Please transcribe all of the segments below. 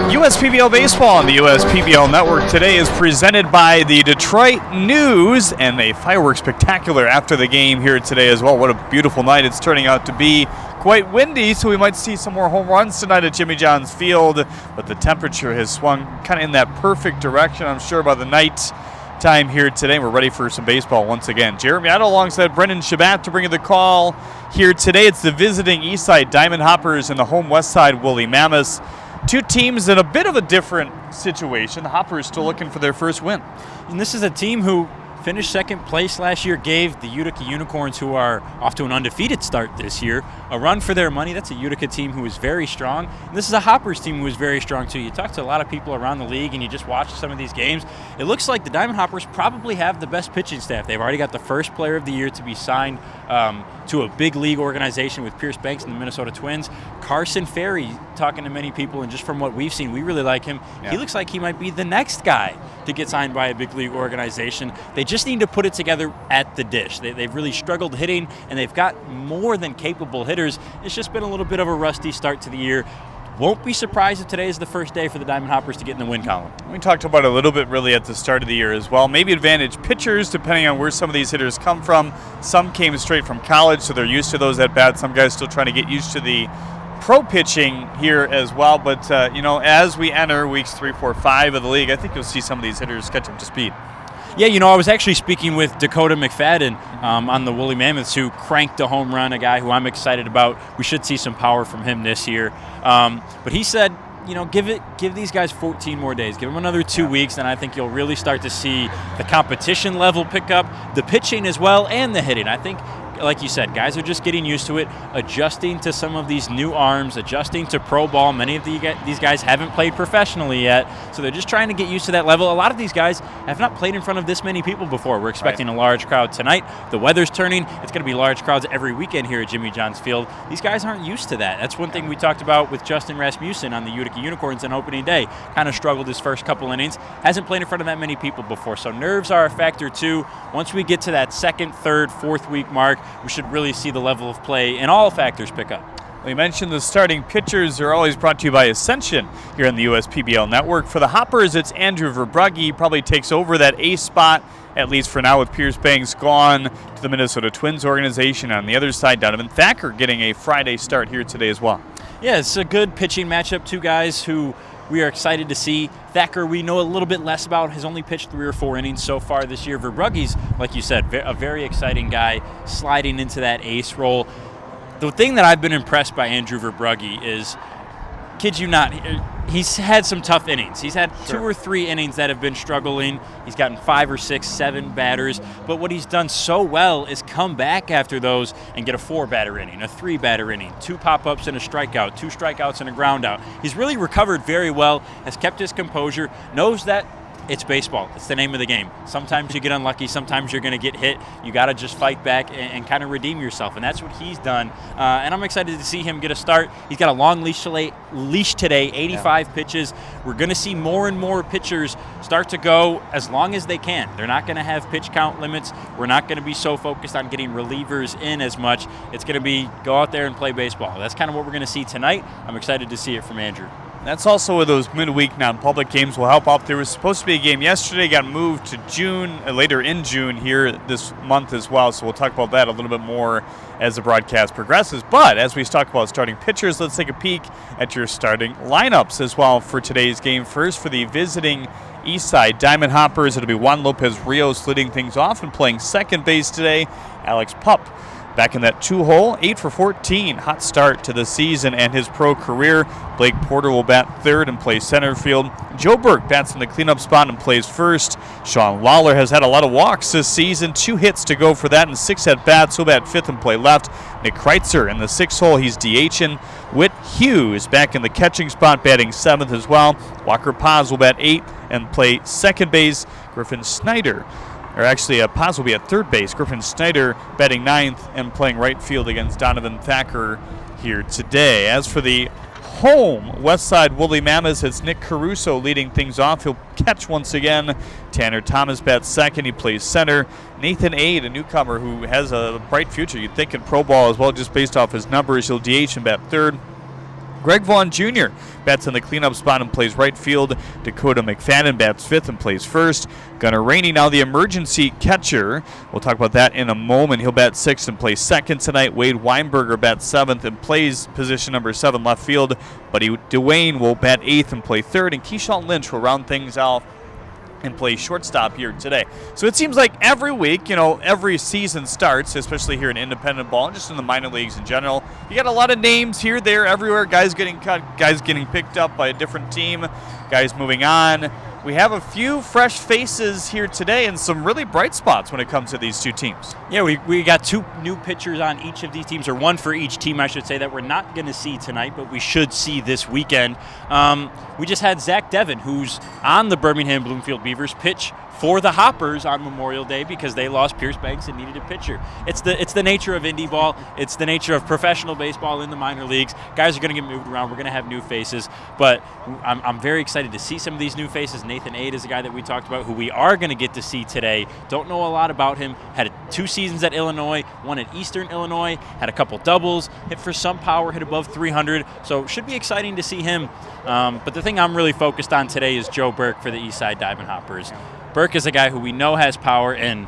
USPBL Baseball on the USPBL Network today is presented by the Detroit News and a fireworks spectacular after the game here today as well. What a beautiful night it's turning out to be. Quite windy, so we might see some more home runs tonight at Jimmy John's Field, but the temperature has swung kind of in that perfect direction, I'm sure, by the night time here today. We're ready for some baseball once again. Jeremy Otto alongside Brendan Shabat to bring you the call here today. It's the visiting Eastside Diamond Hoppers and the home Westside Woolly Mammoths. Two teams in a bit of a different situation. The Hoppers still looking for their first win. And this is a team who finished second place last year, gave the Utica Unicorns, who are off to an undefeated start this year, a run for their money. That's a Utica team who is very strong. And this is a Hoppers team who is very strong too. You talk to a lot of people around the league and you just watch some of these games. It looks like the Diamond Hoppers probably have the best pitching staff. They've already got the first player of the year to be signed to a big league organization with Pierce Banks and the Minnesota Twins. Carson Ferry, talking to many people, and just from what we've seen, we really like him. Yeah. He looks like he might be the next guy to get signed by a big league organization. They just need to put it together at the dish. They've really struggled hitting, and they've got more than capable hitters. It's just been a little bit of a rusty start to the year. Won't be surprised if today is the first day for the Diamond Hoppers to get in the win column. We talked about it a little bit really at the start of the year as well. Maybe advantage pitchers depending on where some of these hitters come from. Some came straight from college, so they're used to those at bats. Some guys still trying to get used to the pro pitching here as well. But, as we enter weeks 3, 4, 5 of the league, I think you'll see some of these hitters catch up to speed. Yeah, I was actually speaking with Dakota McFadden on the Woolly Mammoths, who cranked a home run, a guy who I'm excited about. We should see some power from him this year. But he said, give these guys 14 more days. Give them another 2 weeks, and I think you'll really start to see the competition level pick up, the pitching as well, and the hitting. I think, like you said, guys are just getting used to it, adjusting to some of these new arms, adjusting to pro ball. Many of these guys haven't played professionally yet, so they're just trying to get used to that level. A lot of these guys have not played in front of this many people before. We're expecting a large crowd tonight. The weather's turning. It's going to be large crowds every weekend here at Jimmy John's Field. These guys aren't used to that. That's one thing we talked about with Justin Rasmussen on the Utica Unicorns on opening day. Kind of struggled his first couple innings. Hasn't played in front of that many people before, so nerves are a factor too. Once we get to that second, third, fourth week mark, we should really see the level of play and all factors pick up. We mentioned the starting pitchers are always brought to you by Ascension here on the USPBL Network. For the Hoppers, it's Andrew Verbrugge. He probably takes over that ace spot, at least for now, with Pierce Banks gone to the Minnesota Twins organization. On the other side, Donovan Thacker getting a Friday start here today as well. Yeah, it's a good pitching matchup. Two guys who we are excited to see. Thacker, we know a little bit less about. Has only pitched 3 or 4 innings so far this year. Verbrugge's, like you said, a very exciting guy, sliding into that ace role. The thing that I've been impressed by Andrew Verbrugge is, kid you not, he's had some tough innings. He's had 2 or 3 innings that have been struggling. He's gotten 5 or 6, 7 batters. But what he's done so well is come back after those and get a 4-batter inning, a 3-batter inning, 2 pop-ups and a strikeout, 2 strikeouts and a ground out. He's really recovered very well, has kept his composure, knows that it's baseball. It's the name of the game. Sometimes you get unlucky. Sometimes you're going to get hit. You got to just fight back and kind of redeem yourself, and that's what he's done. And I'm excited to see him get a start. He's got a long leash today, 85 pitches. We're going to see more and more pitchers start to go as long as they can. They're not going to have pitch count limits. We're not going to be so focused on getting relievers in as much. It's going to be go out there and play baseball. That's kind of what we're going to see tonight. I'm excited to see it from Andrew. That's also where those midweek non-public games will help out. There was supposed to be a game yesterday, got moved to June, later in June here this month as well. So we'll talk about that a little bit more as the broadcast progresses. But as we talk about starting pitchers, let's take a peek at your starting lineups as well for today's game. First, for the visiting Eastside Diamond Hoppers, it'll be Juan Lopez Rios leading things off and playing second base today. Alex Pupp back in that 2-hole, 8 for 14. Hot start to the season and his pro career. Blake Porter will bat third and play center field. Joe Burke bats in the cleanup spot and plays first. Sean Lawler has had a lot of walks this season. 2 hits to go for that and 6 at-bats. He'll bat fifth and play left. Nick Kreitzer in the 6-hole. He's DHing. Whit Hughes back in the catching spot, batting seventh as well. Walker Paz will bat 8 and play second base. Griffin Snyder, or actually Paz will be at third base. Griffin Snyder batting ninth and playing right field against Donovan Thacker here today. As for the home Westside Woolly Mammoths, it's Nick Caruso leading things off. He'll catch once again. Tanner Thomas bats second. He plays center. Nathan Ade, a newcomer who has a bright future, you'd think, in pro ball as well, just based off his numbers. He'll DH and bat third. Greg Vaughn Jr. bats in the cleanup spot and plays right field. Dakota McFadden bats fifth and plays first. Gunnar Rainey, now the emergency catcher. We'll talk about that in a moment. He'll bat sixth and plays second tonight. Wade Weinberger bats seventh and plays position number 7 left field. Buddy Dwayne will bat eighth and play third. And Keyshawn Lynch will round things off and play shortstop here today. So it seems like every week, every season starts, especially here in independent ball and just in the minor leagues in general. You got a lot of names here, there, everywhere. Guys getting cut, guys getting picked up by a different team, guys moving on. We have a few fresh faces here today and some really bright spots when it comes to these two teams. Yeah, we got 2 new pitchers on each of these teams, or 1 for each team, I should say, that we're not going to see tonight, but we should see this weekend. We just had Zach Devon, who's on the Birmingham Bloomfield Beavers, pitch for the Hoppers on Memorial Day because they lost Pierce Banks and needed a pitcher. It's the nature of indie ball. It's the nature of professional baseball in the minor leagues. Guys are going to get moved around. We're going to have new faces, but I'm very excited to see some of these new faces. Nathan Aid is a guy that we talked about who we are going to get to see today. Don't know a lot about him. Had 2 seasons at Illinois, 1 at Eastern Illinois, had a couple doubles, hit for some power, hit above 300, so should be exciting to see him. But the thing I'm really focused on today is Joe Burke for the Eastside Diamond Hoppers. Burke is a guy who we know has power, and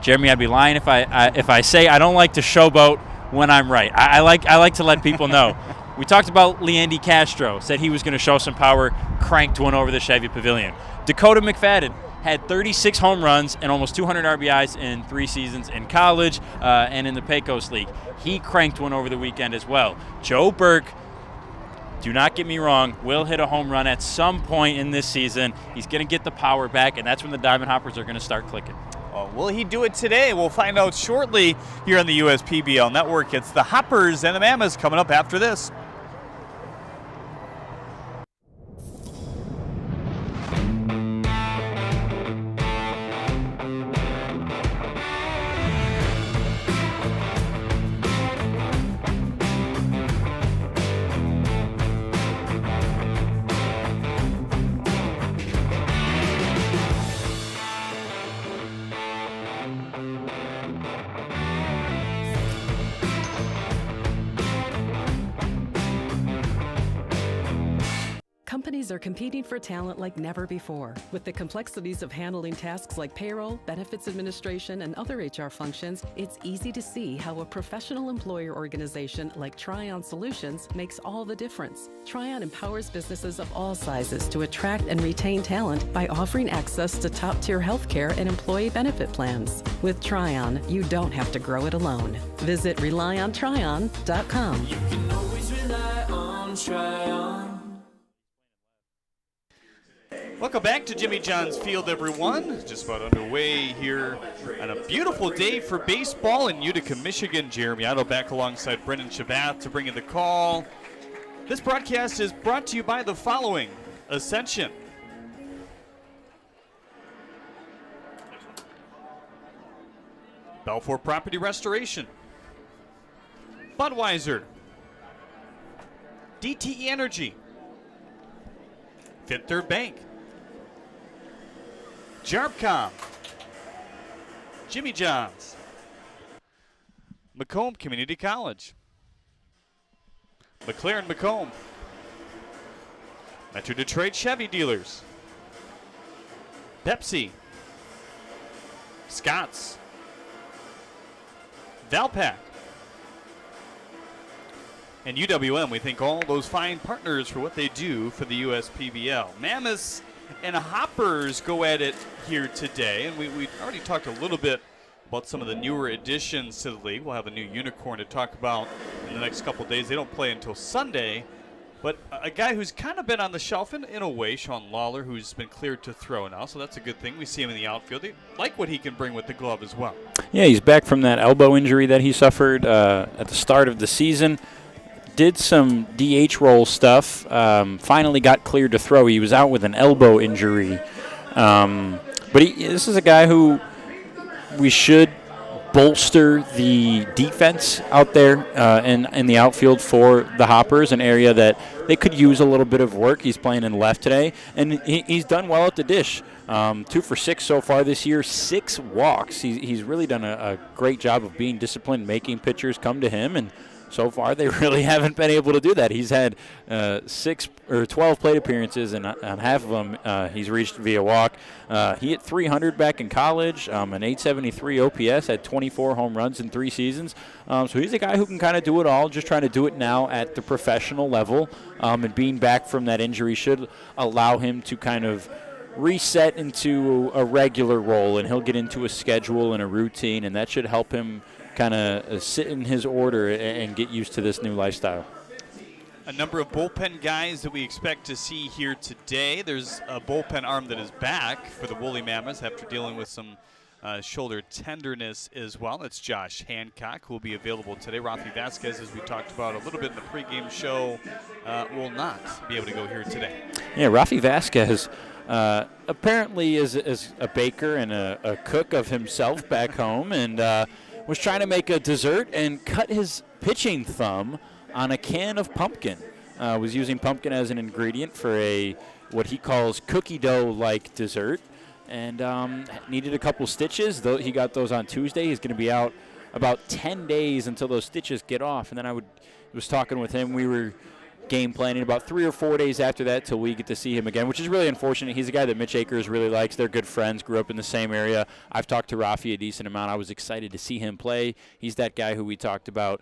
Jeremy, I'd be lying if I say I don't like to showboat when I'm right. I like to let people know. We talked about Leandy Castro, said he was going to show some power, cranked one over the Chevy Pavilion. Dakota McFadden had 36 home runs and almost 200 RBIs in 3 seasons in college and in the Pecos League. He cranked one over the weekend as well. Joe Burke, do not get me wrong, will hit a home run at some point in this season. He's going to get the power back, and that's when the Diamond Hoppers are going to start clicking. Will he do it today? We'll find out shortly here on the USPBL Network. It's the Hoppers and the Mammoths coming up after this. Companies are competing for talent like never before. With the complexities of handling tasks like payroll, benefits administration, and other HR functions, it's easy to see how a professional employer organization like Tryon Solutions makes all the difference. Tryon empowers businesses of all sizes to attract and retain talent by offering access to top-tier healthcare and employee benefit plans. With Tryon, you don't have to grow it alone. Visit RelyOnTryon.com. You can always rely on Tryon. Welcome back to Jimmy John's Field, everyone. Just about underway here on a beautiful day for baseball in Utica, Michigan. Jeremy Otto back alongside Brendan Shabath to bring in the call. This broadcast is brought to you by the following: Ascension, Balfour Property Restoration, Budweiser, DTE Energy, Fifth Third Bank, Jarpcom, Jimmy John's, Macomb Community College, McLaren Macomb, Metro Detroit Chevy Dealers, Pepsi, Scott's, Valpak, and UWM. We thank all those fine partners for what they do for the USPBL. Mammoths and Hoppers go at it here today, and we already talked a little bit about some of the newer additions to the league. We'll have a new unicorn to talk about in the next couple of days. They don't play until Sunday, but a guy who's kind of been on the shelf in a way, Sean Lawler, who's been cleared to throw now, so that's a good thing. We see him in the outfield. They like what he can bring with the glove as well. Yeah, he's back from that elbow injury that he suffered at the start of the season. Did some DH role stuff, finally got cleared to throw. He was out with an elbow injury. But this is a guy who we should bolster the defense out there in the outfield for the Hoppers, an area that they could use a little bit of work. He's playing in left today, and he's done well at the dish. 2 for 6 so far this year, 6 walks. He's really done a great job of being disciplined, making pitchers come to him, and so far they really haven't been able to do that. He's had 6 or 12 plate appearances, and on half of them he's reached via walk. He hit 300 back in college, an 873 OPS, had 24 home runs in 3 seasons. So he's a guy who can kind of do it all, just trying to do it now at the professional level. And being back from that injury should allow him to kind of reset into a regular role, and he'll get into a schedule and a routine, and that should help him kind of sit in his order and get used to this new lifestyle. A number of bullpen guys that we expect to see here today. There's a bullpen arm that is back for the Woolly Mammoths after dealing with some shoulder tenderness as well. It's Josh Hancock, who will be available today. Rafi Vasquez, as we talked about a little bit in the pregame show, will not be able to go here today. Yeah, Rafi Vasquez apparently is a baker and a cook of himself back home, and was trying to make a dessert and cut his pitching thumb on a can of pumpkin. Was using pumpkin as an ingredient for what he calls cookie dough-like dessert, and needed a couple stitches. Though he got those on Tuesday. He's going to be out about 10 days until those stitches get off. And then I was talking with him. We were game planning about 3 or 4 days after that till we get to see him again, which is really unfortunate. He's a guy that Mitch Akers really likes. They're good friends, grew up in the same area. I've talked to Rafi a decent amount. I was excited to see him play. He's that guy who we talked about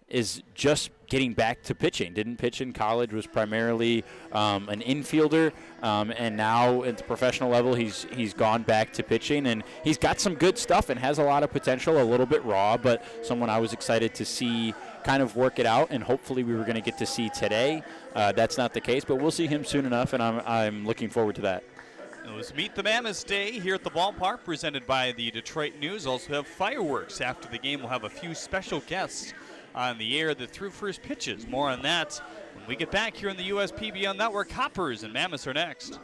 is just getting back to pitching. Didn't pitch in college, was primarily an infielder, and now at the professional level he's gone back to pitching, and he's got some good stuff and has a lot of potential, a little bit raw, but someone I was excited to see kind of work it out, and hopefully we were going to get to see today. That's not the case, but we'll see him soon enough, and I'm looking forward to that. It was Meet the Mammoths Day here at the ballpark, presented by the Detroit News. Also have fireworks after the game. We'll have a few special guests on the air that threw first pitches. More on that when we get back here on the USPBL Network. Hoppers and Mammoths are next.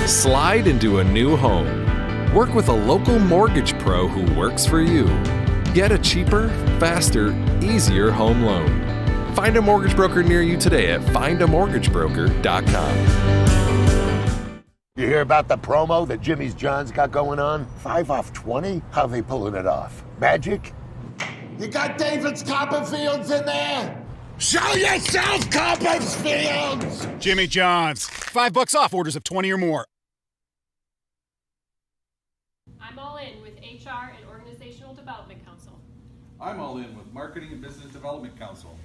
Slide into a new home. Work with a local mortgage pro who works for you. Get a cheaper, faster, easier home loan. Find a mortgage broker near you today at findamortgagebroker.com. You hear about the promo that Jimmy's John's got going on? 5 off 20? How they pulling it off? Magic? You got David's Copperfields in there? Show yourself, Copperfields! Jimmy John's. $5 off orders of 20 or more. I'm all in with HR and Organizational Development Council. I'm all in with Marketing and Business Development Council.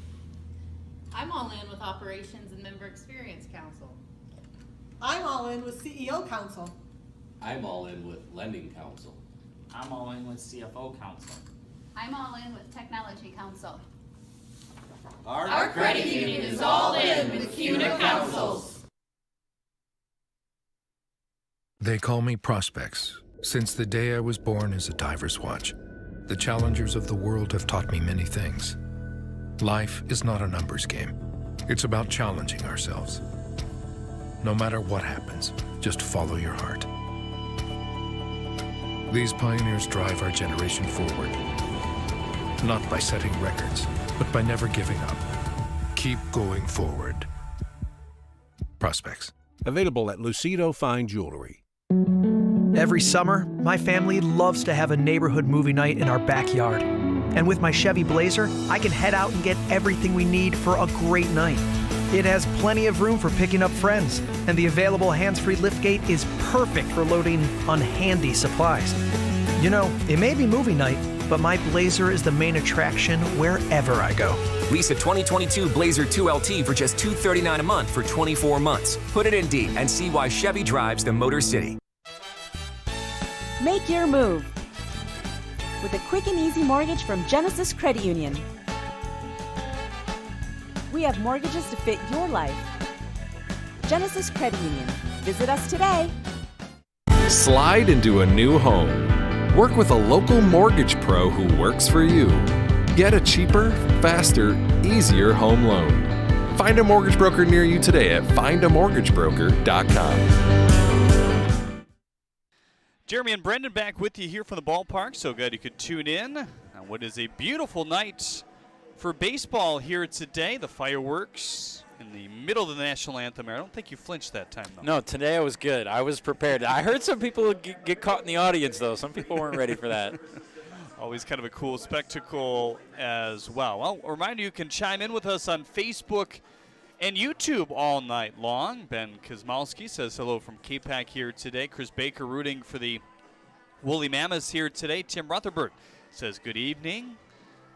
I'm all in with Operations and Member Experience Council. I'm all in with CEO Council. I'm all in with Lending Council. I'm all in with CFO Council. I'm all in with Technology Council. Our credit union is all in with CUNA Councils. They call me Prospects. Since the day I was born as a diver's watch, the challengers of the world have taught me many things. Life is not a numbers game. It's about challenging ourselves. No matter what happens, just follow your heart. These pioneers drive our generation forward. not by setting records, but by never giving up. Keep going forward. Prospects. Available at Lucido Fine Jewelry. Every summer, my family loves to have a neighborhood movie night in our backyard. And with my Chevy Blazer, I can head out and get everything we need for a great night. It has plenty of room for picking up friends, and the available hands-free liftgate is perfect for loading unhandy supplies. You know, it may be movie night, but my Blazer is the main attraction wherever I go. Lease a 2022 Blazer 2LT for just $239 a month for 24 months. Put it in D and see why Chevy drives the Motor City. Make your move with a quick and easy mortgage from Genesis Credit Union. We have mortgages to fit your life. Genesis Credit Union. Visit us today. Slide into a new home. Work with a local mortgage pro who works for you. Get a cheaper, faster, easier home loan. Find a mortgage broker near you today at findamortgagebroker.com. Jeremy and Brendan back with you here from the ballpark. So glad you could tune in on what is a beautiful night for baseball here today. The fireworks in the middle of the national anthem. I don't think you flinched that time, though. No, today I was good. I was prepared. I heard some people get caught in the audience, though. Some people weren't ready for that. Always kind of a cool spectacle as well. Well, a reminder, you can chime in with us on Facebook and YouTube all night long. Ben Kosmowski says hello from K-Pac here today. Chris Baker rooting for the Woolly Mammoths here today. Tim Rutherford says good evening.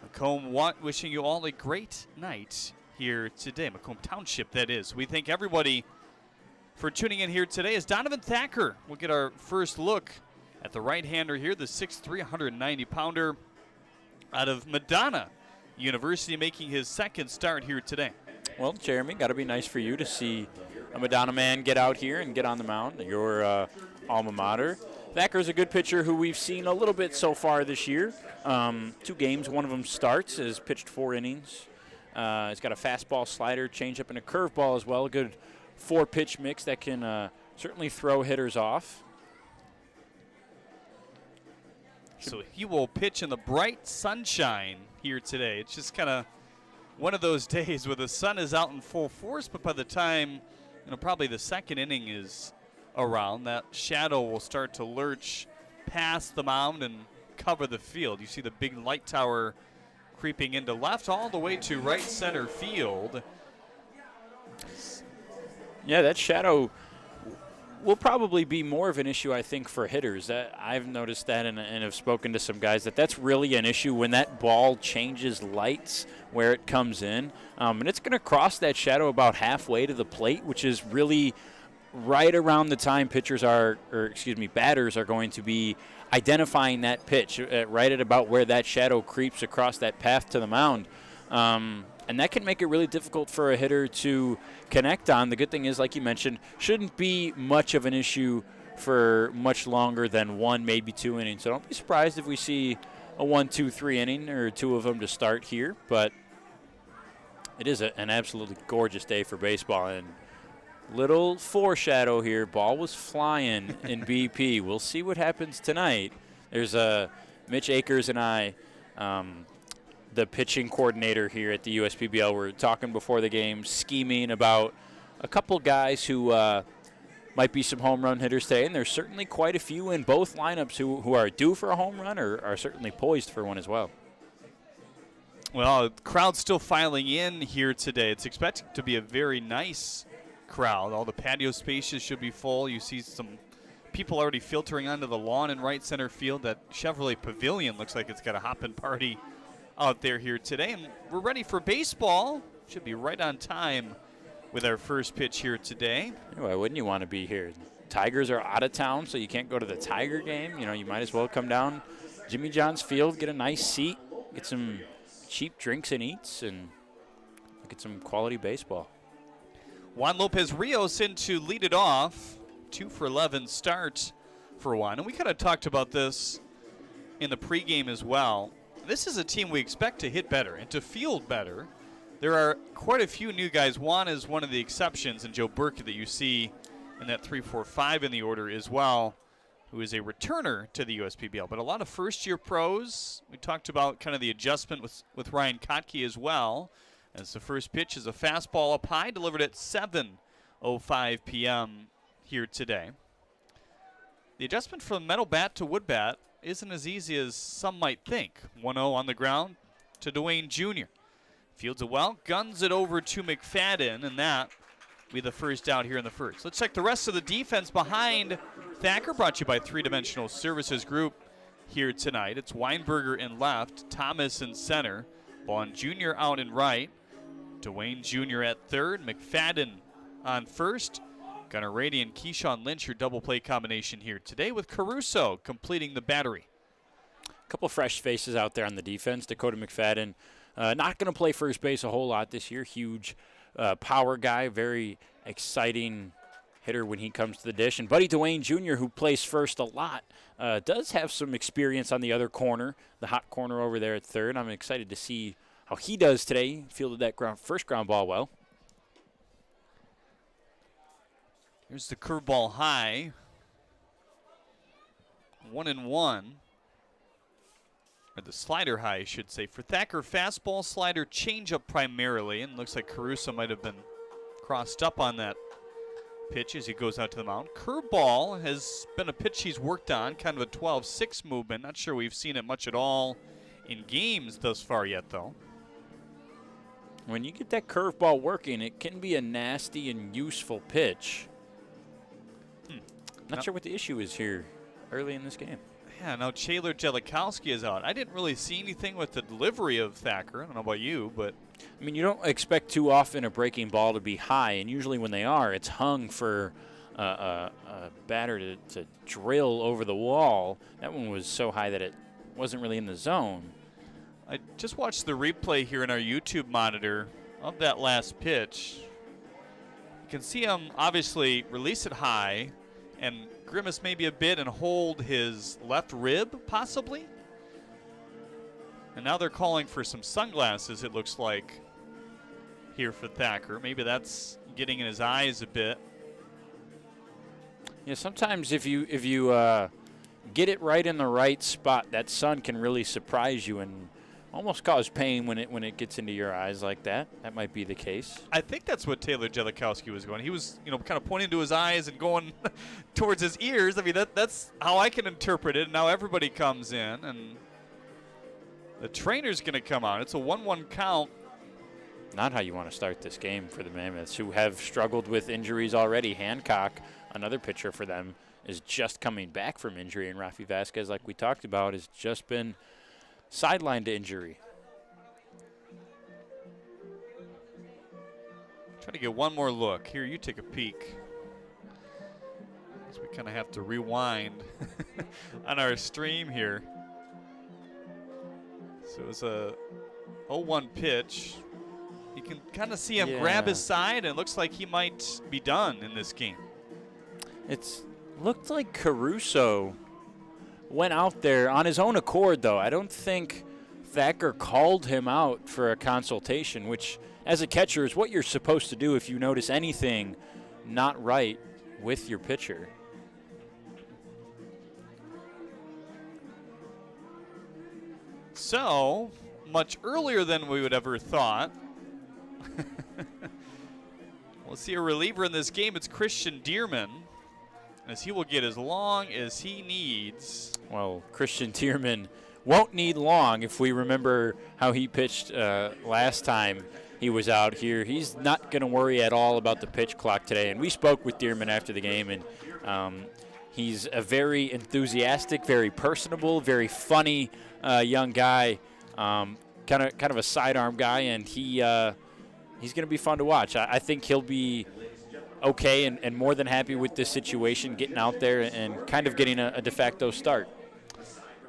Macomb wishing you all a great night here today. Macomb Township, that is. We thank everybody for tuning in here today. As Donovan Thacker, we'll get our first look at the right-hander here, the 6'3", 190-pounder out of Madonna University, making his second start here today. Well, Jeremy, got to be nice for you to see a Madonna man get out here and get on the mound, your alma mater. Thacker's a good pitcher who we've seen a little bit so far this year. 2 games, one of them starts, has pitched 4 innings. He's got a fastball, slider, changeup, and a curveball as well. A good 4-pitch mix that can certainly throw hitters off. So he will pitch in the bright sunshine here today. It's just kind of one of those days where the sun is out in full force, but by the time, probably the second inning is around, that shadow will start to lurch past the mound and cover the field. You see the big light tower creeping into left all the way to right center field. Yeah, that shadow will probably be more of an issue, I think, for hitters. I've noticed that and have spoken to some guys that's really an issue when that ball changes lights where it comes in. And it's going to cross that shadow about halfway to the plate, which is really right around the time batters are going to be identifying that pitch, right at about where that shadow creeps across that path to the mound. And that can make it really difficult for a hitter to connect on. The good thing is, like you mentioned, shouldn't be much of an issue for much longer than 1, maybe 2 innings. So don't be surprised if we see a 1, 2, 3 inning or 2 of them to start here. But it is an absolutely gorgeous day for baseball. And little foreshadow here. Ball was flying in BP. We'll see what happens tonight. There's Mitch Akers and I, the pitching coordinator here at the USPBL, were talking before the game, scheming about a couple guys who might be some home run hitters today, and there's certainly quite a few in both lineups who are due for a home run or are certainly poised for one as well. Well, the crowd's still filing in here today. It's expected to be a very nice crowd. All the patio spaces should be full. You see some people already filtering onto the lawn in right center field. That Chevrolet Pavilion looks like it's got a hopping party out there here today. And we're ready for baseball. Should be right on time with our first pitch here today. Why wouldn't you want to be here? Tigers are out of town, so you can't go to the Tiger game. You might as well come down Jimmy John's Field, get a nice seat, get some cheap drinks and eats, and get some quality baseball. Juan Lopez Rios in to lead it off. 2 for 11 start for Juan. And we kind of talked about this in the pregame as well. This is a team we expect to hit better and to field better. There are quite a few new guys. Juan is one of the exceptions, and Joe Burke that you see in that 3-4-5 in the order as well, who is a returner to the USPBL. But a lot of first-year pros. We talked about kind of the adjustment with Ryan Kotke as well. As the first pitch is a fastball up high, delivered at 7:05 p.m. here today. The adjustment from metal bat to wood bat isn't as easy as some might think. 1-0 on the ground to Dwayne Jr. Fields it well, guns it over to McFadden, and that will be the first out here in the first. Let's check the rest of the defense behind Thacker, brought to you by Three Dimensional Services Group here tonight. It's Weinberger in left, Thomas in center, Vaughn Jr. out in right, Dwayne Jr. at third, McFadden on first, Gunnar Rady and Keyshawn Lynch, your double play combination here today, with Caruso completing the battery. A couple fresh faces out there on the defense. Dakota McFadden not going to play first base a whole lot this year. Huge power guy, very exciting hitter when he comes to the dish. And Buddy Dwayne Jr., who plays first a lot, does have some experience on the other corner, the hot corner over there at third. I'm excited to see how he does today. Fielded that first ground ball well. Here's the curveball high. 1-1. Or the slider high, I should say. For Thacker, fastball, slider, changeup primarily. And looks like Caruso might have been crossed up on that pitch as he goes out to the mound. Curveball has been a pitch he's worked on, kind of a 12-6 movement. Not sure we've seen it much at all in games thus far yet, though. When you get that curveball working, it can be a nasty and useful pitch. Not sure what the issue is here early in this game. Yeah, now Chandler Jellikowski is out. I didn't really see anything with the delivery of Thacker. I don't know about you, but... I mean, you don't expect too often a breaking ball to be high, and usually when they are, it's hung for a batter to drill over the wall. That one was so high that it wasn't really in the zone. I just watched the replay here in our YouTube monitor of that last pitch. You can see him obviously release it high and grimace maybe a bit and hold his left rib, possibly. And now they're calling for some sunglasses, it looks like, here for Thacker. Maybe that's getting in his eyes a bit. Yeah, sometimes if you get it right in the right spot, that sun can really surprise you and almost cause pain when it gets into your eyes like that. That might be the case. I think that's what Taylor Jellikowski was going. He was, kind of pointing to his eyes and going towards his ears. I mean, that's how I can interpret it. Now everybody comes in, and the trainer's going to come out. It's a 1-1 count. Not how you want to start this game for the Mammoths, who have struggled with injuries already. Hancock, another pitcher for them, is just coming back from injury, and Rafi Vasquez, like we talked about, has just been sidelined to injury. Try to get one more look. Here, you take a peek. So we kind of have to rewind on our stream here. So it was a 0-1 pitch. You can kind of see him grab his side, and it looks like he might be done in this game. It's looked like Caruso went out there on his own accord, though. I don't think Thacker called him out for a consultation, which, as a catcher, is what you're supposed to do if you notice anything not right with your pitcher. So, much earlier than we would ever thought. We'll see a reliever in this game. It's Christian Dearman, as he will get as long as he needs. Well, Christian Dearman won't need long if we remember how he pitched last time he was out here. He's not going to worry at all about the pitch clock today. And we spoke with Dearman after the game, and he's a very enthusiastic, very personable, very funny young guy, kind of a sidearm guy, and he's going to be fun to watch. I think he'll be okay and more than happy with this situation, getting out there and kind of getting a de facto start.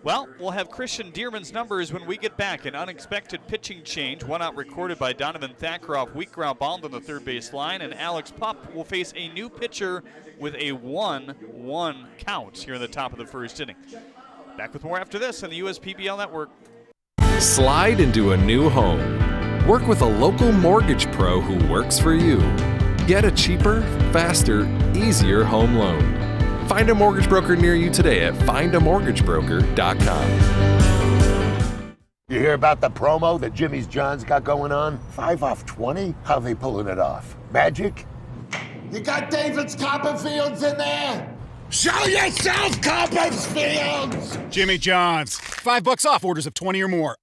Well, we'll have Christian Dearman's numbers when we get back. An unexpected pitching change. One out recorded by Donovan Thacker off weak ground ball on the third base line. And Alex Pupp will face a new pitcher with a 1-1 count here in the top of the first inning. Back with more after this on the USPBL Network. Slide into a new home. Work with a local mortgage pro who works for you. Get a cheaper, faster, easier home loan. Find a mortgage broker near you today at findamortgagebroker.com. You hear about the promo that Jimmy's John's got going on? 5 off 20? How they pulling it off? Magic? You got David's Copperfields in there? Show yourself, Copperfields! Jimmy John's. $5 off orders of 20 or more.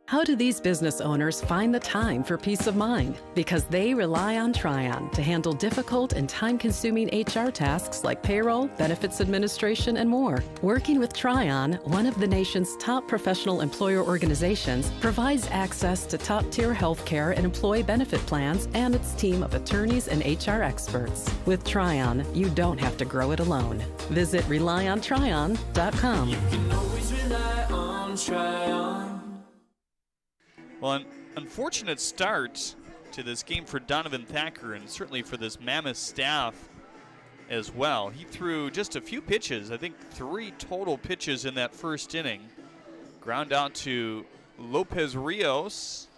How do these business owners find the time for peace of mind? Because they rely on Tryon to handle difficult and time-consuming HR tasks like payroll, benefits administration, and more. Working with Tryon, one of the nation's top professional employer organizations, provides access to top-tier health care and employee benefit plans and its team of attorneys and HR experts. With Tryon, you don't have to grow it alone. Visit RelyOnTryon.com. You can always rely on Tryon. Well, an unfortunate start to this game for Donovan Thacker and certainly for this Mammoth staff as well. He threw just a few pitches, I think 3 total pitches in that first inning. Ground out to Lopez Rios,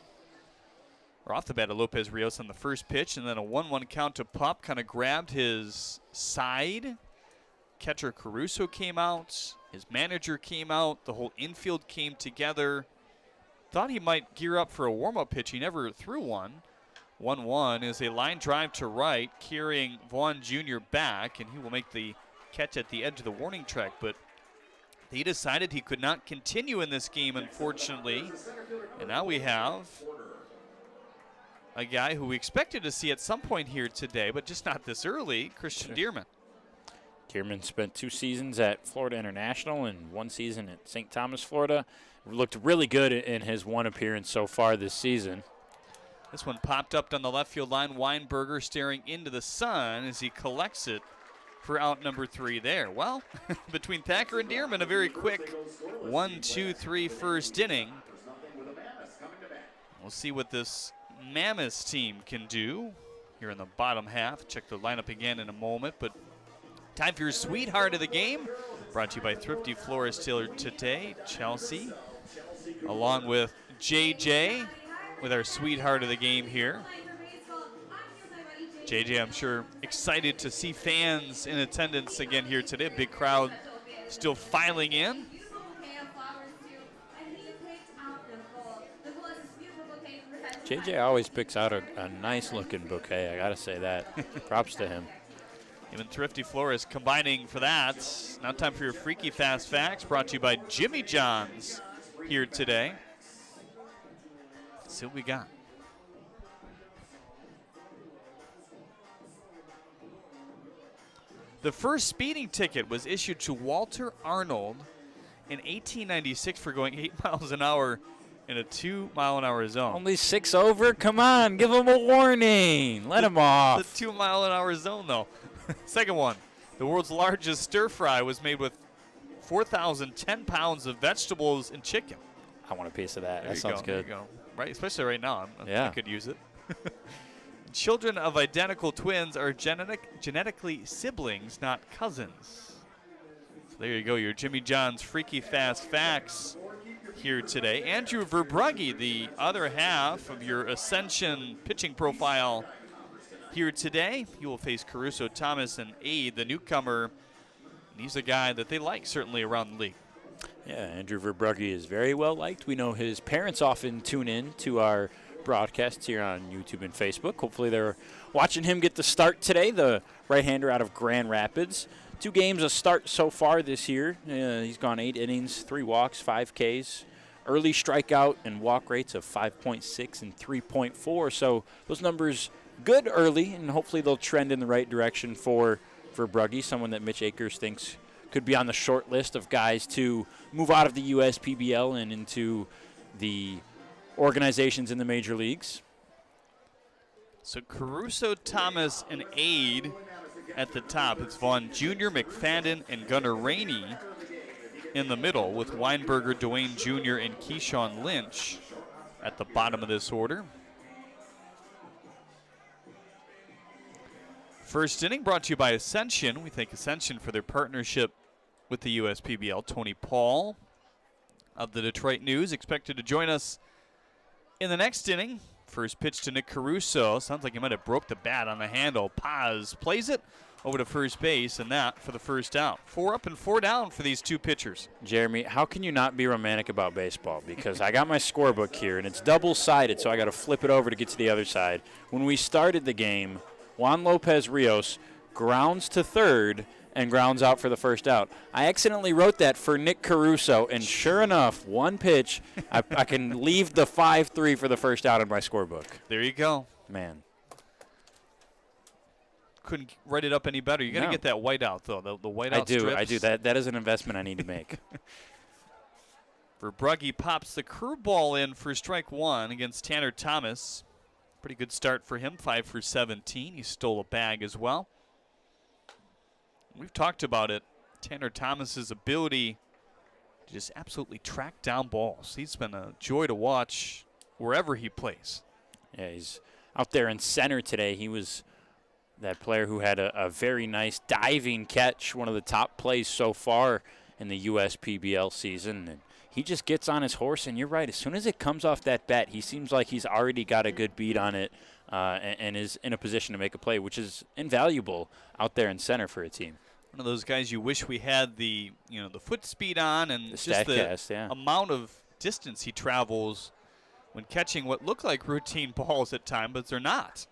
or off the bat of Lopez Rios on the first pitch, and then a 1-1 count to Pup, kind of grabbed his side. Catcher Caruso came out, his manager came out, the whole infield came together. Thought he might gear up for a warm-up pitch. He never threw one. 1-1 is a line drive to right, carrying Vaughn Jr. back, and he will make the catch at the edge of the warning track. But he decided he could not continue in this game, unfortunately. And now we have a guy who we expected to see at some point here today, but just not this early, Christian Dearman. Dearman spent 2 seasons at Florida International and 1 season at St. Thomas, Florida. Looked really good in his 1 appearance so far this season. This one popped up down the left field line. Weinberger staring into the sun as he collects it for out number 3 there. Well, between Thacker and Dearman, a very quick 1-2-3 first inning. We'll see what this Mammoths team can do here in the bottom half. Check the lineup again in a moment, but time for your sweetheart of the game. Brought to you by Thrifty Florist Tailor today, Chelsea, along with JJ with our sweetheart of the game here. JJ, I'm sure, excited to see fans in attendance again here today. Big crowd still filing in. JJ always picks out a nice-looking bouquet. I got to say that. Props to him. Him and Thrifty Florist combining for that. Now time for your Freaky Fast Facts, brought to you by Jimmy John's here today. Let's see what we got. The first speeding ticket was issued to Walter Arnold in 1896 for going 8 miles an hour in a 2-mile-an-hour zone. Only 6 over? Come on, give him a warning. Let him off. The 2-mile-an-hour zone, though. Second one, the world's largest stir fry was made with 4,010 pounds of vegetables and chicken. I want a piece of that. There That sounds good. There you go. Right, especially right now. Yeah. I could use it. Children of identical twins are genetically siblings, not cousins. So there you go, your Jimmy John's Freaky Fast Facts here today. Andrew Verbrugge, the other half of your Ascension pitching profile here today. He will face Caruso, Thomas, and Aide, the newcomer. And he's a guy that they like, certainly, around the league. Yeah, Andrew Verbrugge is very well liked. We know his parents often tune in to our broadcasts here on YouTube and Facebook. Hopefully they're watching him get the start today, the right-hander out of Grand Rapids. 2 games a start so far this year. He's gone 8 innings, 3 walks, 5 Ks. Early strikeout and walk rates of 5.6 and 3.4. So those numbers good early, and hopefully they'll trend in the right direction for Verbrugge, someone that Mitch Akers thinks could be on the short list of guys to move out of the USPBL and into the organizations in the major leagues. So Caruso, Thomas, and Aide at the top. It's Vaughn Jr., McFadden, and Gunnar Rainey in the middle, with Weinberger, Dwayne Jr., and Keyshawn Lynch at the bottom of this order. First inning brought to you by Ascension. We thank Ascension for their partnership with the USPBL. Tony Paul of the Detroit News expected to join us in the next inning. First pitch to Nick Caruso. Sounds like he might have broke the bat on the handle. Paz plays it over to first base, and that for the first out. 4 up and 4 down for these two pitchers. Jeremy, how can you not be romantic about baseball? Because I got my scorebook here, and it's double-sided, so I got to flip it over to get to the other side. When we started the game, Juan Lopez Rios grounds to third and grounds out for the first out. I accidentally wrote that for Nick Caruso, and sure enough, one pitch, I can leave the 5-3 for the first out in my scorebook. There you go. Man. Couldn't write it up any better. You got to get that white out, though, the white out strips. I do. That is an investment I need to make. Verbrugge pops the curveball in for strike one against Tanner Thomas. Pretty good start for him, 5 for 17. He stole a bag as well. We've talked about it. Tanner Thomas's ability to just absolutely track down balls. He's been a joy to watch wherever he plays. Yeah, he's out there in center today. He was that player who had a very nice diving catch, one of the top plays so far in the USPBL season. And he just gets on his horse, and you're right. As soon as it comes off that bat, he seems like he's already got a good beat on it and is in a position to make a play, which is invaluable out there in center for a team. One of those guys you wish we had the foot speed on and the just the yeah. amount of distance he travels when catching what look like routine balls at times, but they're not.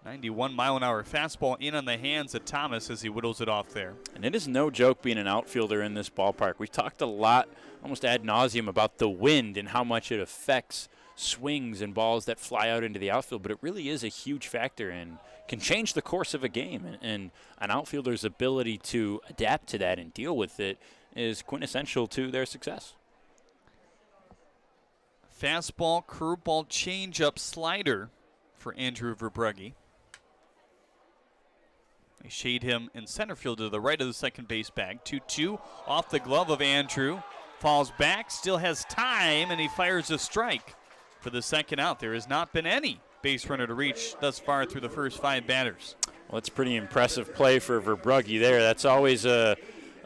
91-mile-an-hour fastball in on the hands of Thomas as he whittles it off there. And it is no joke being an outfielder in this ballpark. We've talked a lot, almost ad nauseum, about the wind and how much it affects swings and balls that fly out into the outfield, but it really is a huge factor and can change the course of a game. And an outfielder's ability to adapt to that and deal with it is quintessential to their success. Fastball, curveball, changeup, slider for Andrew Verbrugge. They shade him in center field to the right of the second base bag. 2-2 off the glove of Andrew. Falls back, still has time, and he fires a strike for the second out. There has not been any base runner to reach thus far through the first 5 batters. Well, that's pretty impressive play for Verbrugge there. That's always a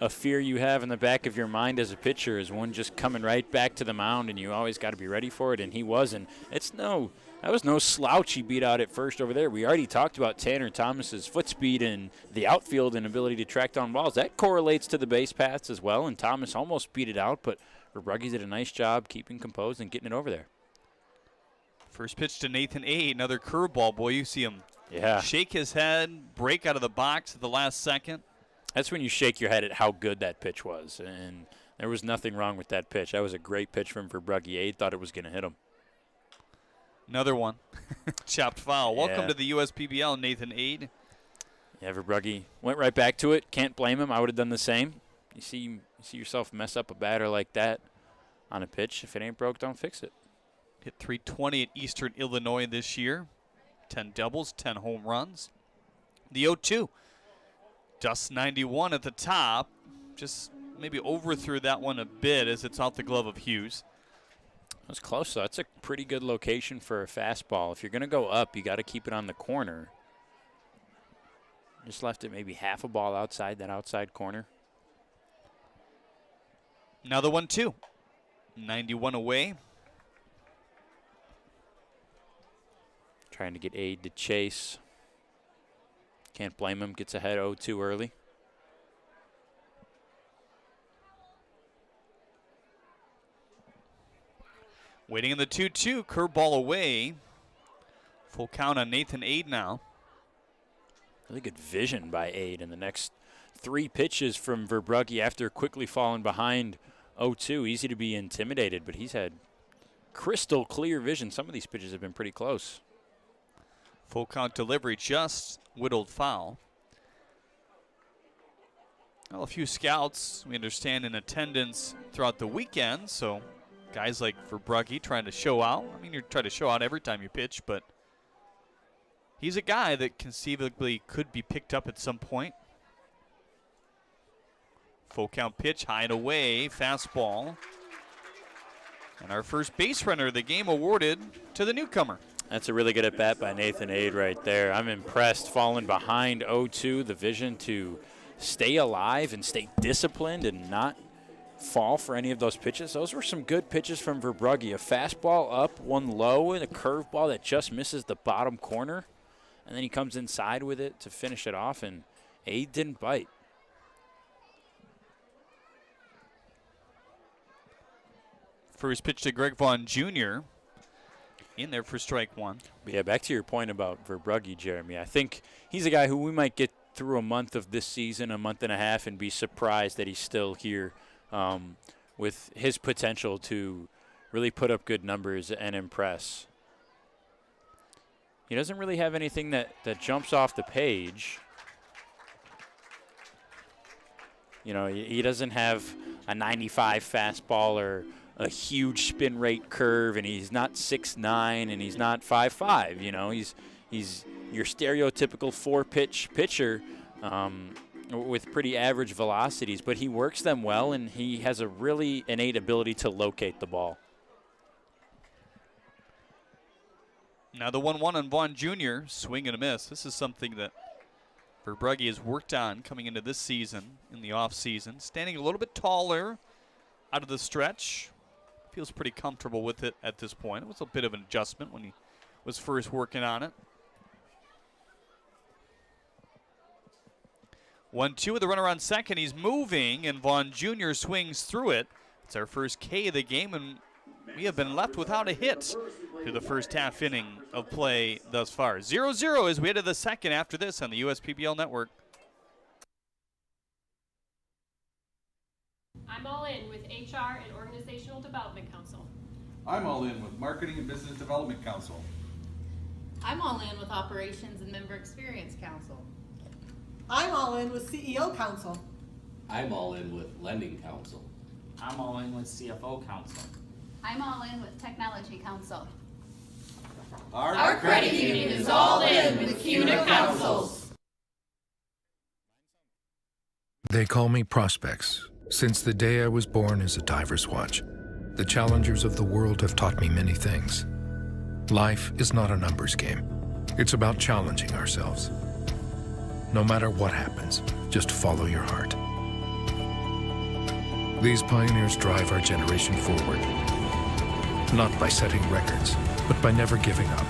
fear you have in the back of your mind as a pitcher, is one just coming right back to the mound, and you always got to be ready for it, and he was. And that was no slouch he beat out at first over there. We already talked about Tanner Thomas's foot speed and the outfield and ability to track down balls. That correlates to the base paths as well, and Thomas almost beat it out, but Verbrugge did a nice job keeping composed and getting it over there. First pitch to Nathan A., another curveball. Boy, you see him shake his head, break out of the box at the last second. That's when you shake your head at how good that pitch was, and there was nothing wrong with that pitch. That was a great pitch from Verbrugge. A thought it was going to hit him. Another one. Chopped foul. Welcome to the USPBL, Nathan Ade. Yeah, Verbrugge went right back to it. Can't blame him. I would have done the same. You see yourself mess up a batter like that on a pitch. If it ain't broke, don't fix it. Hit 320 at Eastern Illinois this year. 10 doubles, 10 home runs. The 0-2. Dust 91 at the top. Just maybe overthrew that one a bit as it's off the glove of Hughes. That's close, though. That's a pretty good location for a fastball. If you're going to go up, you got to keep it on the corner. Just left it maybe half a ball outside that outside corner. Another 1-2. 91 away. Trying to get Ade to chase. Can't blame him. Gets ahead 0-2 early. Waiting in the 2-2. Curveball away. Full count on Nathan Ade now. Really good vision by Ade in the next 3 pitches from Verbrugge after quickly falling behind 0-2. Easy to be intimidated, but he's had crystal clear vision. Some of these pitches have been pretty close. Full count delivery, just whittled foul. Well, a few scouts, we understand, in attendance throughout the weekend, so guys like Verbrugge trying to show out. I mean, you try to show out every time you pitch, but he's a guy that conceivably could be picked up at some point. Full count pitch, high and away, fastball. And our first base runner of the game awarded to the newcomer. That's a really good at-bat by Nathan Ade right there. I'm impressed, falling behind 0-2, the vision to stay alive and stay disciplined and not fall for any of those pitches. Those were some good pitches from Verbrugge. A fastball up, one low, and a curveball that just misses the bottom corner. And then he comes inside with it to finish it off, and Ade didn't bite. First pitch to Greg Vaughn Jr. in there for strike one. Yeah, back to your point about Verbrugge, Jeremy. I think he's a guy who we might get through a month of this season, a month and a half, and be surprised that he's still here with his potential to really put up good numbers and impress. He doesn't really have anything that jumps off the page. You know, he doesn't have a 95 fastball or a huge spin rate curve, and he's not 6'9", and he's not 5'5". You know, he's your stereotypical four-pitch pitcher with pretty average velocities, but he works them well, and he has a really innate ability to locate the ball. Now the 1-1 on Vaughn Jr., swing and a miss. This is something that Verbrugge has worked on coming into this season, in the offseason. Standing a little bit taller out of the stretch. Feels pretty comfortable with it at this point. It was a bit of an adjustment when he was first working on it. 1-2 with the runner on second. He's moving, and Vaughn Jr. swings through it. It's our first K of the game, and we have been left without a hit through the first half inning of play thus far. 0-0 as we head to the second after this on the USPBL Network. I'm all in with HR and Organizational Development Council. I'm all in with Marketing and Business Development Council. I'm all in with Operations and Member Experience Council. I'm all in with CEO Council. I'm all in with Lending Council. I'm all in with CFO Council. I'm all in with Technology Council. Our credit union is all in with CUNA Councils. They call me Prospects. Since the day I was born as a diver's watch, the challengers of the world have taught me many things. Life is not a numbers game. It's about challenging ourselves. No matter what happens, just follow your heart. These pioneers drive our generation forward, not by setting records, but by never giving up.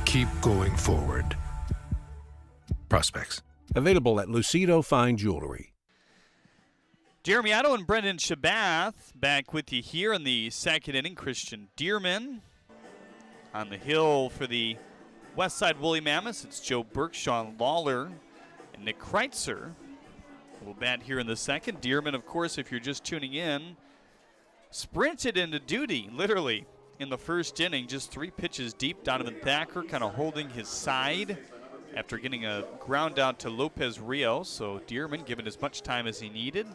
Keep going forward. Prospects. Available at Lucido Fine Jewelry. Jeremy Otto and Brendan Shabath back with you here in the second inning. Christian Dearman on the hill for the Westside Woolly Mammoths. It's Joe Burke, Sean Lawler, and Nick Kreitzer will bat here in the second. Dearman, of course, if you're just tuning in, sprinted into duty, literally, in the first inning. Just 3 pitches deep. Donovan Thacker kind of holding his side after getting a ground out to Lopez Rios. So Dearman given as much time as he needed.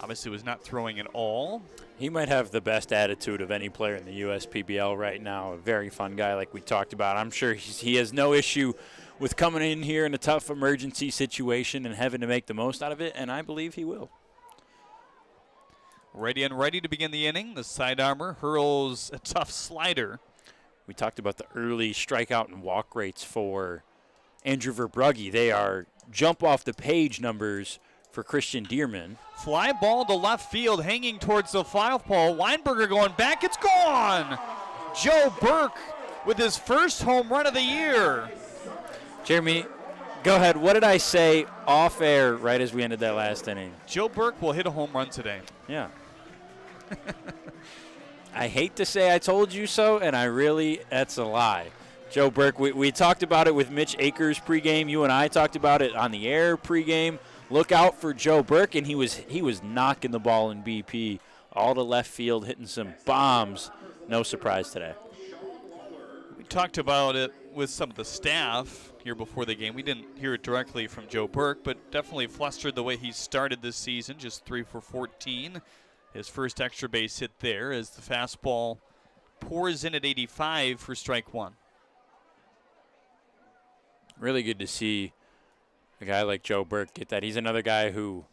Obviously was not throwing at all. He might have the best attitude of any player in the USPBL right now. A very fun guy like we talked about. I'm sure he has no issue with coming in here in a tough emergency situation and having to make the most out of it, and I believe he will. Ready and ready to begin the inning. The side armor hurls a tough slider. We talked about the early strikeout and walk rates for Andrew Verbrugge. They are jump off the page numbers for Christian Dearman. Fly ball to left field, hanging towards the foul pole. Weinberger going back. It's gone. Joe Burke with his first home run of the year. Jeremy, go ahead. What did I say off air right as we ended that last inning? Joe Burke will hit a home run today. Yeah. I hate to say I told you so, and that's a lie. Joe Burke, we talked about it with Mitch Akers pregame. You and I talked about it on the air pregame. Look out for Joe Burke, and he was knocking the ball in BP all to left field, hitting some bombs. No surprise today. We talked about it with some of the staff here before the game. We didn't hear it directly from Joe Burke, but definitely flustered the way he started this season, just 3 for 14. His first extra base hit there as the fastball pours in at 85 for strike one. Really good to see a guy like Joe Burke get that. He's another guy who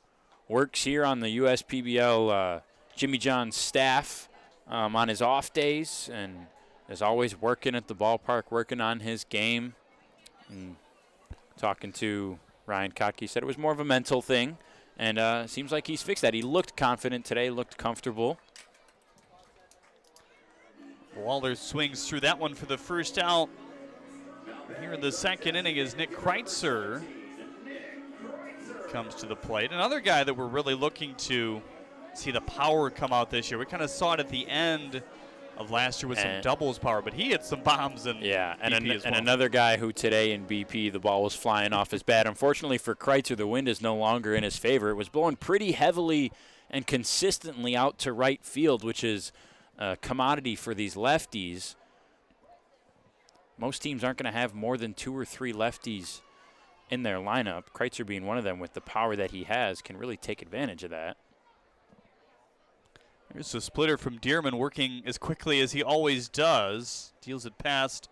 works here on the USPBL Jimmy John's staff on his off days and is always working at the ballpark, working on his game. And talking to Ryan Kotke, said it was more of a mental thing, and seems like he's fixed that. He looked confident today, looked comfortable. Waller swings through that one for the first out. Here in the second inning is Nick Kreitzer comes to the plate. Another guy that we're really looking to see the power come out this year. We kind of saw it at the end of last year with some doubles power, but he hit some bombs in BP as well. And another guy who today in BP, the ball was flying off his bat. Unfortunately for Kreitzer, the wind is no longer in his favor. It was blowing pretty heavily and consistently out to right field, which is a commodity for these lefties. Most teams aren't going to have more than 2 or 3 lefties in their lineup. Kreitzer being one of them with the power that he has can really take advantage of that. Here's a splitter from Dearman working as quickly as he always does. Deals it past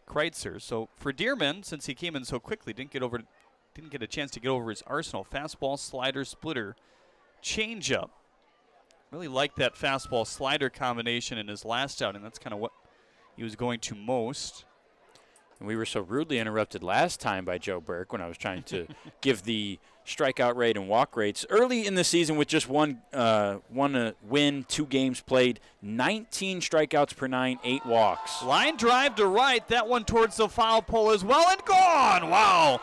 Kreitzer. So for Dearman, since he came in so quickly, didn't get a chance to get over his arsenal. Fastball, slider, splitter, changeup. Really liked that fastball slider combination in his last outing. That's kind of what he was going to most. And we were so rudely interrupted last time by Joe Burke when I was trying to give the strikeout rate and walk rates. Early in the season with just one win, 2 games played, 19 strikeouts per 9, 8 walks. Line drive to right. That one towards the foul pole as well and gone. Wow.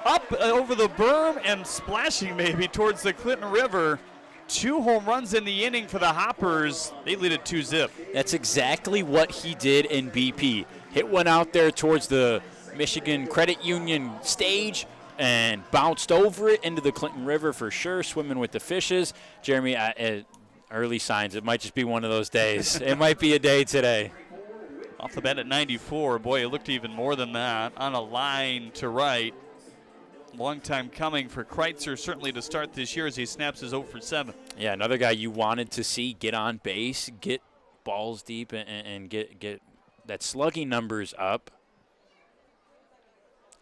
Up over the berm and splashing maybe towards the Clinton River. 2 home runs in the inning for the Hoppers. They lead it 2-zip. That's exactly what he did in BP. Hit one out there towards the Michigan Credit Union stage and bounced over it into the Clinton River for sure, swimming with the fishes. Jeremy, early signs, it might just be one of those days. It might be a day today. Off the bat at 94. Boy, it looked even more than that. On a line to right. Long time coming for Kreitzer, certainly to start this year as he snaps his 0 for 7. Yeah, another guy you wanted to see get on base, get balls deep, and get that slugging numbers up.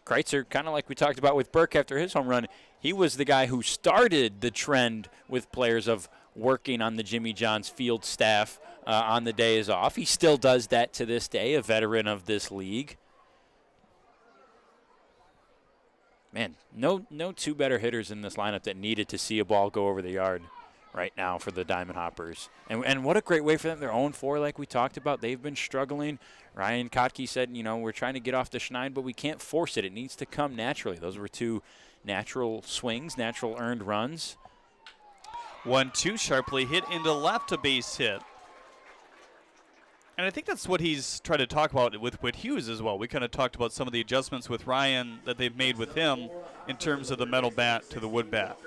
Kreitzer, kind of like we talked about with Burke after his home run, he was the guy who started the trend with players of working on the Jimmy John's field staff on the days off. He still does that to this day, a veteran of this league. Man, no 2 better hitters in this lineup that needed to see a ball go over the yard right now for the Diamond Hoppers. And what a great way for them. They're 0-4 like we talked about. They've been struggling. Ryan Kotke said, we're trying to get off the schneid, but we can't force it. It needs to come naturally. Those were 2 natural swings, natural earned runs. 1-2 sharply hit into left, a base hit. And I think that's what he's trying to talk about with Whit Hughes as well. We kind of talked about some of the adjustments with Ryan that they've made with him in terms of the metal bat to the wood bat.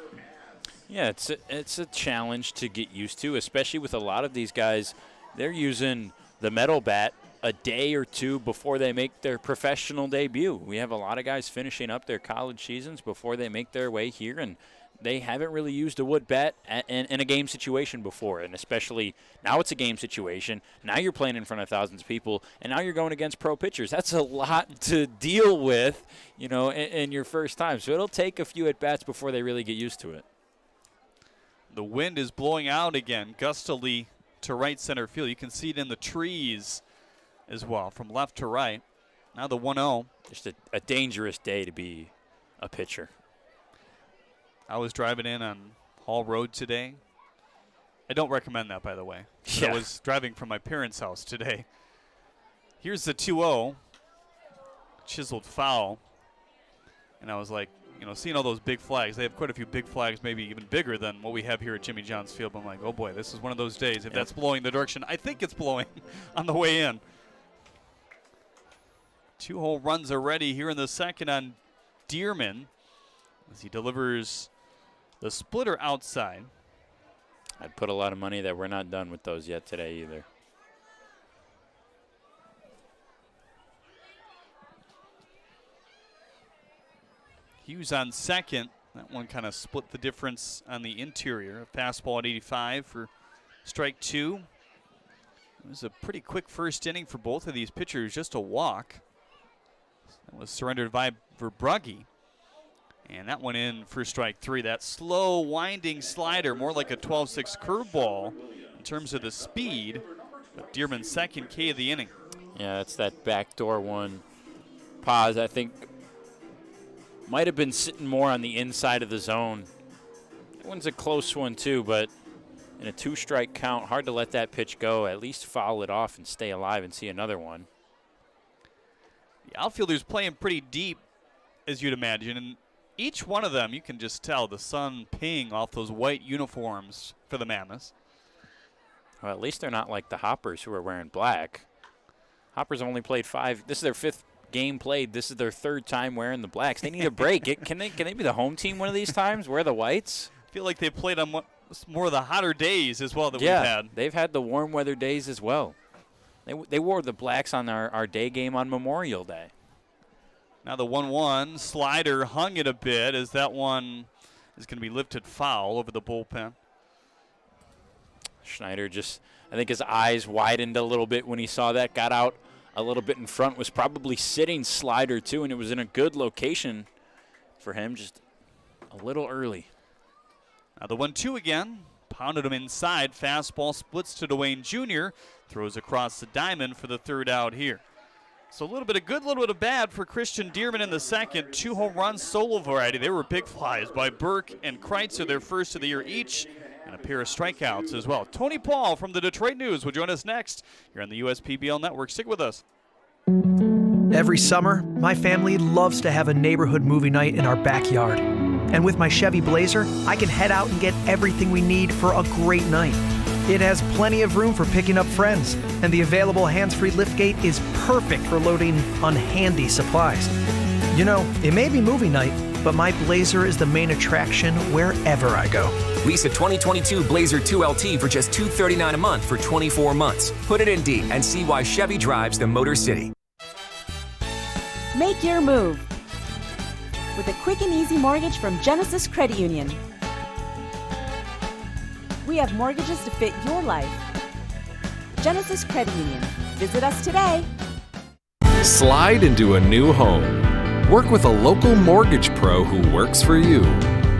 Yeah, it's a challenge to get used to, especially with a lot of these guys. They're using the metal bat a day or 2 before they make their professional debut. We have a lot of guys finishing up their college seasons before they make their way here, and they haven't really used a wood bat in a game situation before, and especially now it's a game situation. Now you're playing in front of thousands of people, and now you're going against pro pitchers. That's a lot to deal with, in your first time. So it'll take a few at-bats before they really get used to it. The wind is blowing out again, gustily to right center field. You can see it in the trees as well, from left to right. Now the 1-0. Just a dangerous day to be a pitcher. I was driving in on Hall Road today. I don't recommend that, by the way. Yeah. I was driving from my parents' house today. Here's the 2-0. Chiseled foul. And I was like, seeing all those big flags. They have quite a few big flags, maybe even bigger than what we have here at Jimmy John's Field. But I'm like, oh boy, this is one of those days. If that's blowing the direction I think it's blowing on the way in. 2 whole runs already here in the second on Dearman as he delivers the splitter outside. I'd put a lot of money that we're not done with those yet today either. Hughes on second. That one kind of split the difference on the interior. A fastball at 85 for strike 2. It was a pretty quick first inning for both of these pitchers, just a walk. That was surrendered by Verbrugge. And that went in for strike 3. That slow, winding slider, more like a 12-6 curveball in terms of the speed. But Dearman's second K of the inning. Yeah, it's that backdoor one. Paz, I think, might have been sitting more on the inside of the zone. That one's a close one, too, but in a 2-strike count, hard to let that pitch go. At least foul it off and stay alive and see another one. The outfielders playing pretty deep, as you'd imagine. And each one of them, you can just tell the sun ping off those white uniforms for the Mammoths. Well, at least they're not like the Hoppers who are wearing black. Hoppers only played 5. This is their 5th game played. This is their 3rd time wearing the blacks. They need a break. Can they be the home team one of these times? Wear the whites? I feel like they played on more of the hotter days as well that we've had. They've had the warm weather days as well. They wore the blacks on our day game on Memorial Day. Now the 1-1 slider hung it a bit as that one is going to be lifted foul over the bullpen. Schneider just, I think his eyes widened a little bit when he saw that, got out a little bit in front, was probably sitting slider too, and it was in a good location for him, just a little early. Now the 1-2 again, pounded him inside, fastball splits to Dwayne Jr., throws across the diamond for the 3rd out here. So a little bit of good, a little bit of bad for Christian Dearman in the second. 2 home runs, solo variety. They were big flies by Burke and Kreitzer, their first of the year each, and a pair of strikeouts as well. Tony Paul from the Detroit News will join us next here on the USPBL Network. Stick with us. Every summer, my family loves to have a neighborhood movie night in our backyard. And with my Chevy Blazer, I can head out and get everything we need for a great night. It has plenty of room for picking up friends, and the available hands-free liftgate is perfect for loading unhandy supplies. You know, it may be movie night, but my Blazer is the main attraction wherever I go. Lease a 2022 Blazer 2LT for just $239 a month for 24 months. Put it in D and see why Chevy drives the Motor City. Make your move with a quick and easy mortgage from Genesis Credit Union. We have mortgages to fit your life. Genesis Credit Union. Visit us today. Slide into a new home. Work with a local mortgage pro who works for you.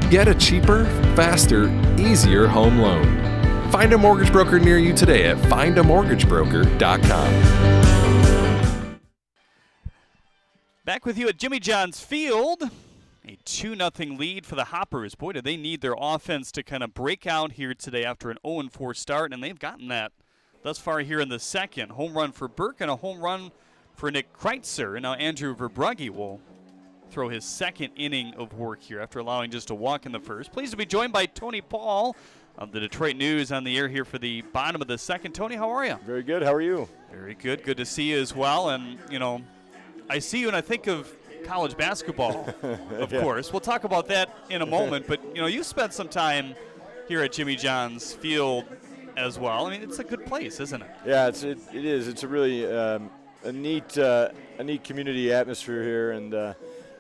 Get a cheaper, faster, easier home loan. Find a mortgage broker near you today at findamortgagebroker.com. Back with you at Jimmy John's Field. A 2-0 lead for the Hoppers. Boy, do they need their offense to kind of break out here today after an 0-4 start, and they've gotten that thus far here in the second. Home run for Burke and a home run for Nick Kreitzer. And now Andrew Verbrugge will throw his second inning of work here after allowing just a walk in the first. Pleased to be joined by Tony Paul of the Detroit News on the air here for the bottom of the second. Tony, how are you? Very good. How are you? Very good. Good to see you as well. And, you know, I see you and I think of college basketball, of course. We'll talk about that in a moment. But, you know, you spent some time here at Jimmy John's Field as well. I mean, it's a good place, isn't it? Yeah, it is. It's a really a neat community atmosphere here, and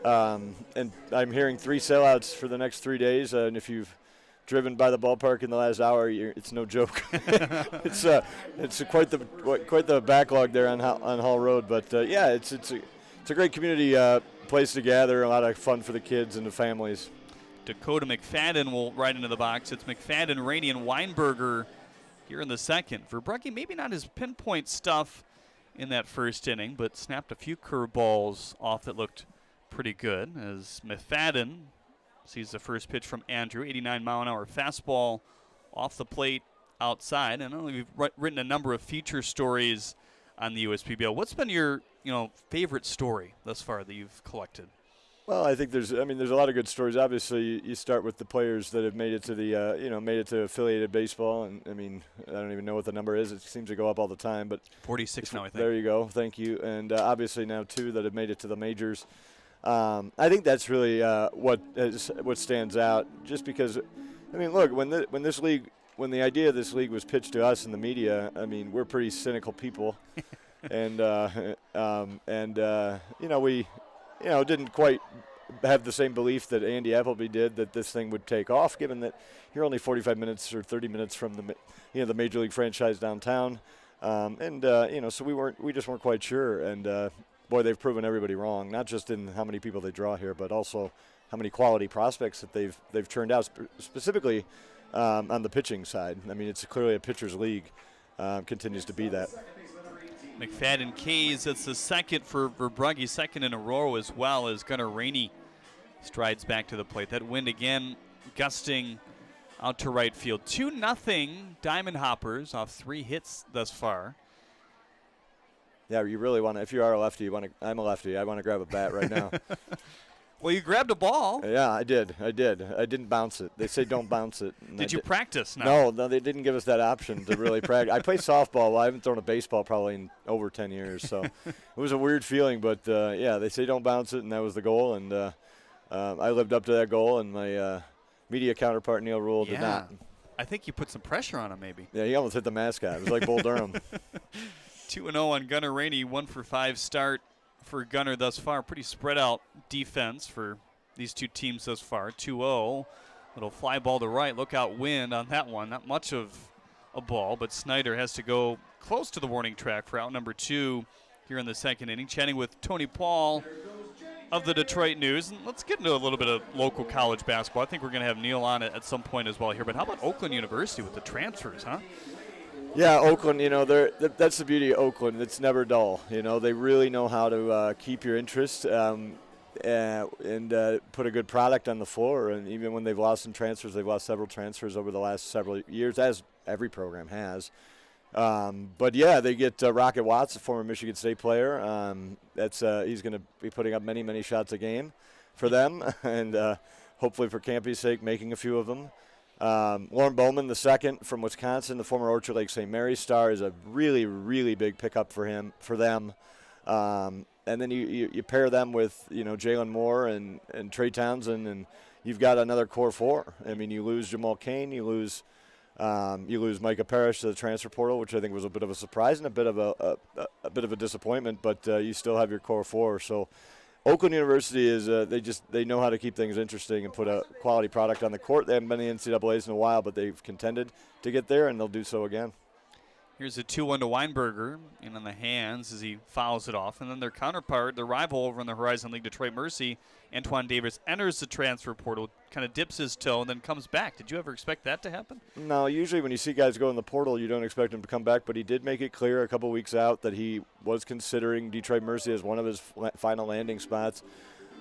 I'm hearing 3 sellouts for the next 3 days. And if you've driven by the ballpark in the last hour, it's no joke. It's quite the backlog there on Hall Road. But yeah, it's a great community place to gather. A lot of fun for the kids and the families. Dakota McFadden will ride into the box. It's McFadden, Rainey, and Weinberger here in the second. Verbrugge, maybe not his pinpoint stuff in that first inning, but snapped a few curveballs off that looked pretty good as McFadden sees the first pitch from Andrew, 89-mile-an-hour fastball off the plate outside. And I know we've written a number of feature stories on the USPBL. What's been your favorite story thus far that you've collected? Well, I think there's a lot of good stories. Obviously, you start with the players that have made it to the, made it to affiliated baseball. And I mean, I don't even know what the number is. It seems to go up all the time, but 46 now, I think. There you go. Thank you. And obviously now 2 that have made it to the majors. I think that's really what stands out. Just because, I mean, look, when the idea of this league was pitched to us in the media, I mean, we're pretty cynical people, and we didn't quite have the same belief that Andy Appleby did that this thing would take off, given that you're only 45 minutes or 30 minutes from the major league franchise downtown, so we just weren't quite sure. And boy, they've proven everybody wrong, not just in how many people they draw here, but also how many quality prospects that they've turned out, specifically on the pitching side. I mean, it's clearly a pitcher's league, continues to be that. McFadden Kays, that's the second for Verbrugge, second in a row, as well as Gunnar Rainey strides back to the plate. That wind again gusting out to right field. 2-0 Diamond Hoppers off 3 hits thus far. Yeah, you really want to, if you are a lefty, I'm a lefty, I want to grab a bat right now. Well, you grabbed a ball. Yeah, I did. I didn't bounce it. They say don't bounce it. Did you practice now? No, they didn't give us that option to really practice. I play softball. Well, I haven't thrown a baseball probably in over 10 years, so it was a weird feeling. But, yeah, they say don't bounce it, and that was the goal. And I lived up to that goal, and my media counterpart, Neil Rule, did not. I think you put some pressure on him maybe. Yeah, he almost hit the mascot. It was like Bull Durham. 2-0 on Gunnar Rainey, 1-for-5 start for Gunnar thus far. Pretty spread out defense for these two teams thus far. 2-0. Little fly ball to right. Look out wind on that one. Not much of a ball, but Snyder has to go close to the warning track for out number 2 here in the second inning. Chatting with Tony Paul of the Detroit News. And let's get into a little bit of local college basketball. I think we're going to have Neil on at some point as well here. But how about Oakland University with the transfers, huh? Yeah, Oakland, that's the beauty of Oakland. It's never dull. They really know how to keep your interest and put a good product on the floor. And even when they've lost some transfers, they've lost several transfers over the last several years, as every program has. But, yeah, they get Rocket Watts, a former Michigan State player. He's going to be putting up many, many shots a game for them, and hopefully for Campy's sake, making a few of them. Lauren Bowman, the second from Wisconsin, the former Orchard Lake St. Mary's star, is a really, really big pickup for them. And then you pair them with Jalen Moore and Trey Townsend, and you've got another core 4. I mean, you lose Jamal Kane, you lose Micah Parrish to the transfer portal, which I think was a bit of a surprise and a bit of a disappointment. But you still have your core 4. So Oakland University is they know how to keep things interesting and put a quality product on the court. They haven't been in the NCAAs in a while, but they've contended to get there, and they'll do so again. Here's a 2-1 to Weinberger, in on the hands as he fouls it off. And then their counterpart, their rival over in the Horizon League, Detroit Mercy, Antoine Davis, enters the transfer portal, kind of dips his toe, and then comes back. Did you ever expect that to happen? No, usually when you see guys go in the portal, you don't expect him to come back, but he did make it clear a couple weeks out that he was considering Detroit Mercy as one of his final landing spots.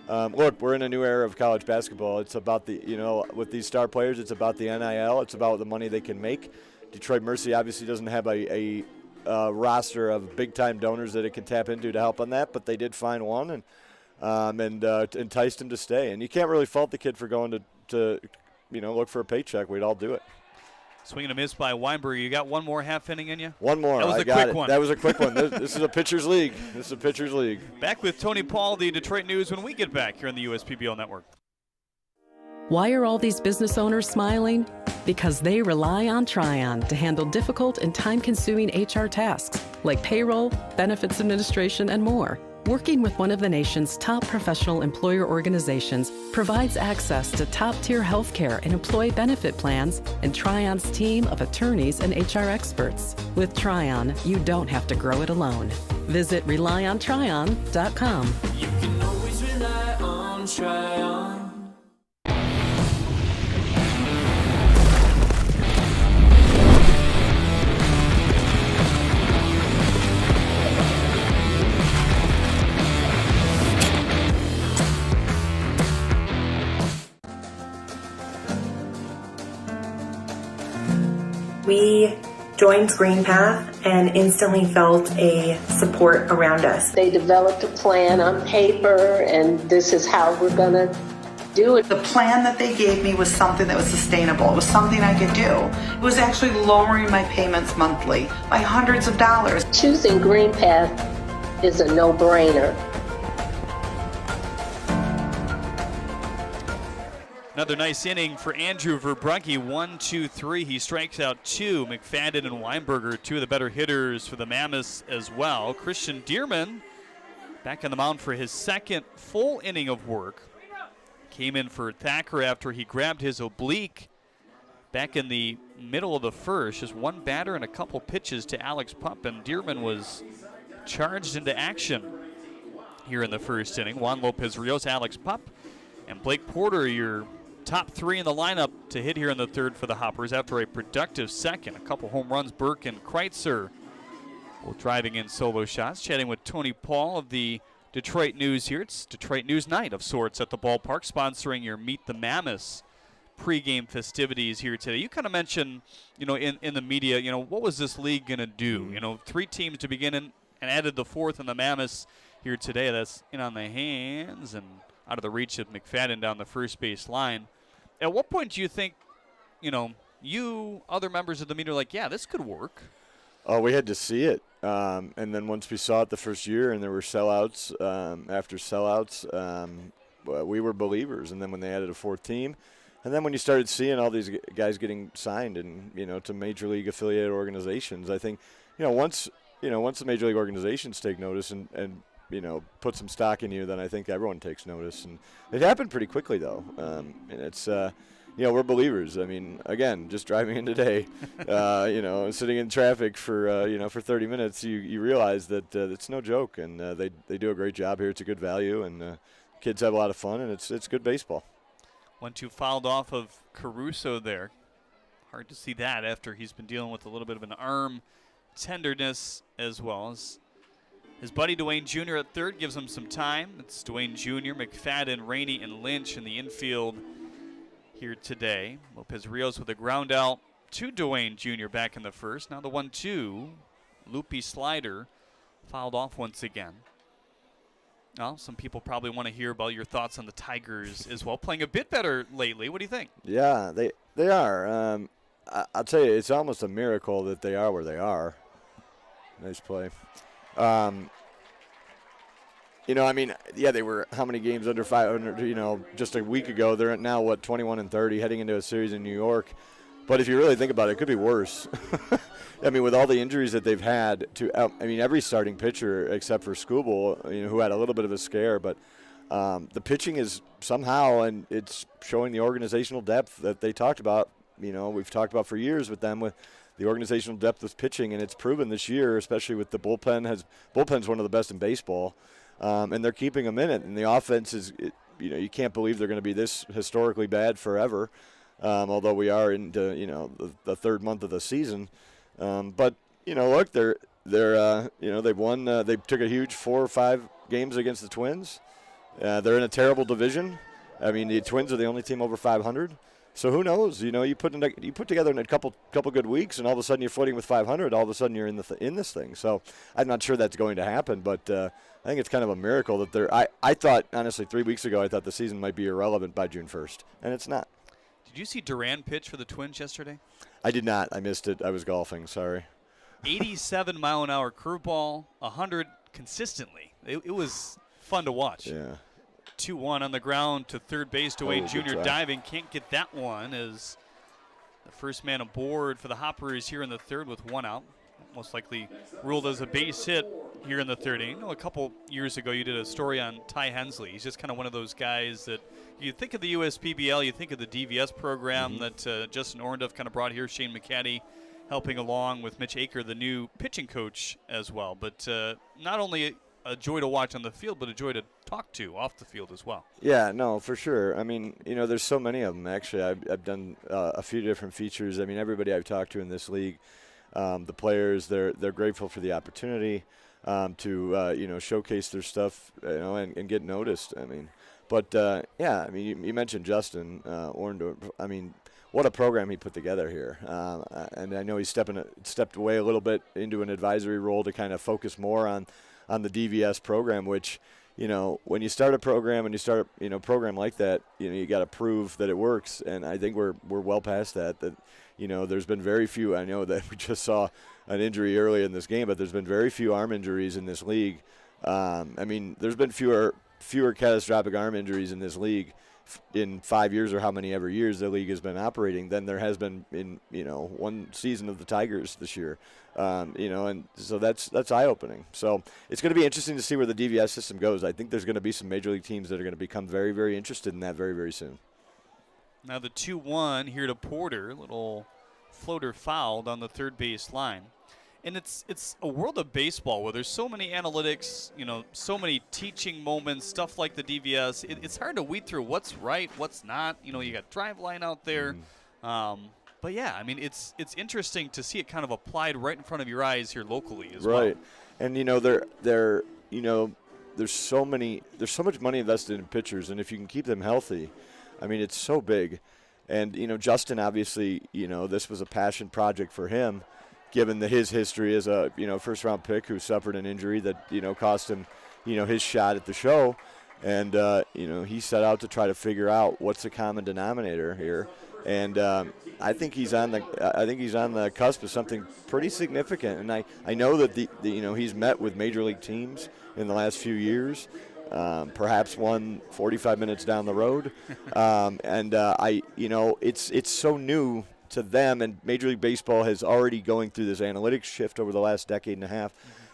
Look, we're in a new era of college basketball. It's about with these star players, it's about the NIL. It's about the money they can make. Detroit Mercy obviously doesn't have a roster of big-time donors that it can tap into to help on that, but they did find one and enticed him to stay. And you can't really fault the kid for going to look for a paycheck. We'd all do it. Swing and a miss by Weinberger. You got one more half inning in you? One more. That was a quick one. That was a quick one. This is a pitcher's league. Back with Tony Paul, the Detroit News, when we get back here on the USPBL Network. Why are all these business owners smiling? Because they rely on Tryon to handle difficult and time-consuming HR tasks like payroll, benefits administration, and more. Working with one of the nation's top professional employer organizations provides access to top-tier healthcare and employee benefit plans and Tryon's team of attorneys and HR experts. With Tryon, you don't have to grow it alone. Visit RelyOnTryon.com. You can always rely on Tryon. We joined Green Path and instantly felt a support around us. They developed a plan on paper, and this is how we're going to do it. The plan that they gave me was something that was sustainable. It was something I could do. It was actually lowering my payments monthly by hundreds of dollars. Choosing Green Path is a no-brainer. Another nice inning for Andrew Verbrugge, 1-2-3. He strikes out 2. McFadden and Weinberger, 2 of the better hitters for the Mammoths as well. Christian Dearman back on the mound for his second full inning of work. Came in for Thacker after he grabbed his oblique back in the middle of the first. Just one batter and a couple pitches to Alex Pup, and Dearman was charged into action. here in the first inning. Juan Lopez-Rios, Alex Pup, and Blake Porter, your top 3 in the lineup to hit here in the third for the Hoppers after a productive second. A couple home runs. Burke and Kreitzer both driving in solo shots. Chatting with Tony Paul of the Detroit News here. It's Detroit News Night of sorts at the ballpark, sponsoring your Meet the Mammoths pregame festivities here today. You kind of mentioned, in the media, what was this league going to do? 3 teams to begin and added the 4th in the Mammoths here today. That's in on the hands and out of the reach of McFadden down the first base line. At what point do you think, other members of the media are like, yeah, this could work? Oh, we had to see it. And then once we saw it the first year and there were sellouts after sellouts, we were believers. And then when they added a 4th team, and then when you started seeing all these guys getting signed and, to major league affiliated organizations, I think, once the major league organizations take notice and put some stock in you, then I think everyone takes notice. And it happened pretty quickly, though. And it's, we're believers. I mean, again, just driving in today, sitting in traffic for 30 minutes, you realize that it's no joke. And they do a great job here. It's a good value, and kids have a lot of fun, and it's good baseball. 1-2 fouled off of Caruso there. Hard to see that after he's been dealing with a little bit of an arm tenderness, as well as his buddy Dwayne Jr. at third gives him some time. It's Dwayne Jr., McFadden, Rainey, and Lynch in the infield here today. Lopez-Rios with a ground out to Dwayne Jr. back in the first. Now the 1-2, loopy slider, fouled off once again. Well, some people probably want to hear about your thoughts on the Tigers as well, playing a bit better lately. What do you think? Yeah, they are. I'll tell you, it's almost a miracle that they are where they are. Nice play. They were how many games under 500, just a week ago. They're at now, 21-30, heading into a series in New York. But if you really think about it, it could be worse. I mean, with all the injuries that they've had every starting pitcher except for Skubal, who had a little bit of a scare, but the pitching is somehow, and it's showing the organizational depth that they talked about. We've talked about for years with them, with the organizational depth with pitching, and it's proven this year, especially with the bullpen. Bullpen's one of the best in baseball, and they're keeping them in it. And the offense is, you can't believe they're going to be this historically bad forever, although we are into the third month of the season. But look, they've won. They took a huge 4 or 5 games against the Twins. They're in a terrible division. I mean, the Twins are the only team over 500. So who knows? You put together in a couple good weeks, and all of a sudden you're floating with 500. All of a sudden you're in this thing. So I'm not sure that's going to happen, but I think it's kind of a miracle that they're. I thought honestly 3 weeks ago I thought the season might be irrelevant by June 1st, and it's not. Did you see Duran pitch for the Twins yesterday? I did not. I missed it. I was golfing. Sorry. 87-mile-an-hour curveball, 100 consistently. It was fun to watch. Yeah. 2-1 on the ground to third base. Dwayne Jr. diving. Can't get that one as the first man aboard for the Hoppers here in the third with 1 out. Most likely ruled as a base hit here in the third inning. A couple years ago you did a story on Ty Hensley. He's just kind of one of those guys that you think of the USPBL, you think of the DVS program that Justin Orndorff kind of brought here. Shane McCaddy helping along with Mitch Aker, the new pitching coach as well. But not only a joy to watch on the field, but a joy to talk to off the field as well. Yeah, no, for sure. I mean, there's so many of them, actually. I've done a few different features. I mean, everybody I've talked to in this league, the players, they're grateful for the opportunity to showcase their stuff, and get noticed. I mean, but you mentioned Justin Orndorff. I mean, what a program he put together here, and I know he's stepped away a little bit into an advisory role to kind of focus more on the DVS program, which, when you start a program and you start a program like that, you got to prove that it works. And I think we're well past that, there's been very few. I know that we just saw an injury early in this game, but there's been very few arm injuries in this league. There's been fewer catastrophic arm injuries in this league in 5 years or how many ever years the league has been operating than there has been in one season of the Tigers this year. And so that's eye-opening. So it's going to be interesting to see where the DVS system goes. I think there's going to be some major league teams that are going to become very, very interested in that very, very soon. Now the 2-1 here to Porter, little floater fouled on the third base line. And it's a world of baseball where there's so many analytics, so many teaching moments, stuff like the DVS. It's hard to weed through what's right, what's not. You got drive line out there. But yeah, I mean, it's interesting to see it kind of applied right in front of your eyes here locally as well. Right, and there's so much money invested in pitchers, and if you can keep them healthy, I mean, it's so big. And Justin, obviously, this was a passion project for him, given his history as a first round pick who suffered an injury that cost him his shot at the show, and he set out to try to figure out what's the common denominator here. And I think he's on the cusp of something pretty significant. And I know that he's met with major league teams in the last few years, perhaps one 45 minutes down the road, it's so new to them. And Major League Baseball has already going through this analytics shift over the last decade and a half.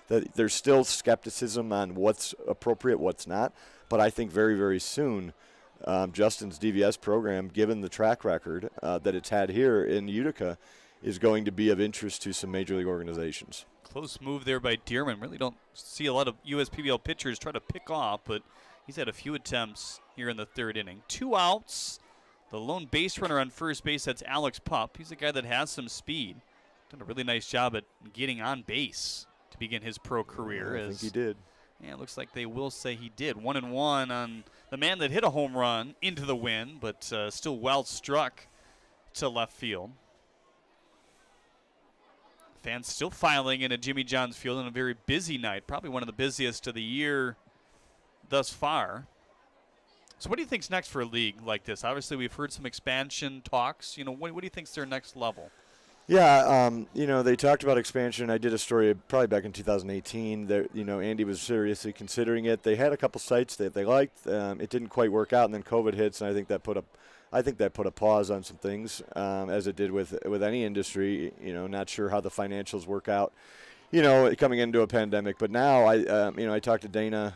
That there's still skepticism on what's appropriate, what's not. But I think very, very soon, Justin's DVS program, given the track record that it's had here in Utica, is going to be of interest to some major league organizations. Close move there by Dearman. Really don't see a lot of USPBL pitchers try to pick off, but he's had a few attempts here in the third inning. 2 outs. The lone base runner on first base, that's Alex Pup. He's a guy that has some speed. Done a really nice job at getting on base to begin his pro career. I think he did. Yeah, it looks like they will say he did. 1-1 on the man that hit a home run into the wind, but still well struck to left field. Fans still filing in at Jimmy John's Field on a very busy night, probably one of the busiest of the year thus far. So what do you think's next for a league like this? Obviously, we've heard some expansion talks. What do you think's their next level? Yeah, they talked about expansion. I did a story probably back in 2018. That Andy was seriously considering it. They had a couple sites that they liked. It didn't quite work out, and then COVID hits, and I think that put a pause on some things, as it did with any industry. Not sure how the financials work out, coming into a pandemic. But now I talked to Dana,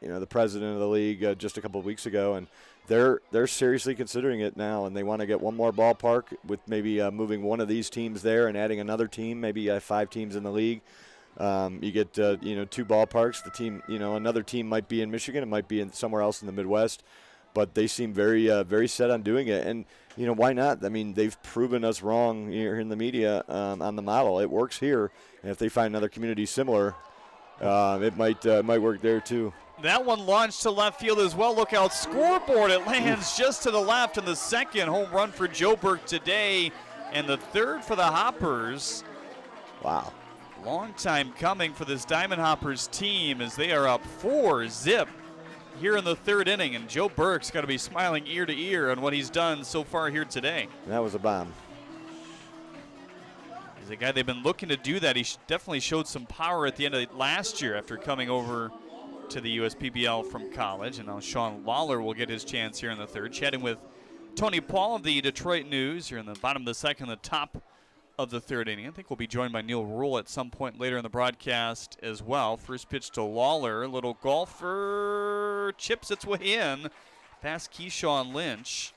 the president of the league, just a couple of weeks ago, and they're seriously considering it now, and they want to get one more ballpark with maybe moving one of these teams there and adding another team, maybe 5 teams in the league. You get 2 ballparks. The team, another team might be in Michigan, it might be in somewhere else in the Midwest, but they seem very very set on doing it. And why not? I mean, they've proven us wrong here in the media on the model. It works here, and if they find another community similar, it might work there too. That one launched to left field as well. Look out, scoreboard. It lands just to the left, and the second home run for Joe Burke today, and the third for the Hoppers. Wow. Long time coming for this Diamond Hoppers team as they are up 4-0 here in the third inning, and Joe Burke's got to be smiling ear to ear on what he's done so far here today. That was a bomb. He's a guy they've been looking to do that. He definitely showed some power at the end of last year after coming over to the USPBL from college, and now Sean Lawler will get his chance here in the third. Chatting with Tony Paul of the Detroit News here in the bottom of the second, the top of the third inning. I think we'll be joined by Neil Rule at some point later in the broadcast as well. First pitch to Lawler, little golfer, chips its way in past Keyshawn Lynch.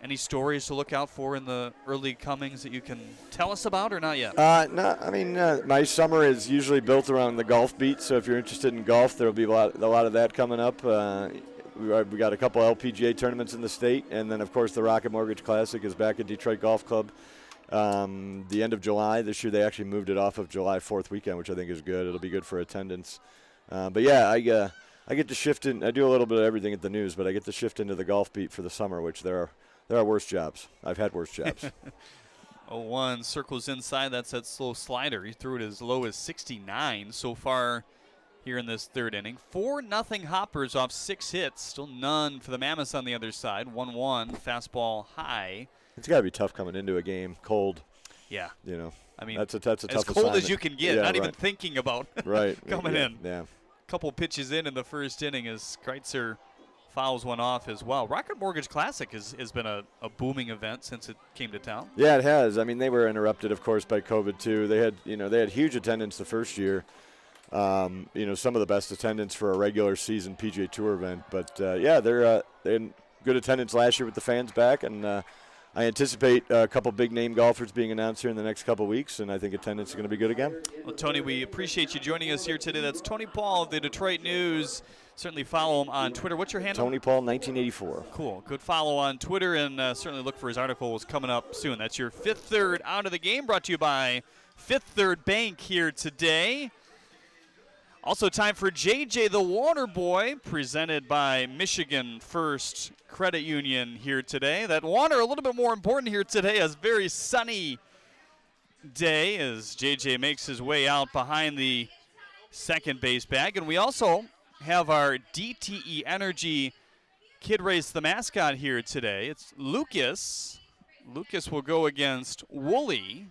Any stories to look out for in the early comings that you can tell us about, or not yet? No, I mean, my summer is usually built around the golf beat, so if you're interested in golf, there will be a lot of that coming up. We got a couple LPGA tournaments in the state, and then, of course, the Rocket Mortgage Classic is back at Detroit Golf Club the end of July. This year they actually moved it off of July 4th weekend, which I think is good. It'll be good for attendance. But, yeah, I get to shift in. I do a little bit of everything at the news, but I get to shift into the golf beat for the summer, which there are worse jobs. I've had worse jobs. 0-1 circles inside. That's that slow slider. He threw it as low as 69 so far here in this third inning. 4-0 Hoppers off 6 hits. Still none for the Mammoths on the other side. 1-1 fastball high. It's got to be tough coming into a game cold. Yeah. I mean, that's a tough as cold assignment. as you can get. Not even thinking about coming in. Yeah. Couple pitches in the first inning as Kreitzer fouls one off as well. Rocket Mortgage Classic has been a booming event since it came to town. Yeah, it has. I mean, they were interrupted, of course, by COVID too. They had huge attendance the first year. Some of the best attendance for a regular season PGA Tour event. But they had good attendance last year with the fans back, and I anticipate a couple big name golfers being announced here in the next couple weeks, and I think attendance is going to be good again. Well, Tony, we appreciate you joining us here today. That's Tony Paul of the Detroit News. Certainly follow him on Twitter. What's your handle? Tony Paul 1984. Cool. Good follow on Twitter, and certainly look for his articles coming up soon. That's your Fifth Third Out of the Game, brought to you by Fifth Third Bank here today. Also time for JJ the Water Boy, presented by Michigan First Credit Union here today. That water a little bit more important here today. A very sunny day as JJ makes his way out behind the second base bag. And we also have our DTE Energy Kid Race the mascot here today. It's Lucas. Lucas will go against Wooly.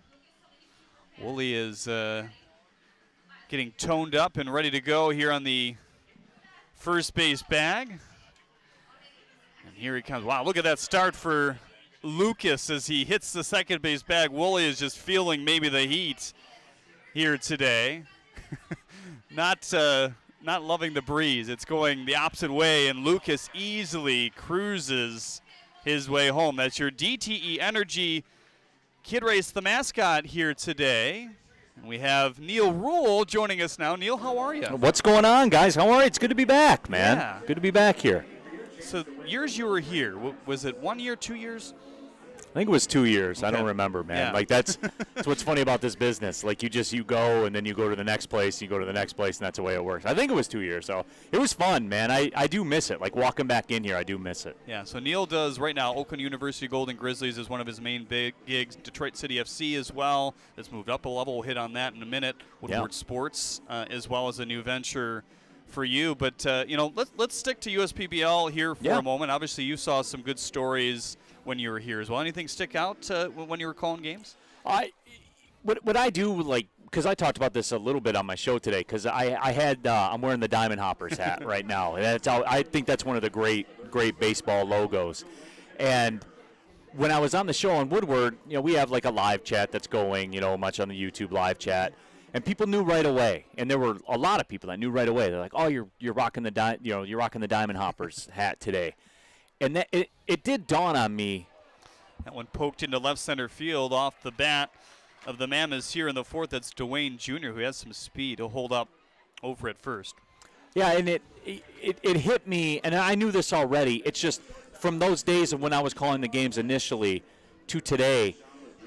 Wooly is getting toned up and ready to go here on the first base bag. And here he comes. Wow, look at that start for Lucas as he hits the second base bag. Wooly is just feeling maybe the heat here today. Not loving the breeze. It's going the opposite way, and Lucas easily cruises his way home. That's your DTE Energy Kid Race the mascot here today. And we have Neil Rule joining us now. Neil, how are you? What's going on, guys? How are you? It's good to be back, man. Yeah. Good to be back here. So years you were here, was it 1 year, 2 years? I think it was 2 years. Okay. I don't remember, man. Yeah. Like that's what's funny about this business. Like you go and then you go to the next place, you go to the next place, and that's the way it works. I think it was 2 years, so it was fun, man. I do miss it. Like walking back in here, I do miss it. Yeah, so Neil does right now Oakland University Golden Grizzlies is one of his main big gigs. Detroit City FC as well. That's moved up a level. We'll hit on that in a minute. Woodward Sports as well as a new venture for you. But, let's stick to USPBL here for a moment. Obviously, you saw some good stories when you were here as well. Anything stick out when you were calling games? What I do, like, because I talked about this a little bit on my show today, because I'm wearing the Diamond Hoppers hat right now. And I think that's one of the great baseball logos. And when I was on the show on Woodward, we have like a live chat that's going, much on the YouTube live chat. And people knew right away, and there were a lot of people that knew right away. They're like, "Oh, you're rocking the you're rocking the Diamond Hoppers hat today," and that it did dawn on me. That one poked into left center field off the bat of the Mammoths here in the fourth. That's Dwayne Jr., who has some speed. He'll hold up over at first. Yeah, and it hit me, and I knew this already. It's just from those days of when I was calling the games initially to today.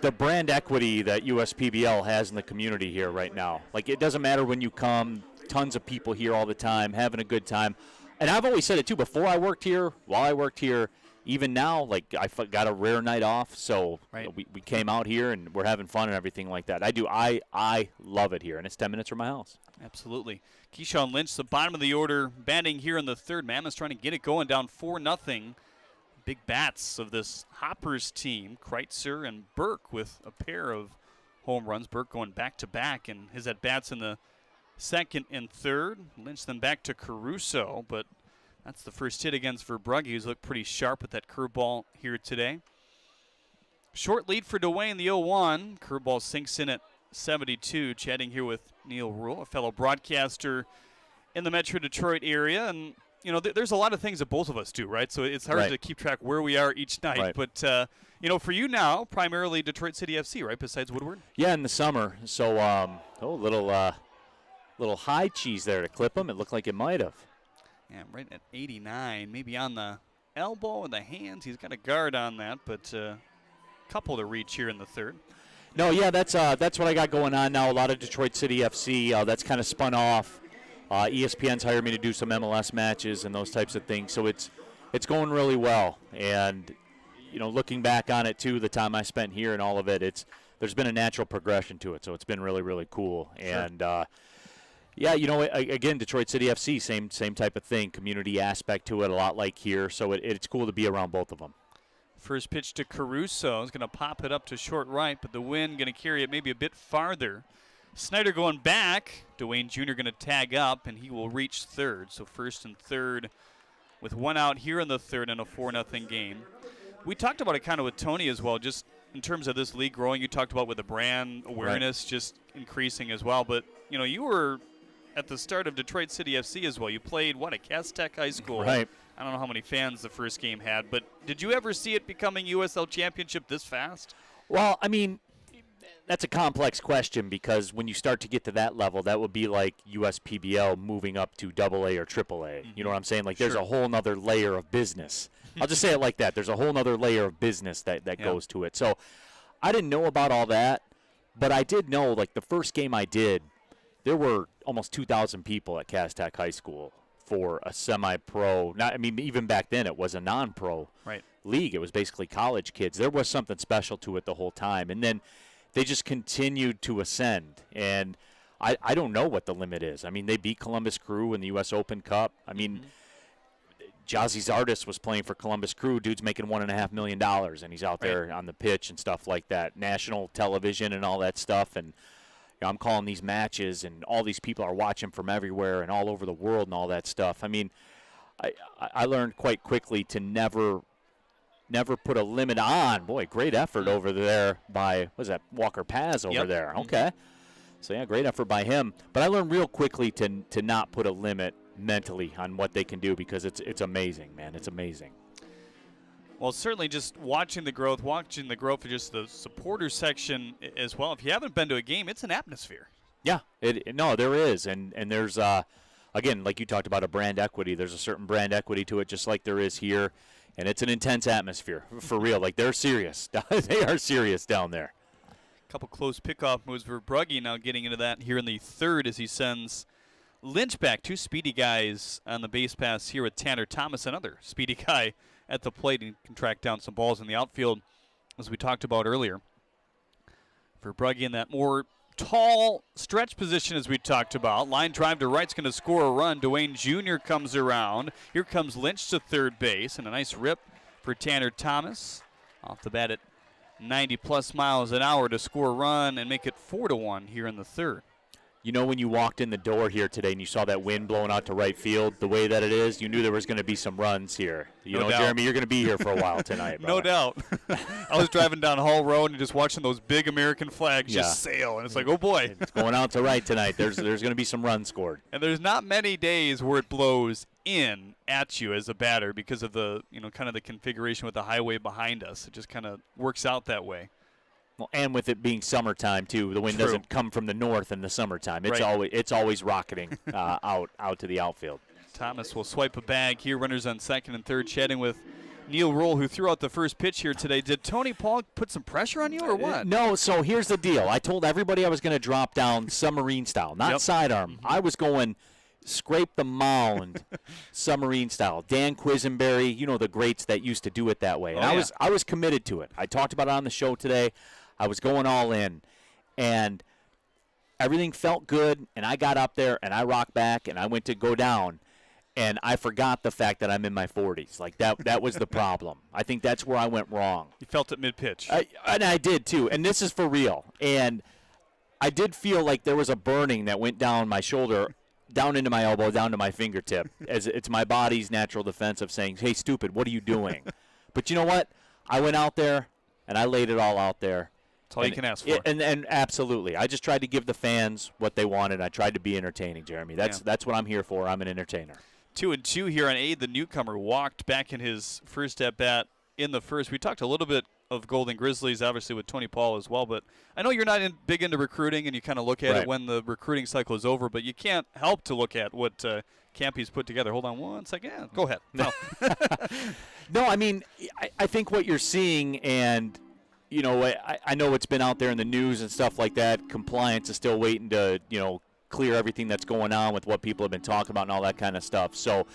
The brand equity that USPBL has in the community here right now. Like, it doesn't matter when you come, tons of people here all the time, having a good time. And I've always said it, too, before I worked here, while I worked here, even now, like, I got a rare night off, so we came out here, and we're having fun and everything like that. I love it here, and it's 10 minutes from my house. Absolutely. Keyshawn Lynch, the bottom of the order, batting here in the third. Mammoths trying to get it going, down 4-0. Big bats of this Hoppers team, Kreitzer and Burke with a pair of home runs. Burke going back-to-back, and his at-bats in the second and third. Lynch them back to Caruso, but that's the first hit against Verbrugge, who's looked pretty sharp with that curveball here today. Short lead for Dwayne, the 0-1. Curveball sinks in at 72. Chatting here with Neil Rule, a fellow broadcaster in the Metro Detroit area, and there's a lot of things that both of us do, right? So it's hard to keep track where we are each night. Right. But, for you now, primarily Detroit City FC, right, besides Woodward? Yeah, in the summer. So, little high cheese there to clip them. It looked like it might have. Yeah, right at 89, maybe on the elbow and the hands. He's got a guard on that, but couple to reach here in the third. No, yeah, that's what I got going on now. A lot of Detroit City FC. That's kind of spun off. ESPN's hired me to do some MLS matches and those types of things, so it's going really well. And looking back on it too, the time I spent here and all of it, there's been a natural progression to it, so it's been really, really cool. Sure. And again, Detroit City FC, same type of thing, community aspect to it, a lot like here. So it's cool to be around both of them. First pitch to Caruso is going to pop it up to short right, but the wind going to carry it maybe a bit farther. Snyder going back. Dwayne Jr. going to tag up, and he will reach third. So first and third with one out here in the third in a 4-0 game. We talked about it kind of with Tony as well, just in terms of this league growing. You talked about with the brand awareness just increasing as well. But, you were at the start of Detroit City FC as well. You played, at Cass Tech High School. Right. I don't know how many fans the first game had, but did you ever see it becoming USL Championship this fast? Well, I mean, that's a complex question because when you start to get to that level, that would be like USPBL moving up to AA or AAA. You know what I'm saying? Like there's a whole nother layer of business. I'll just say it like that. There's a whole nother layer of business that goes to it. So I didn't know about all that, but I did know, like the first game I did, there were almost 2,000 people at Cass Tech High School for a semi-pro. I mean, even back then it was a non-pro league. It was basically college kids. There was something special to it the whole time. And then they just continued to ascend. And I don't know what the limit is. I mean, they beat Columbus Crew in the U.S. Open Cup. I mean, Jazzy Zardes was playing for Columbus Crew. Dude's making $1.5 million, and he's out there on the pitch and stuff like that. National television and all that stuff. And I'm calling these matches, and all these people are watching from everywhere and all over the world and all that stuff. I mean, I learned quite quickly to never put a limit on. Boy, great effort over there by, what was that, Walker Paz over there. Okay. So, yeah, great effort by him. But I learned real quickly to not put a limit mentally on what they can do because it's amazing, man. It's amazing. Well, certainly just watching the growth of just the supporter section as well. If you haven't been to a game, it's an atmosphere. Yeah, no, there is. And there's, again, like you talked about, a brand equity. There's a certain brand equity to it, just like there is here. And it's an intense atmosphere, for real. Like, they're serious. They are serious down there. A couple close pickoff moves for Brugge now getting into that here in the third as he sends Lynch back. Two speedy guys on the base pass here with Tanner Thomas, another speedy guy at the plate, and can track down some balls in the outfield, as we talked about earlier. For Brugge in that more tall stretch position, as we talked about. Line drive to right's going to score a run. Dwayne Jr. comes around. Here comes Lynch to third base, and a nice rip for Tanner Thomas. Off the bat at 90-plus miles an hour to score a run and make it 4-1 here in the third. You know, when you walked in the door here today and you saw that wind blowing out to right field, the way that it is, you knew there was going to be some runs here. You know, Jeremy, you're going to be here for a while tonight. No doubt. I was driving down Hall Road and just watching those big American flags just sail, and it's like, oh boy. It's going out to right tonight. There's going to be some runs scored. And there's not many days where it blows in at you as a batter because of the, kind of the configuration with the highway behind us. It just kind of works out that way. Well, and with it being summertime too, the wind doesn't come from the north in the summertime. It's always rocketing out to the outfield. Thomas will swipe a bag here. Runners on second and third, chatting with Neil Roll, who threw out the first pitch here today. Did Tony Paul put some pressure on you or what? No. So here's the deal. I told everybody I was going to drop down submarine style, not sidearm. I was going scrape the mound submarine style. Dan Quisenberry, the greats that used to do it that way. And I was committed to it. I talked about it on the show today. I was going all in, and everything felt good, and I got up there, and I rocked back, and I went to go down, and I forgot the fact that I'm in my 40s. Like, that was the problem. I think that's where I went wrong. You felt it mid-pitch. And I did, too, and this is for real. And I did feel like there was a burning that went down my shoulder, down into my elbow, down to my fingertip, as it's my body's natural defense of saying, hey, stupid, what are you doing? But you know what? I went out there, and I laid it all out there. That's all you can ask for. And absolutely. I just tried to give the fans what they wanted. I tried to be entertaining, Jeremy. That's what I'm here for. I'm an entertainer. 2-2 here on Aid. The newcomer walked back in his first at-bat in the first. We talked a little bit of Golden Grizzlies, obviously, with Tony Paul as well. But I know you're not big into recruiting, and you kind of look at it when the recruiting cycle is over. But you can't help to look at what Campy's put together. Hold on one second. Yeah, go ahead. No. No, I mean, I think what you're seeing, and I know it's been out there in the news and stuff like that. Compliance is still waiting to, clear everything that's going on with what people have been talking about and all that kind of stuff. So,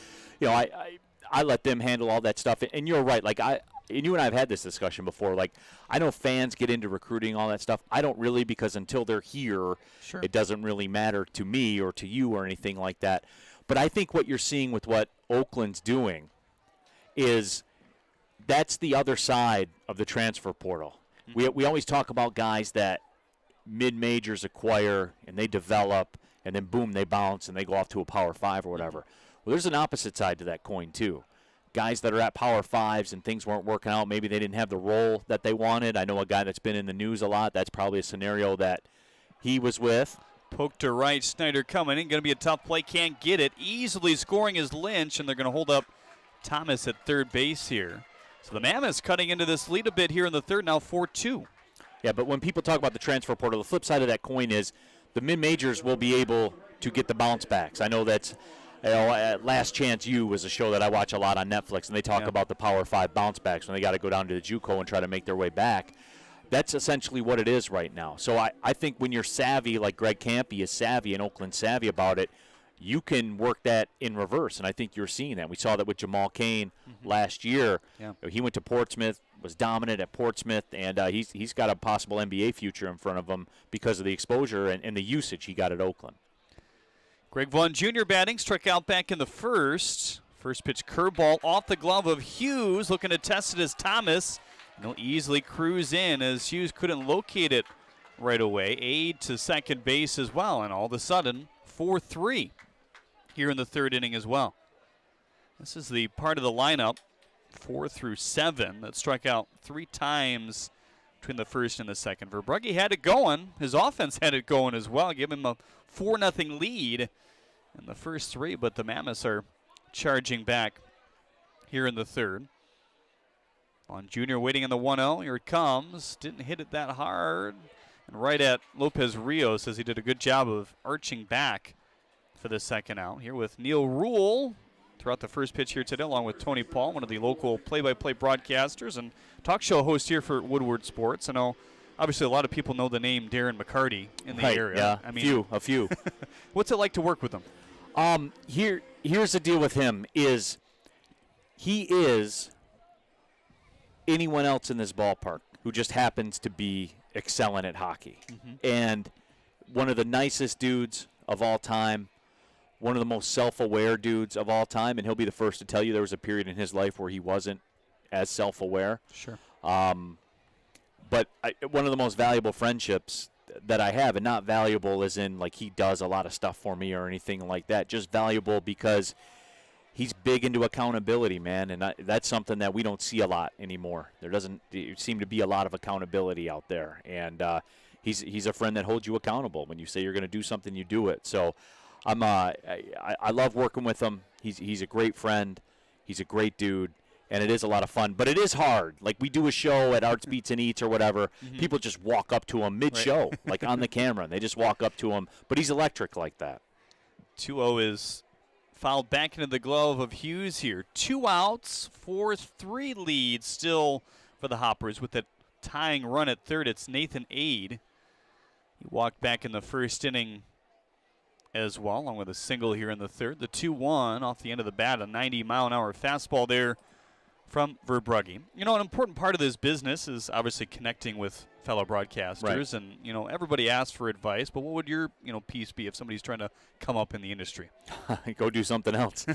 I let them handle all that stuff. And you're right. Like, and you and I have had this discussion before. Like, I know fans get into recruiting, all that stuff. I don't really, because until they're here, it doesn't really matter to me or to you or anything like that. But I think what you're seeing with what Oakland's doing is that's the other side of the transfer portal. We always talk about guys that mid-majors acquire and they develop and then boom, they bounce and they go off to a Power 5 or whatever. Well, there's an opposite side to that coin too. Guys that are at Power 5s and things weren't working out, maybe they didn't have the role that they wanted. I know a guy that's been in the news a lot. That's probably a scenario that he was with. Poke to right, Snyder coming in. Going to be a tough play, can't get it. Easily scoring is Lynch, and they're going to hold up Thomas at third base here. So the Mammoths cutting into this lead a bit here in the third, now 4-2. Yeah, but when people talk about the transfer portal, the flip side of that coin is the mid-majors will be able to get the bounce backs. I know that's Last Chance U was a show that I watch a lot on Netflix, and they talk about the Power 5 bounce backs when they got to go down to the JUCO and try to make their way back. That's essentially what it is right now. So I think when you're savvy, like Greg Campy is savvy and Oakland's savvy about it, you can work that in reverse, and I think you're seeing that. We saw that with Jamal Cain last year. Yeah. He went to Portsmouth, was dominant at Portsmouth, and he's got a possible NBA future in front of him because of the exposure and the usage he got at Oakland. Greg Vaughn Jr. batting, struck out back in the first. First pitch curveball off the glove of Hughes, looking to test it as Thomas. And he'll easily cruise in as Hughes couldn't locate it right away. Aid to second base as well, and all of a sudden, 4-3 here in the third inning as well. This is the part of the lineup, 4 through 7, that struck out 3 times between the first and the second. Verbrugge had it going. His offense had it going as well, giving him a 4-0 lead in the first 3, but the Mammoths are charging back here in the third. Vaughn Jr. waiting in the 1-0. Here it comes. Didn't hit it that hard. And right at Lopez Rios, as he did a good job of arching back for the second out. Here with Neil Rule throughout the first pitch here today, along with Tony Paul, one of the local play-by-play broadcasters and talk show host here for Woodward Sports. I know, obviously, a lot of people know the name Darren McCarty in the area. Yeah, I mean, a few. What's it like to work with him? Here's the deal with him is he is anyone else in this ballpark who just happens to be excelling at hockey. And one of the nicest dudes of all time, one of the most self-aware dudes of all time, and he'll be the first to tell you there was a period in his life where he wasn't as self-aware. Sure. But one of the most valuable friendships that I have, and not valuable as in like he does a lot of stuff for me or anything like that, just valuable because he's big into accountability, man, and that's something that we don't see a lot anymore. There doesn't seem to be a lot of accountability out there, and he's a friend that holds you accountable. When you say you're going to do something, you do it. So I love working with him. He's a great friend. He's a great dude. And it is a lot of fun, but it is hard. Like we do a show at Arts Beats and Eats or whatever. People just walk up to him mid-show, like on the camera. And they just walk up to him, but he's electric like that. 2-0 is fouled back into the glove of Hughes here. 2 outs, 4-3 lead still for the Hoppers with that tying run at third. It's Nathan Aid. He walked back in the first inning as well, along with a single here in the third. The 2-1 off the end of the bat, a 90-mile-an-hour fastball there from Verbrugge. You know, an important part of this business is obviously connecting with fellow broadcasters, and you know, everybody asks for advice. But what would your piece be if somebody's trying to come up in the industry? Go do something else.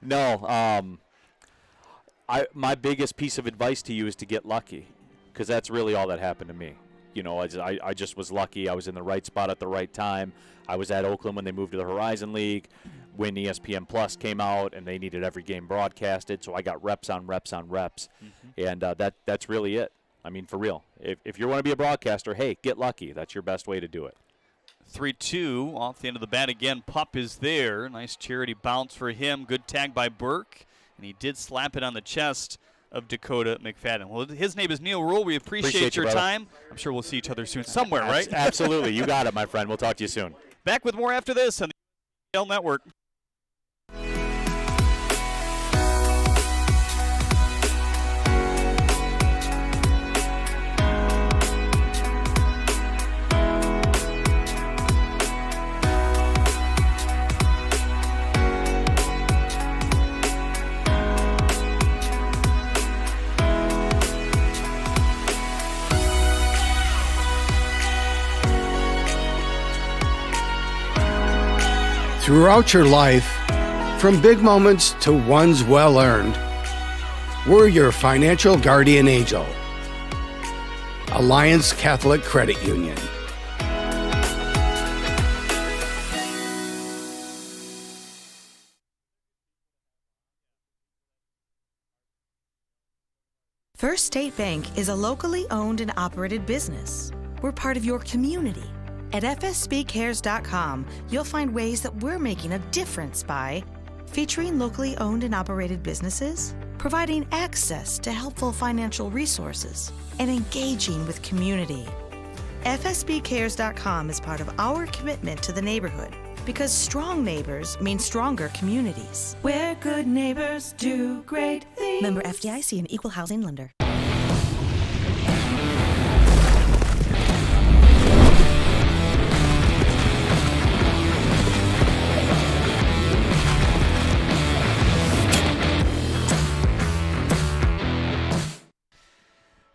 No, my biggest piece of advice to you is to get lucky, because that's really all that happened to me. You know, I just was lucky. I was in the right spot at the right time. I was at Oakland when they moved to the Horizon League, when ESPN Plus came out, and they needed every game broadcasted. So I got reps on reps on reps, and that's really it. I mean, for real. If you want to be a broadcaster, hey, get lucky. That's your best way to do it. 3-2 off the end of the bat again. Pup is there. Nice charity bounce for him. Good tag by Burke, and he did slap it on the chest of Dakota McFadden. Well, his name is Neil Rule. We appreciate your time. I'm sure we'll see each other soon somewhere, right? Absolutely. You got it, my friend. We'll talk to you soon. Back with more after this on the L Network. Throughout your life, from big moments to ones well-earned, we're your financial guardian angel. Alliance Catholic Credit Union. First State Bank is a locally owned and operated business. We're part of your community. At fsbcares.com, you'll find ways that we're making a difference by featuring locally owned and operated businesses, providing access to helpful financial resources, and engaging with community. FSBcares.com is part of our commitment to the neighborhood because strong neighbors mean stronger communities. Where good neighbors do great things. Member FDIC and Equal Housing Lender.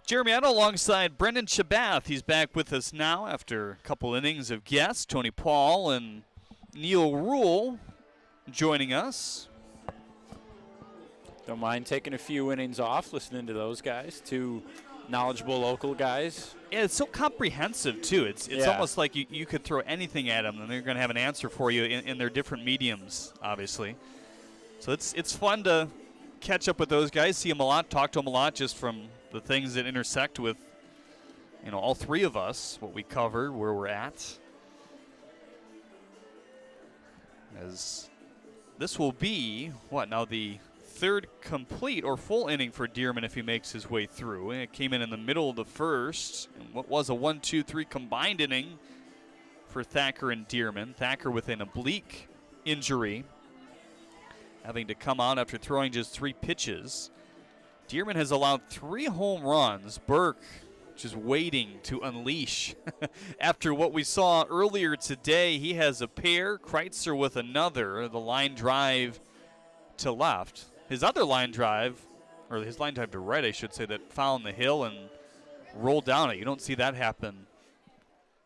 Jeremy Otto alongside Brendan Shabath. He's back with us now after a couple innings of guests. Tony Paul and Neil Rule joining us. Don't mind taking a few innings off, listening to those guys, two knowledgeable local guys. Yeah, it's so comprehensive, too. It's almost like you could throw anything at them, and they're going to have an answer for you in their different mediums, obviously. So it's fun to catch up with those guys, see them a lot, talk to them a lot, just from the things that intersect with, all three of us, what we cover, where we're at. As this will be, the third complete or full inning for Dearman if he makes his way through. And it came in the middle of the first, and what was a 1-2-3 combined inning for Thacker and Dearman. Thacker with an oblique injury, having to come out after throwing just 3 pitches. Dearman has allowed 3 home runs. Burke just waiting to unleash. After what we saw earlier today, he has a pair. Kreitzer with another. The line drive to left. His other line drive, or his line drive to right, I should say, that found the hill and rolled down it. You don't see that happen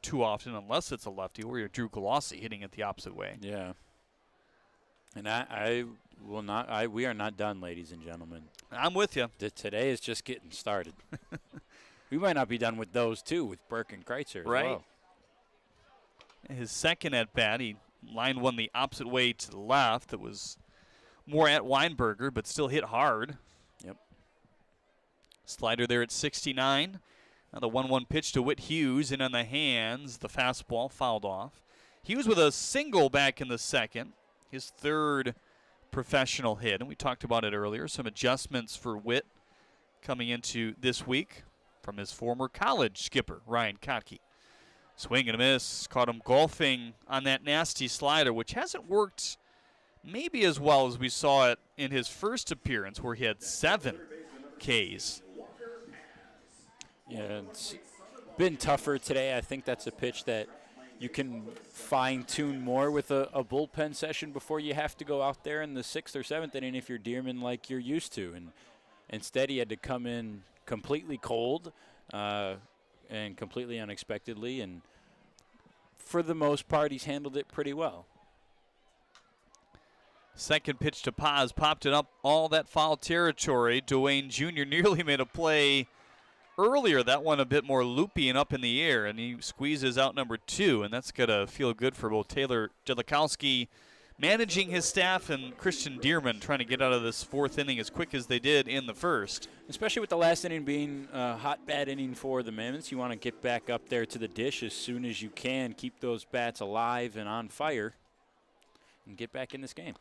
too often unless it's a lefty or you're Drew Colossi hitting it the opposite way. Yeah. And we are not done, ladies and gentlemen. I'm with you. Today is just getting started. We might not be done with those, too, with Burke and Kreitzer as well. His second at-bat, he lined one the opposite way to the left. It was more at Weinberger, but still hit hard. Yep. Slider there at 69. Now the 1-1 pitch to Whit Hughes, in on the hands. The fastball fouled off. Hughes with a single back in the second. His third professional hit, and we talked about it earlier. Some adjustments for Whit coming into this week from his former college skipper, Ryan Kotke. Swing and a miss. Caught him golfing on that nasty slider, which hasn't worked maybe as well as we saw it in his first appearance, where he had 7 Ks. Yeah, it's been tougher today. I think that's a pitch that you can fine-tune more with a bullpen session before you have to go out there in the 6th or 7th inning if you're Dearman like you're used to. And instead he had to come in completely cold and completely unexpectedly. And for the most part, he's handled it pretty well. Second pitch to Paz, popped it up all that foul territory. Dwayne Jr. nearly made a play earlier, that one a bit more loopy and up in the air, and he squeezes out number 2, and that's going to feel good for both Taylor Jellikowski managing his staff and Christian Dearman trying to get out of this 4th inning as quick as they did in the first. Especially with the last inning being a hot bat inning for the Mammoths, you want to get back up there to the dish as soon as you can, keep those bats alive and on fire, and get back in this game.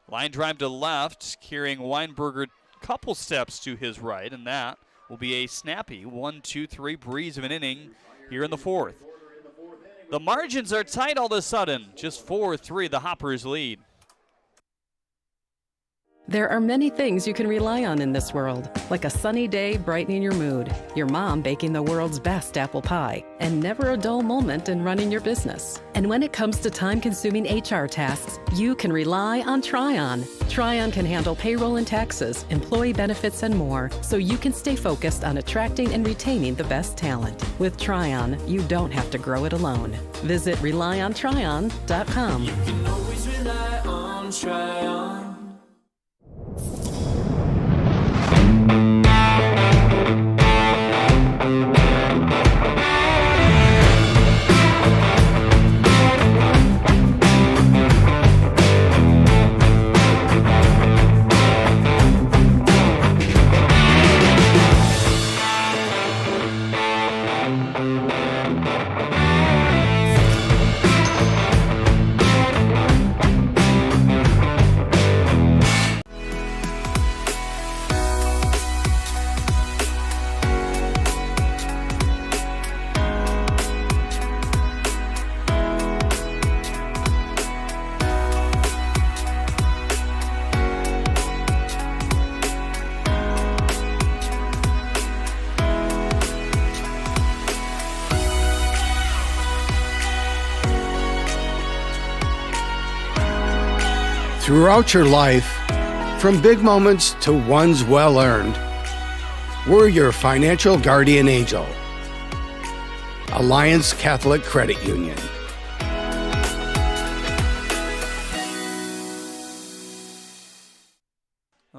Line drive to left, carrying Weinberger a couple steps to his right, and that will be a snappy 1-2-3 breeze of an inning here in the 4th. The margins are tight all of a sudden. Just 4-3, the Hoppers lead. There are many things you can rely on in this world, like a sunny day brightening your mood, your mom baking the world's best apple pie, and never a dull moment in running your business. And when it comes to time-consuming HR tasks, you can rely on Tryon. Tryon can handle payroll and taxes, employee benefits, and more, so you can stay focused on attracting and retaining the best talent. With Tryon, you don't have to grow it alone. Visit RelyOnTryon.com. You can always rely on Tryon. Throughout your life, from big moments to ones well earned, we're your financial guardian angel. Alliance Catholic Credit Union.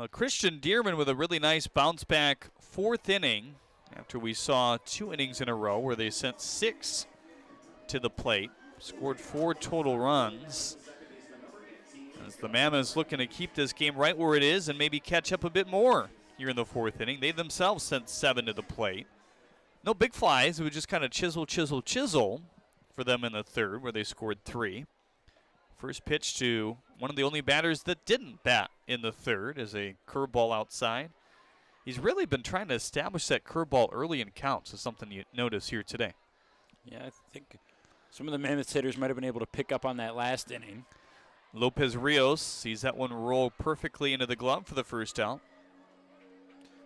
Christian Dearman with a really nice bounce back fourth inning after we saw 2 innings in a row where they sent 6 to the plate, scored 4 total runs. As the Mammoths looking to keep this game right where it is and maybe catch up a bit more here in the 4th inning. They themselves sent 7 to the plate. No big flies. It was just kind of chisel for them in the 3rd where they scored 3. First pitch to one of the only batters that didn't bat in the 3rd is a curveball outside. He's really been trying to establish that curveball early in counts. Is something you notice here today. Yeah, I think some of the Mammoths hitters might have been able to pick up on that last inning. Lopez Rios sees that one roll perfectly into the glove for the first out.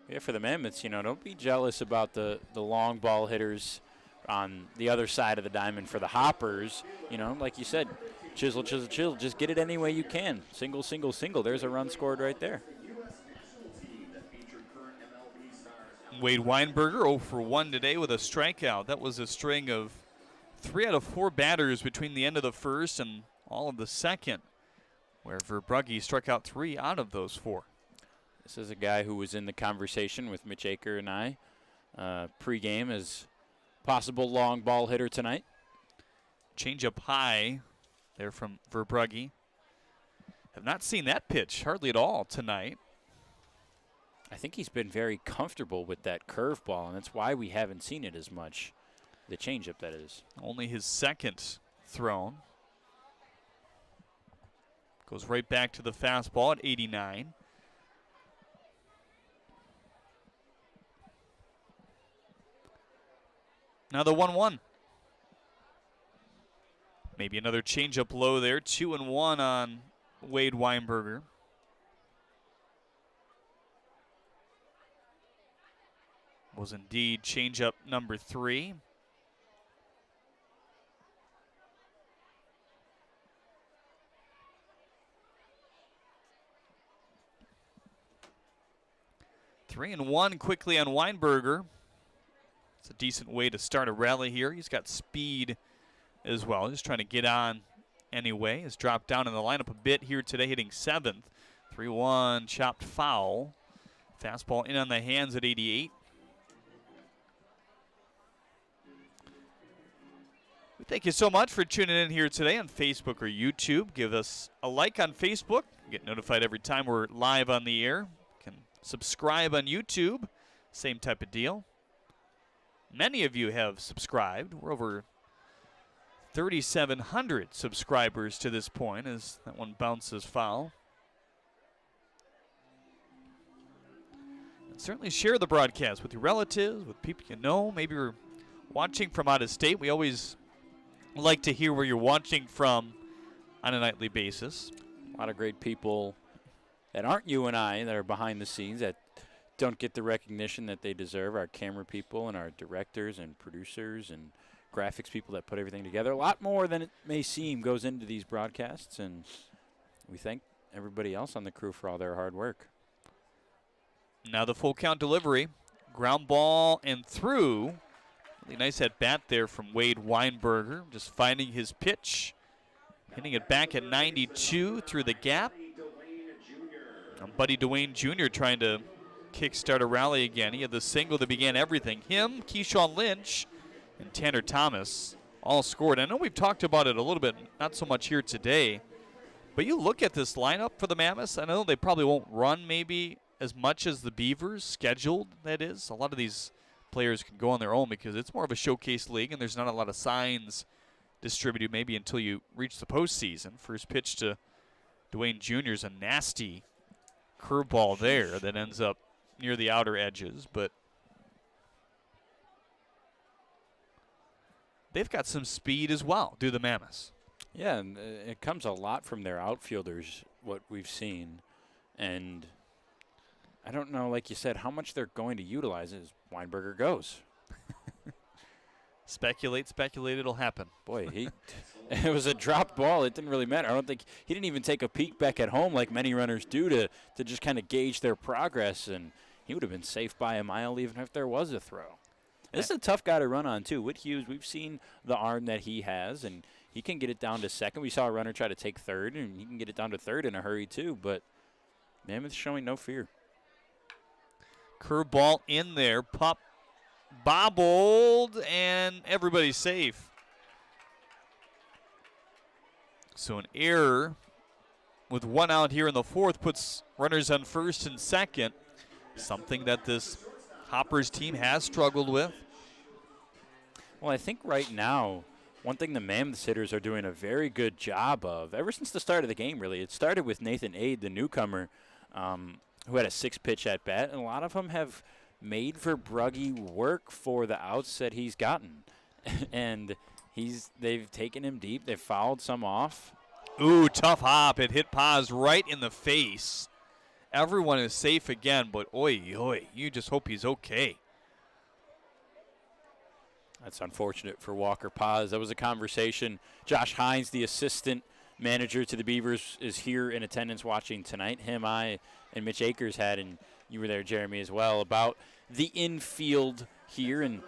Yeah, for the Mammoths, don't be jealous about the long ball hitters on the other side of the diamond for the hoppers. Like you said, chisel, just get it any way you can. Single, single, single. There's a run scored right there. Wade Weinberger 0 for 1 today with a strikeout. That was a string of 3 out of 4 batters between the end of the 1st and all of the 2nd, where Verbrugge struck out 3 out of those 4. This is a guy who was in the conversation with Mitch Aker and I pregame as possible long ball hitter tonight. Change up high there from Verbrugge. Have not seen that pitch hardly at all tonight. I think he's been very comfortable with that curveball, and that's why we haven't seen it as much. The changeup, that is. Only his 2nd thrown. Goes right back to the fastball at 89. Now the 1-1. Maybe another changeup low there. 2-1 on Wade Weinberger. Was indeed changeup number 3. Three and 1 quickly on Weinberger. It's a decent way to start a rally here. He's got speed as well. Just trying to get on anyway. Has dropped down in the lineup a bit here today, hitting 7th. 3-1, chopped foul. Fastball in on the hands at 88. Thank you so much for tuning in here today on Facebook or YouTube. Give us a like on Facebook. Get notified every time we're live on the air. You can subscribe on YouTube. Same type of deal. Many of you have subscribed. We're over 3,700 subscribers to this point as that one bounces foul. And certainly share the broadcast with your relatives, with people you know. Maybe you're watching from out of state. We always like to hear where you're watching from on a nightly basis. A lot of great people that aren't you and I that are behind the scenes that don't get the recognition that they deserve. Our camera people and our directors and producers and graphics people that put everything together. A lot more than it may seem goes into these broadcasts, and we thank everybody else on the crew for all their hard work. Now the full count delivery. Ground ball and through. Really nice at bat there from Wade Weinberger, just finding his pitch, hitting it back at 92 through the gap. And Buddy Dwayne Jr. trying to kickstart a rally again. He had the single that began everything. Him, Keyshawn Lynch, and Tanner Thomas all scored. I know we've talked about it a little bit, not so much here today, but you look at this lineup for the Mammoths. I know they probably won't run maybe as much as the Beavers, scheduled, that is. A lot of these players can go on their own because it's more of a showcase league and there's not a lot of signs distributed maybe until you reach the postseason. First pitch to Dwayne Jr. is a nasty curveball there that ends up near the outer edges, but they've got some speed as well, do the Mammoths. Yeah, and it comes a lot from their outfielders, what we've seen. And I don't know, like you said, how much they're going to utilize as Weinberger goes. Speculate, it'll happen. Boy, it was a dropped ball. It didn't really matter. I don't think he didn't even take a peek back at home like many runners do to just kind of gauge their progress, and he would have been safe by a mile even if there was a throw. This is a tough guy to run on, too. Whit Hughes, we've seen the arm that he has, and he can get it down to second. We saw a runner try to take third, and he can get it down to third in a hurry, too, but Mammoth's showing no fear. Curveball in there, pop bobbled, and everybody's safe. So an error with one out here in the fourth puts runners on first and second, something that this Hoppers team has struggled with. Well, I think right now, one thing the Mammoths hitters are doing a very good job of, ever since the start of the game, really, it started with Nathan Ade, the newcomer, who had a 6-pitch at bat, and a lot of them have made Verbrugge work for the outs that he's gotten. And they've taken him deep. They've fouled some off. Ooh, tough hop. It hit Paz right in the face. Everyone is safe again, but oy, you just hope he's okay. That's unfortunate for Walker Paz. That was a conversation. Josh Hines, the assistant manager to the Beavers, is here in attendance watching tonight. Him, I, and Mitch Akers had, and you were there, Jeremy, as well, about the infield here. And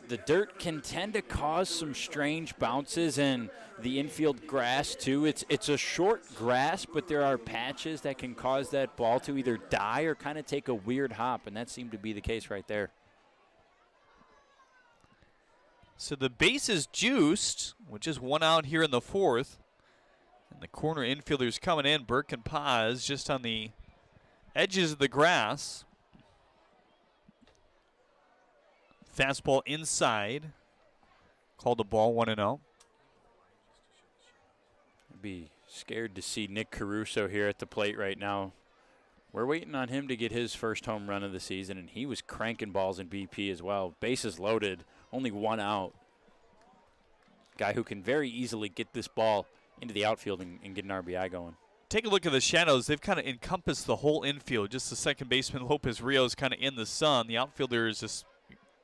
the dirt can tend to cause some strange bounces, and the infield grass, too. It's a short grass, but there are patches that can cause that ball to either die or kind of take a weird hop, and that seemed to be the case right there. So the base is juiced, which is one out here in the fourth. And the corner infielders coming in, Burke and Paz, just on the edges of the grass. Fastball inside. Called the ball 1-0. I'd be scared to see Nick Caruso here at the plate right now. We're waiting on him to get his first home run of the season, and he was cranking balls in BP as well. Bases loaded, only one out. Guy who can very easily get this ball into the outfield and get an RBI going. Take a look at the shadows. They've kind of encompassed the whole infield. Just the second baseman, Lopez Rios, kind of in the sun. The outfielder is just,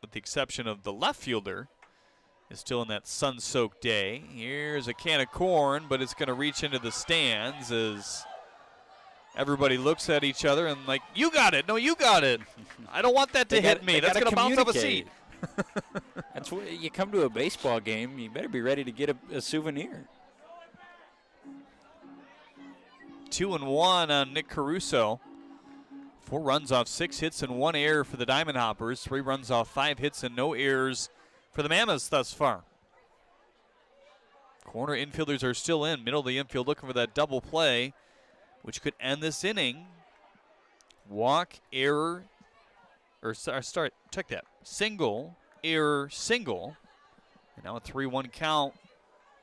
with the exception of the left fielder, is still in that sun-soaked day. Here's a can of corn, but it's going to reach into the stands as everybody looks at each other and like, you got it. No, you got it. I don't want that to hit me. That's going to bounce off a seat. That's what you come to a baseball game, you better be ready to get a souvenir. 2-1 on Nick Caruso. 4 runs off 6 hits and 1 error for the Diamond Hoppers. 3 runs off 5 hits and no errors for the Mammoths thus far. Corner infielders are still in. Middle of the infield looking for that double play, which could end this inning. Walk, error, or start, check that. Single, error, single. And now a 3-1 count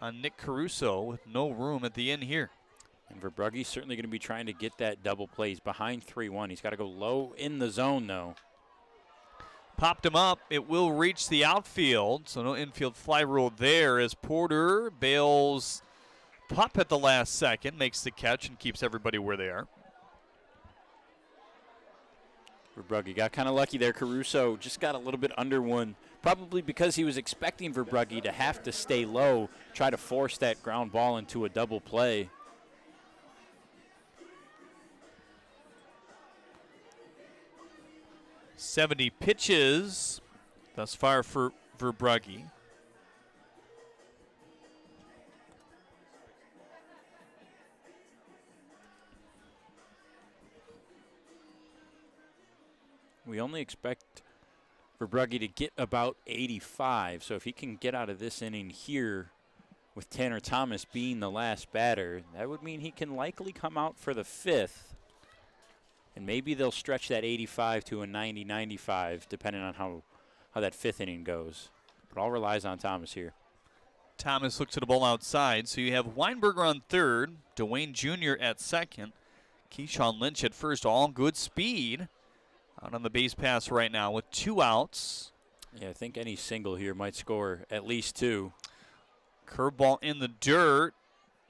on Nick Caruso with no room at the end here. And Verbrugge's certainly going to be trying to get that double play. He's behind 3-1. He's got to go low in the zone, though. Popped him up. It will reach the outfield, so no infield fly rule there as Porter bails Pup at the last second, makes the catch and keeps everybody where they are. Verbrugge got kind of lucky there. Caruso just got a little bit under one, probably because he was expecting Verbrugge to have to stay low, try to force that ground ball into a double play. .70 pitches thus far for Verbrugge. We only expect Verbrugge to get about 85, so if he can get out of this inning here with Tanner Thomas being the last batter, that would mean he can likely come out for the 5th, and maybe they'll stretch that 85 to a 90-95, depending on how that 5th inning goes. But all relies on Thomas here. Thomas looks at the ball outside, so you have Weinberger on third, Dwayne Jr. at second, Keyshawn Lynch at first, all good speed. Out on the base pass right now with 2 outs. Yeah, I think any single here might score at least 2. Curveball in the dirt,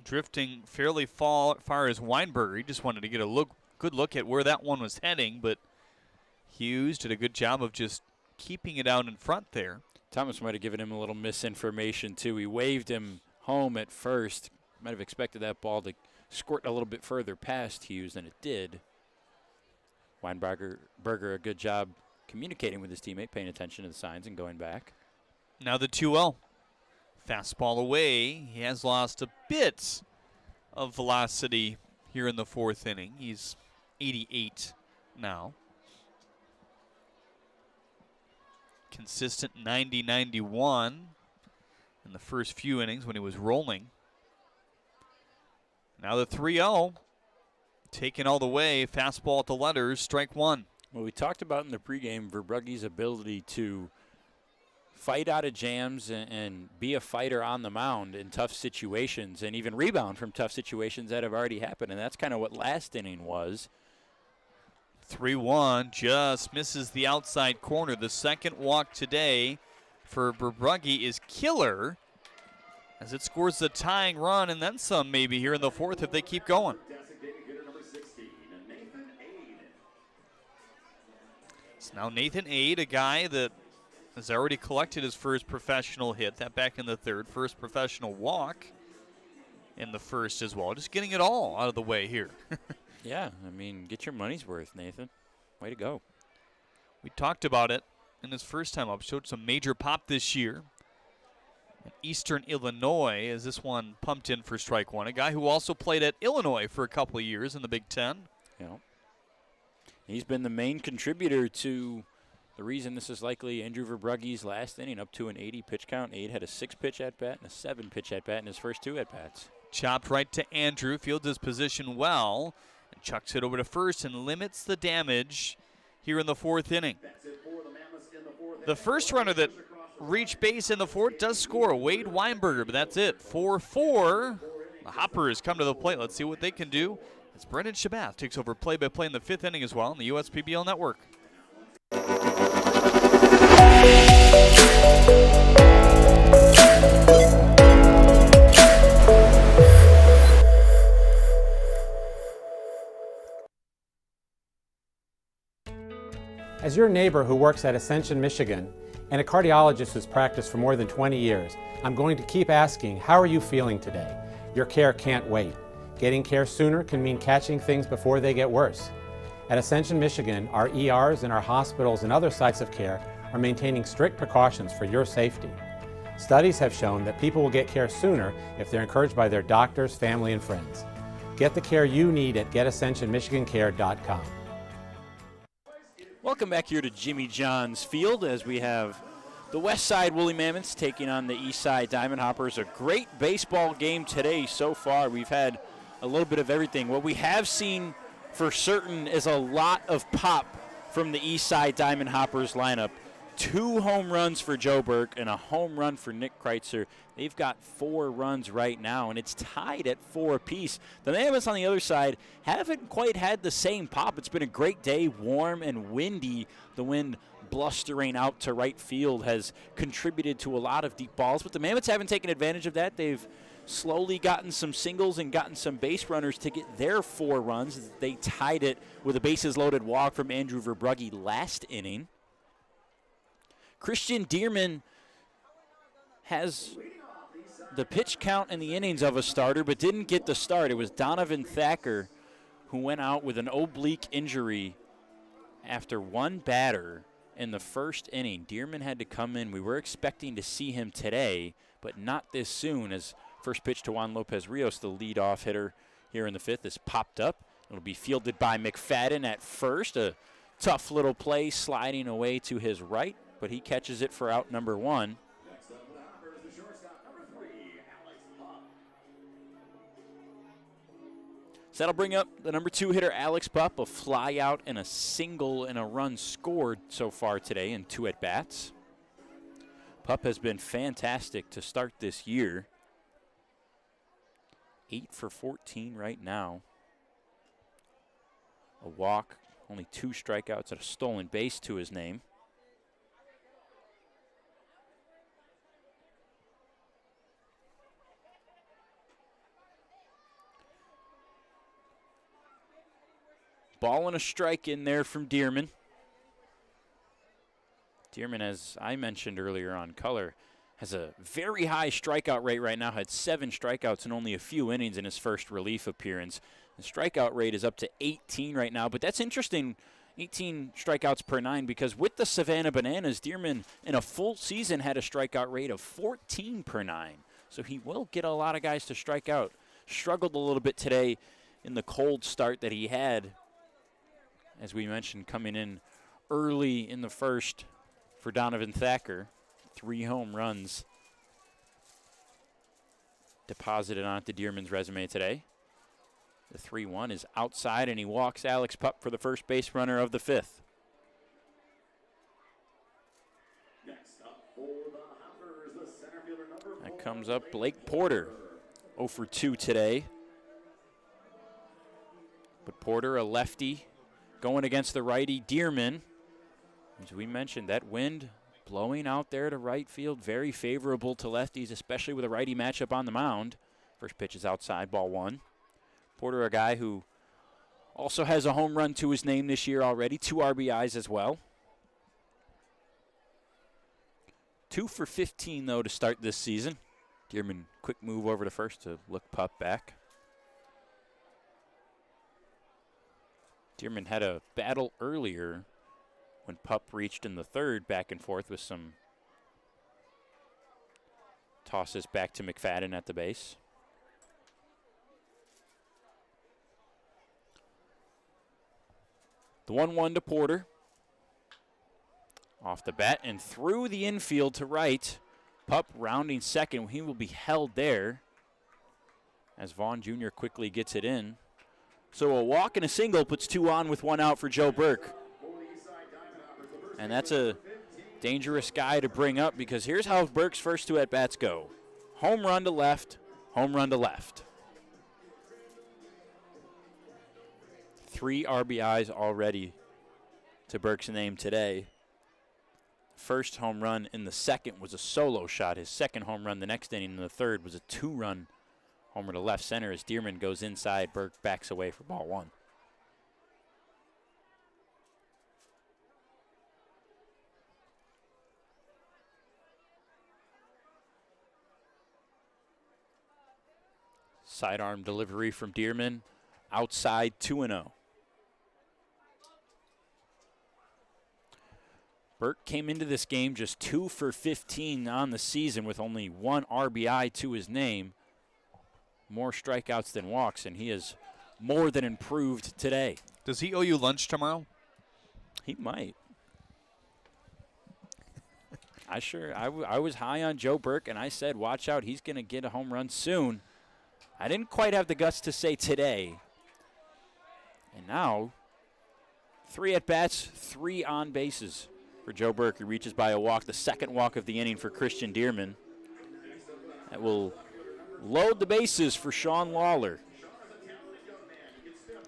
drifting fairly far as Weinberger. He just wanted to get a good look at where that one was heading, but Hughes did a good job of just keeping it out in front there. Thomas might have given him a little misinformation, too. He waved him home at first. Might have expected that ball to squirt a little bit further past Hughes than it did. Weinberger, a good job communicating with his teammate, paying attention to the signs and going back. Now the 2-0. Fastball away. He has lost a bit of velocity here in the fourth inning. He's 88 now. Consistent 90-91 in the first few innings when he was rolling. Now the 3-0. Taken all the way. Fastball at the letters. Strike one. Well, we talked about in the pregame Verbrugge's ability to fight out of jams and be a fighter on the mound in tough situations and even rebound from tough situations that have already happened. And that's kind of what last inning was. 3-1, just misses the outside corner. The second walk today for Verbrugge is killer as it scores the tying run and then some maybe here in the fourth if they keep going. It's now Nathan Ade, a guy that has already collected his first professional hit, that back in the third, first professional walk in the first as well. Just getting it all out of the way here. Yeah, I mean, get your money's worth, Nathan. Way to go. We talked about it in his first time up. Showed some major pop this year in Eastern Illinois as this one pumped in for strike one. A guy who also played at Illinois for a couple of years in the Big Ten. Yeah. He's been the main contributor to the reason this is likely Andrew Verbrugge's last inning, up to an 80 pitch count. Ade had a 6-pitch at-bat and a 7-pitch at-bat in his first 2 at-bats. Chopped right to Andrew, fields his position well, and chucks it over to first and limits the damage here in the fourth inning. The first runner that reached base in the fourth does score, Wade Weinberger, but that's it. 4-4. The Hoppers come to the plate. Let's see what they can do as Brendan Shabath takes over play-by-play in the fifth inning as well on the USPBL Network. As your neighbor who works at Ascension, Michigan, and a cardiologist who's practiced for more than 20 years, I'm going to keep asking, how are you feeling today? Your care can't wait. Getting care sooner can mean catching things before they get worse. At Ascension, Michigan, our ERs and our hospitals and other sites of care are maintaining strict precautions for your safety. Studies have shown that people will get care sooner if they're encouraged by their doctors, family, and friends. Get the care you need at getascensionmichigancare.com. Welcome back here to Jimmy John's Field as we have the Westside Woolly Mammoths taking on the Eastside Diamond Hoppers. A great baseball game today so far. We've had a little bit of everything. What we have seen for certain is a lot of pop from the Eastside Diamond Hoppers lineup. 2 home runs for Joe Burke and a home run for Nick Kreitzer. They've got 4 runs right now, and it's tied at 4 apiece. The Mammoths on the other side haven't quite had the same pop. It's been a great day, warm and windy. The wind blustering out to right field has contributed to a lot of deep balls, but the Mammoths haven't taken advantage of that. They've slowly gotten some singles and gotten some base runners to get their 4 runs. They tied it with a bases-loaded walk from Andrew Verbrugge last inning. Christian Dearman has the pitch count and the innings of a starter, but didn't get the start. It was Donovan Thacker who went out with an oblique injury after 1 batter in the first inning. Dearman had to come in. We were expecting to see him today, but not this soon, as first pitch to Juan Lopez Rios, the leadoff hitter here in the 5th, is popped up. It'll be fielded by McFadden at first. A tough little play sliding away to his right, but he catches it for out number 1. So that'll bring up the number 2 hitter, Alex Pup, a fly out and a single and a run scored so far today in 2 at-bats. Pup has been fantastic to start this year. 8 for 14 right now. A walk, only 2 strikeouts, and a stolen base to his name. Ball and a strike in there from Dearman. Dearman, as I mentioned earlier on color, has a very high strikeout rate right now, had 7 strikeouts in only a few innings in his first relief appearance. The strikeout rate is up to 18 right now, but that's interesting, 18 strikeouts per 9, because with the Savannah Bananas, Dearman in a full season had a strikeout rate of 14 per 9. So he will get a lot of guys to strike out. Struggled a little bit today in the cold start that he had, as we mentioned, coming in early in the first for Donovan Thacker. 3 home runs deposited onto Dearman's resume today. The 3-1 is outside, and he walks Alex Pup for the first base runner of the 5th. That comes up Blake Porter, 0 for 2 today. But Porter, a lefty, going against the righty Dearman. As we mentioned, that wind blowing out there to right field, very favorable to lefties, especially with a righty matchup on the mound. First pitch is outside, ball 1. Porter, a guy who also has a home run to his name this year already, 2 RBIs as well. 2 for 15, though, to start this season. Dearman, quick move over to first to look Pup back. Dearman had a battle earlier when Pup reached in the 3rd, back and forth with some tosses back to McFadden at the base. The 1-1 to Porter. Off the bat and through the infield to right. Pup rounding second. He will be held there as Vaughn Jr. quickly gets it in. So a walk and a single puts 2 on with 1 out for Joe Burke. And that's a dangerous guy to bring up, because here's how Burke's first 2 at-bats go. Home run to left, home run to left. 3 RBIs already to Burke's name today. First home run in the 2nd was a solo shot. His 2nd home run the next inning in the 3rd was a 2-run homer to left center as Dearman goes inside. Burke backs away for ball 1. Sidearm delivery from Dearman. Outside, 2-0. Burke came into this game just 2 for 15 on the season with only 1 RBI to his name. More strikeouts than walks, and he is more than improved today. Does he owe you lunch tomorrow? He might. I was high on Joe Burke, and I said, watch out, he's going to get a home run soon. I didn't quite have the guts to say today. And now, 3 at-bats, 3 on bases for Joe Burke. He reaches by a walk, the 2nd walk of the inning for Christian Dearman. That will load the bases for Sean Lawler.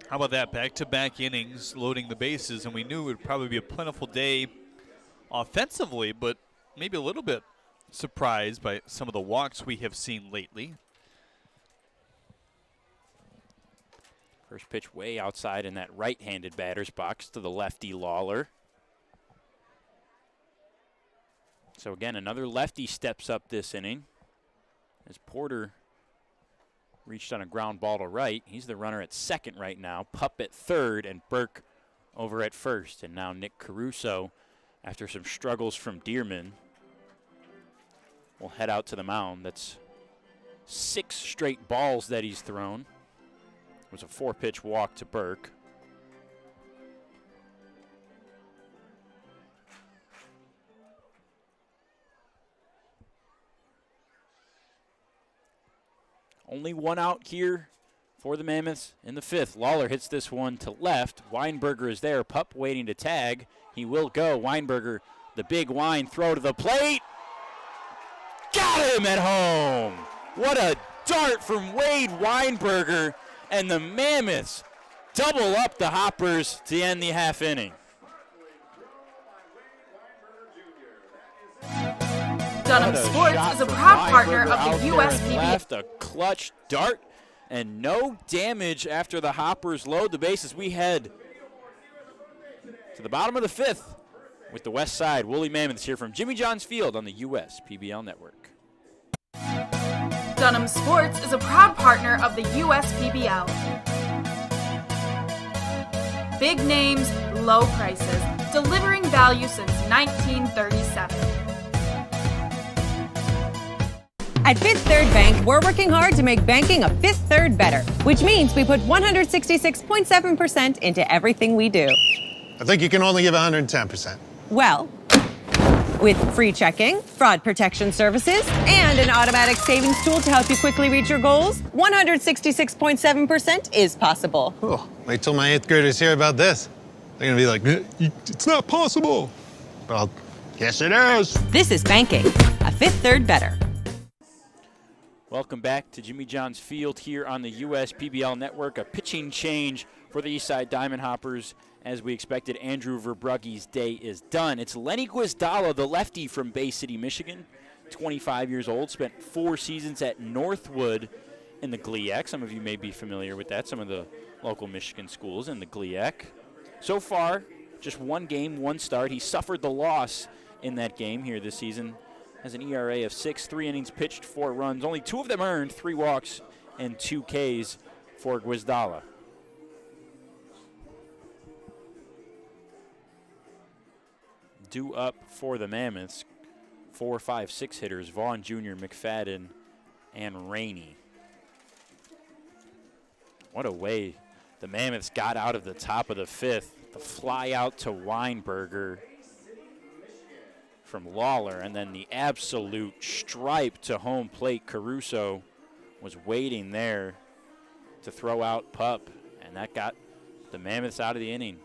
How about that? Back-to-back innings, loading the bases, and we knew it would probably be a plentiful day offensively, but maybe a little bit surprised by some of the walks we have seen lately. First pitch way outside in that right-handed batter's box to the lefty Lawler. So again, another lefty steps up this inning as Porter reached on a ground ball to right. He's the runner at 2nd right now. Pup at 3rd and Burke over at 1st. And now Nick Caruso, after some struggles from Dearman, will head out to the mound. That's 6 straight balls that he's thrown. It was a 4-pitch walk to Burke. Only 1 out here for the Mammoths in the 5th. Lawler hits this one to left. Weinberger is there. Pup waiting to tag. He will go. Weinberger, the big Wine throw to the plate. Got him at home. What a dart from Wade Weinberger. And the Mammoths double up the Hoppers to end the half inning. Dunham Sports is a proud partner of the USPBL. Left a clutch dart and no damage after the Hoppers load the bases. We head to the bottom of the 5th with the Westside Woolly Mammoths here from Jimmy John's Field on the USPBL Network. Dunham Sports is a proud partner of the USPBL. Big names, low prices, delivering value since 1937. At Fifth Third Bank, we're working hard to make banking a Fifth Third better, which means we put 166.7% into everything we do. I think you can only give 110%. Well, with free checking, fraud protection services, and an automatic savings tool to help you quickly reach your goals, 166.7% is possible. Oh, wait till my 8th graders hear about this. They're gonna be like, it's not possible. Well, yes it is. This is banking, a Fifth Third better. Welcome back to Jimmy John's Field here on the USPBL Network. A pitching change for the Eastside Diamond Hoppers. As we expected, Andrew Verbrugge's day is done. It's Lenny Guizdala, the lefty from Bay City, Michigan, 25 years old, spent 4 seasons at Northwood in the GLIAC. Some of you may be familiar with that, some of the local Michigan schools in the GLIAC. So far, just 1 game, 1 start. He suffered the loss in that game here this season. Has an ERA of 6, 3 innings pitched, 4 runs. Only 2 of them earned, 3 walks and 2 Ks for Guizdala. Due up for the Mammoths, 4, 5, 6 hitters, Vaughn Jr., McFadden, and Rainey. What a way the Mammoths got out of the top of the 5th. The fly out to Weinberger from Lawler, and then the absolute stripe to home plate. Caruso was waiting there to throw out Pup, and that got the Mammoths out of the inning.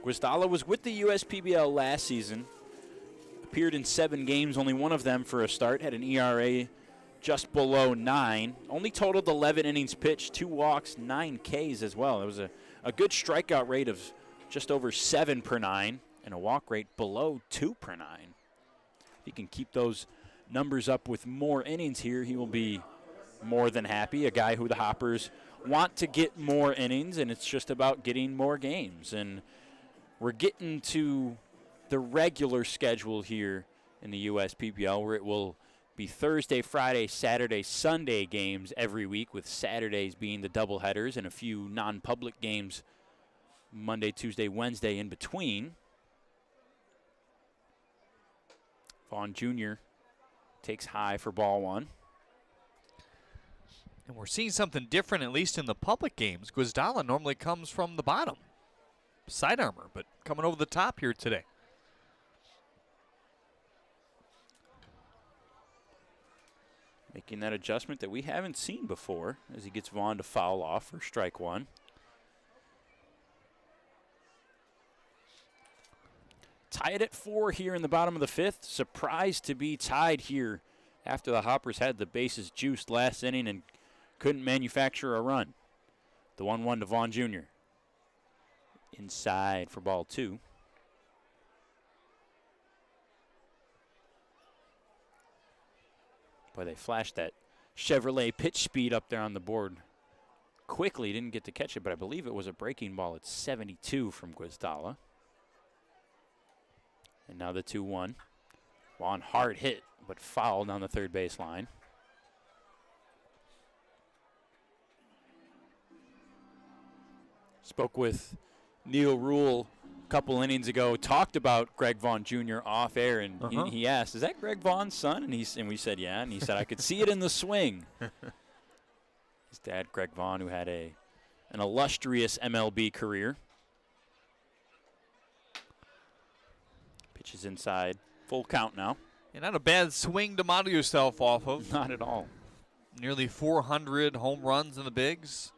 Guizdala was with the USPBL last season, appeared in 7 games, only 1 of them for a start, had an ERA just below 9, only totaled 11 innings pitched, 2 walks, 9 Ks as well. It was a good strikeout rate of just over 7 per 9 and a walk rate below 2 per 9. If he can keep those numbers up with more innings here, he will be more than happy. A guy who the Hoppers want to get more innings, and it's just about getting more games. And we're getting to the regular schedule here in the USPBL, where it will be Thursday, Friday, Saturday, Sunday games every week, with Saturdays being the doubleheaders and a few non-public games Monday, Tuesday, Wednesday in between. Vaughn Jr. takes high for ball 1. And we're seeing something different, at least in the public games. Guizdala normally comes from the bottom. Side armor, but coming over the top here today. Making that adjustment that we haven't seen before as he gets Vaughn to foul off for strike 1. Tied at 4 here in the bottom of the 5th. Surprised to be tied here after the Hoppers had the bases juiced last inning and couldn't manufacture a run. The 1-1 to Vaughn Jr. Inside for ball 2. Boy, they flashed that Chevrolet pitch speed up there on the board quickly. Didn't get to catch it, but I believe it was a breaking ball at 72 from Guizdala. And now the 2-1. Vaughn hard hit, but fouled on the third base line. Spoke with Neil Rule a couple innings ago, talked about Greg Vaughn Jr. off air, and he asked, is that Greg Vaughn's son? And we said, yeah. And he said, I could see it in the swing. His dad, Greg Vaughn, who had an illustrious MLB career. Pitches inside. Full count now. And not a bad swing to model yourself off of. Not at all. Nearly 400 home runs in the bigs.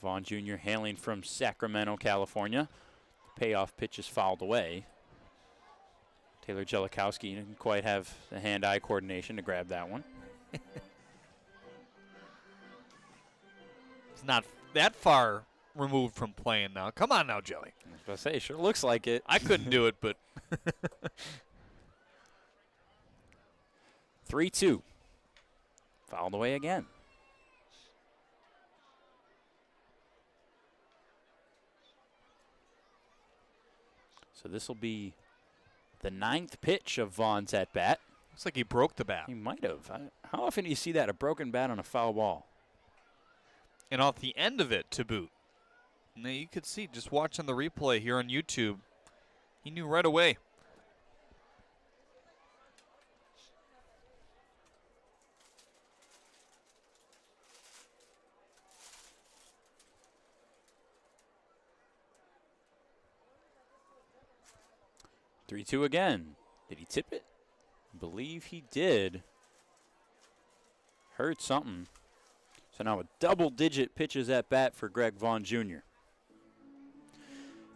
Vaughn Jr. hailing from Sacramento, California. Payoff pitch is fouled away. Taylor Jellikowski didn't quite have the hand-eye coordination to grab that one. It's not that far removed from playing now. Come on now, Jelly. I was about to say, sure looks like it. I couldn't do it, but 3-2. Fouled away again. So this will be the 9th pitch of Vaughn's at bat. Looks like he broke the bat. He might have. How often do you see that, a broken bat on a foul ball? And off the end of it to boot. Now you could see, just watching the replay here on YouTube, he knew right away. Three-two again. Did he tip it? I believe he did. Heard something. So now a double-digit pitches at bat for Greg Vaughn Jr.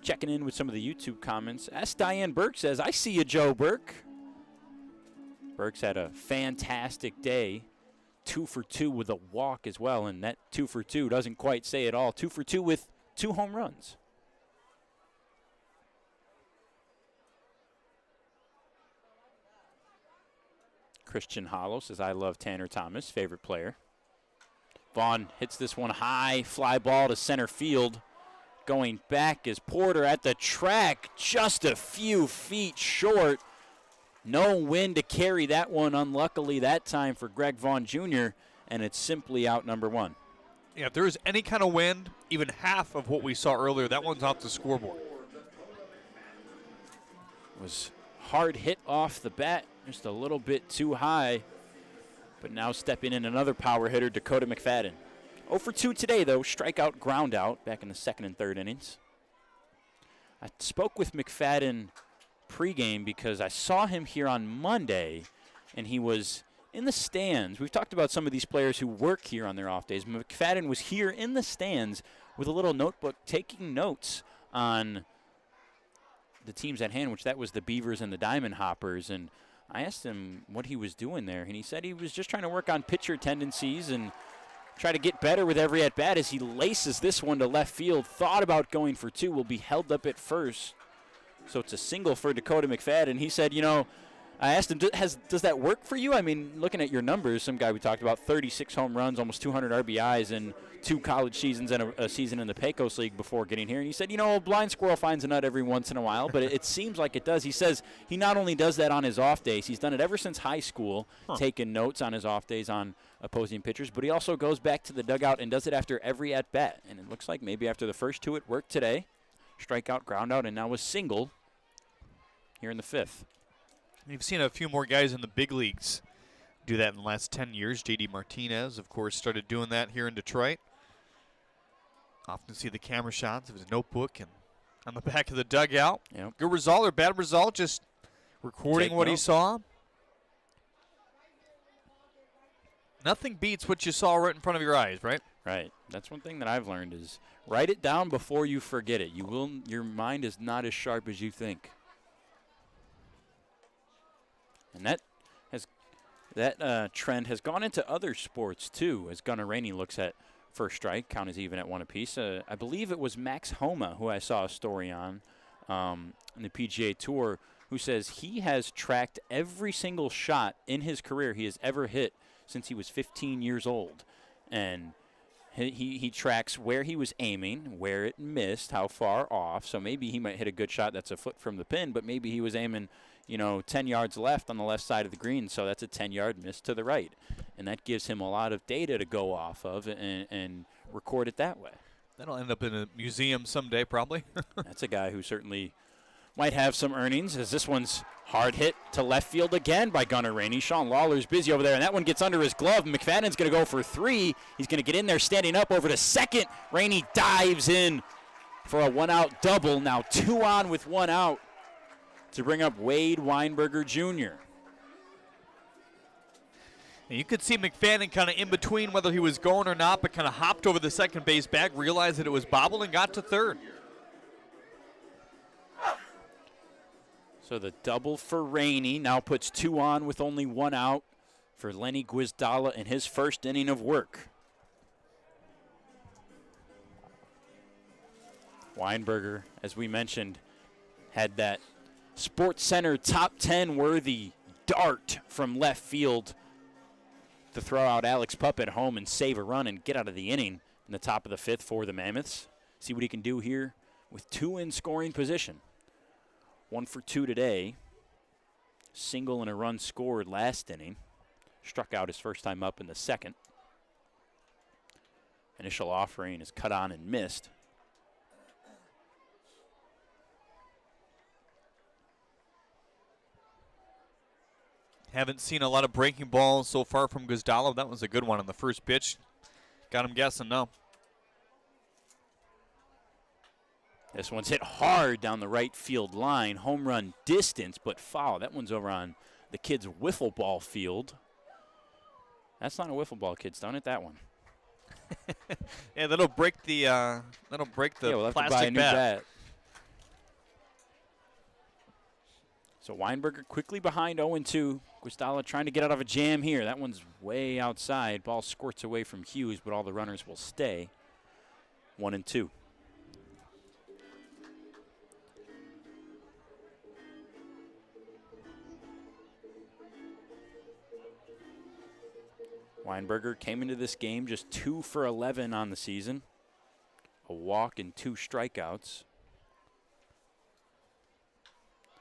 Checking in with some of the YouTube comments. As Diane Burke says, I see you, Joe Burke. Burke's had a fantastic day. 2 for 2 with a walk as well, and that 2 for 2 doesn't quite say it all. 2 for 2 with 2 home runs. Christian Hollow says, I love Tanner Thomas, favorite player. Vaughn hits this one high, fly ball to center field. Going back is Porter at the track, just a few feet short. No wind to carry that one, unluckily that time for Greg Vaughn Jr., and it's simply out number 1. Yeah, if there is any kind of wind, even half of what we saw earlier, that one's off the scoreboard. Was hard hit off the bat, just a little bit too high. But now stepping in another power hitter, Dakota McFadden. 0 for 2 today, though. Strikeout, ground out back in the 2nd and 3rd innings. I spoke with McFadden pregame because I saw him here on Monday, and he was in the stands. We've talked about some of these players who work here on their off days. McFadden was here in the stands with a little notebook taking notes on the teams at hand, which that was the Beavers and the Diamond Hoppers. And I asked him what he was doing there, and he said he was just trying to work on pitcher tendencies and try to get better with every at-bat as he laces this one to left field. Thought about going for 2, will be held up at first. So it's a single for Dakota McFadden. He said, you know, I asked him, does that work for you? I mean, looking at your numbers, some guy we talked about, 36 home runs, almost 200 RBIs, and 2 college seasons and a season in the Pecos League before getting here. And he said, you know, a blind squirrel finds a nut every once in a while, but it seems like it does. He says he not only does that on his off days, he's done it ever since high school, taking notes on his off days on opposing pitchers, but he also goes back to the dugout and does it after every at-bat. And it looks like maybe after the first 2 it worked today. Strikeout, ground out, and now a single here in the 5th. You've seen a few more guys in the big leagues do that in the last 10 years. J.D. Martinez, of course, started doing that here in Detroit. Often see the camera shots of his notebook and on the back of the dugout. Yep. Good result or bad result, just recording what he saw. Nothing beats what you saw right in front of your eyes, right? Right. That's one thing that I've learned is write it down before you forget it. Your mind is not as sharp as you think. And that trend has gone into other sports, too, as Gunnar Rainey looks at first strike. Count is even at 1 apiece. I believe it was Max Homa, who I saw a story on in the PGA Tour, who says he has tracked every single shot in his career he has ever hit since he was 15 years old. And he tracks where he was aiming, where it missed, how far off. So maybe he might hit a good shot that's a foot from the pin, but maybe he was aiming, 10 yards left on the left side of the green, so that's a 10-yard miss to the right. And that gives him a lot of data to go off of and record it that way. That'll end up in a museum someday, probably. That's a guy who certainly might have some earnings, as this one's hard hit to left field again by Gunnar Rainey. Sean Lawler's busy over there, and that one gets under his glove. McFadden's going to go for 3. He's going to get in there standing up over to second. Rainey dives in for a 1-out double. Now 2 on with 1 out to bring up Wade Weinberger Jr. And you could see McFadden kind of in between whether he was going or not, but kind of hopped over the second base bag, realized that it was bobbled, and got to third. So the double for Rainey now puts 2 on with only 1 out for Lenny Guizdala in his first inning of work. Weinberger, as we mentioned, had that Sports Center top 10 worthy dart from left field to throw out Alex Pupp at home and save a run and get out of the inning in the top of the 5th for the Mammoths. See what he can do here with 2 in scoring position. 1 for 2 today. Single and a run scored last inning. Struck out his first time up in the second. Initial offering is cut on and missed. Haven't seen a lot of breaking balls so far from Guzdalov. That was a good one on the first pitch. Got him guessing, no. This one's hit hard down the right field line. Home run distance, but foul. That one's over on the kids' wiffle ball field. That's not a wiffle ball, kids. Don't hit that one. Yeah, that'll break the We'll have plastic to buy a new bat. bat. So Weinberger quickly behind 0-2. Guzdala trying to get out of a jam here. That one's way outside. Ball squirts away from Hughes, but all the runners will stay. 1-2. Weinberger came into this game just 2 for 11 on the season. A walk and 2 strikeouts.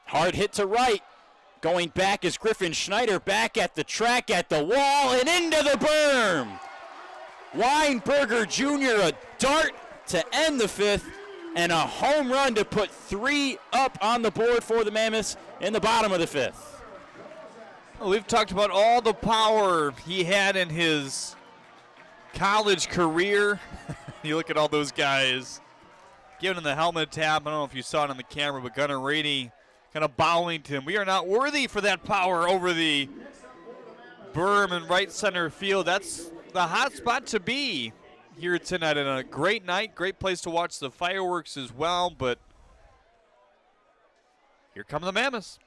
Hard hit to right. Going back is Griffin Schneider, back at the track, at the wall, and into the berm. Weinberger Jr., a dart to end the 5th, and a home run to put 3 up on the board for the Mammoths in the bottom of the 5th. Well, we've talked about all the power he had in his college career. You look at all those guys giving him the helmet tap. I don't know if you saw it on the camera, but Gunnar Rady kind of bowing to him. We are not worthy for that power over the berm in right center field. That's the hot spot to be here tonight. And a great night, great place to watch the fireworks as well. But here come the Mammoths.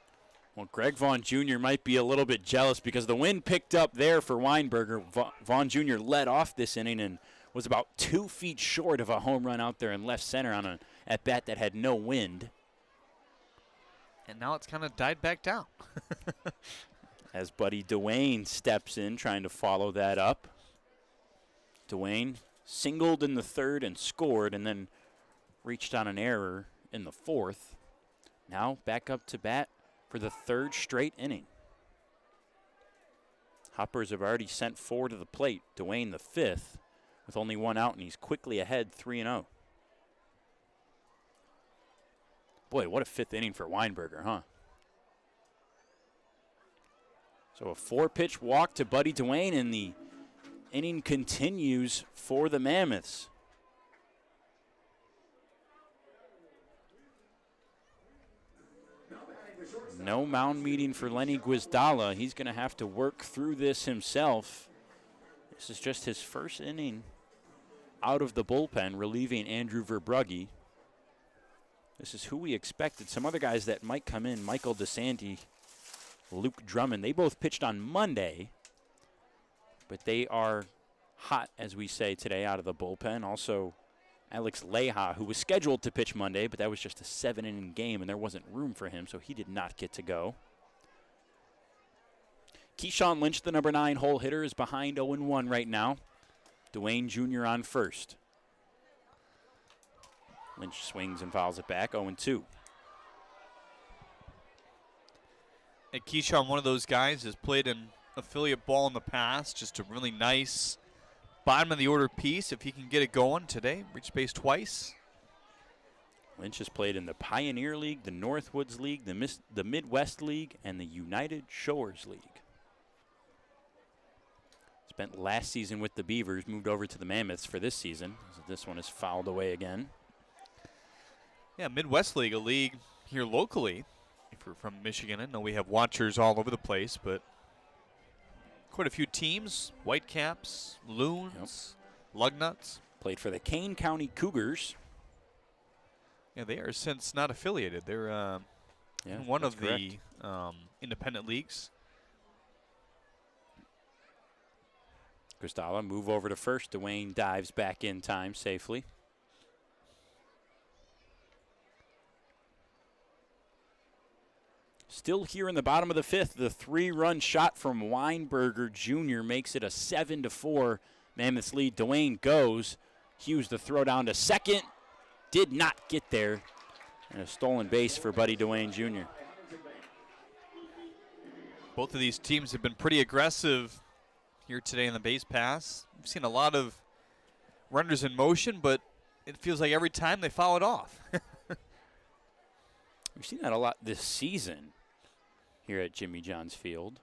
Well, Greg Vaughn Jr. might be a little bit jealous because the wind picked up there for Weinberger. Vaughn Jr. led off this inning and was about 2 feet short of a home run out there in left center on an at-bat that had no wind. And now it's kind of died back down. As Buddy Dwayne steps in, trying to follow that up. Dwayne singled in the 3rd and scored, and then reached on an error in the 4th. Now back up to bat for the 3rd straight inning. Hoppers have already sent 4 to the plate. Dwayne the 5th with only 1 out, and he's quickly ahead 3-0. Boy, what a 5th inning for Weinberger, huh? So a 4-pitch walk to Buddy Dwayne, and the inning continues for the Mammoths. No mound meeting for Lenny Guzdala. He's going to have to work through this himself. This is just his first inning out of the bullpen, relieving Andrew Verbrugge. This is who we expected. Some other guys that might come in, Michael DeSanti, Luke Drummond. They both pitched on Monday, but they are hot, as we say today, out of the bullpen. Also, Alex Leha, who was scheduled to pitch Monday, but that was just a 7-inning game, and there wasn't room for him, so he did not get to go. Keyshawn Lynch, the number 9 hole hitter, is behind 0-1 right now. Dwayne Jr. on first. Lynch swings and fouls it back, 0-2. And Keyshawn, one of those guys, has played in affiliate ball in the past. Just a really nice bottom of the order piece. If he can get it going today, reach base twice. Lynch has played in the Pioneer League, the Northwoods League, the Midwest League, and the United Shores League. Spent last season with the Beavers, moved over to the Mammoths for this season. So this one is fouled away again. Yeah, Midwest League, a league here locally. If you're from Michigan, I know we have watchers all over the place, but quite a few teams. Whitecaps, Loons, Lugnuts. Played for the Kane County Cougars. Yeah, they are since not affiliated. They're in one of the independent leagues. Guzdala move over to first. Dwayne dives back in time safely. Still here in the bottom of the 5th, the 3-run shot from Weinberger Jr. makes it a 7-4 Mammoths lead. Dwayne goes. Hughes the throw down to second. Did not get there. And a stolen base for Buddy Dwayne Jr. Both of these teams have been pretty aggressive here today in the base pass. We've seen a lot of runners in motion, but it feels like every time they foul it off. We've seen that a lot this season here at Jimmy John's Field.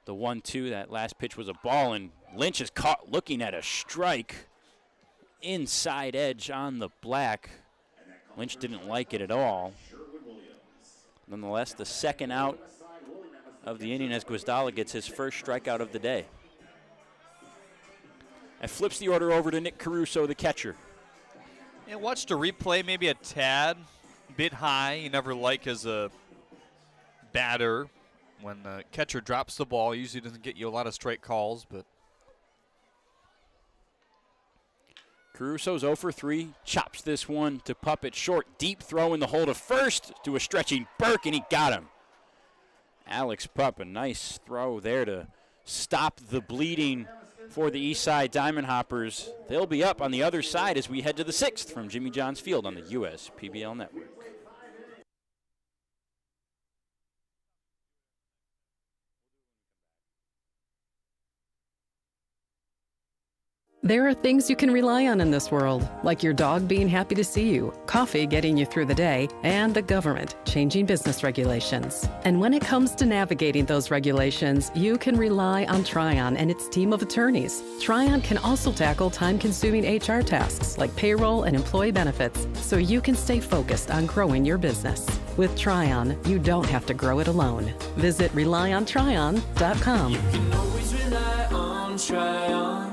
The 1-2, that last pitch was a ball, and Lynch is caught looking at a strike. Inside edge on the black. Lynch didn't like it at all. Nonetheless, the second out of the inning as Guazdala gets his first strikeout of the day. And flips the order over to Nick Caruso, the catcher. Yeah, watched a replay, maybe a tad bit high. You never like as a batter when the catcher drops the ball. Usually doesn't get you a lot of strike calls, but Caruso's 0 for 3, chops this one to Puppet short. Deep throw in the hole to first to a stretching Burke, and he got him. Alex Pupp, a nice throw there to stop the bleeding for the Eastside Diamond Hoppers. They'll be up on the other side as we head to the 6th from Jimmy John's Field on the USPBL Network. There are things you can rely on in this world, like your dog being happy to see you, coffee getting you through the day, and the government changing business regulations. And when it comes to navigating those regulations, you can rely on Tryon and its team of attorneys. Tryon can also tackle time-consuming HR tasks like payroll and employee benefits, so you can stay focused on growing your business. With Tryon, you don't have to grow it alone. Visit RelyOnTryon.com. You can always rely on Tryon.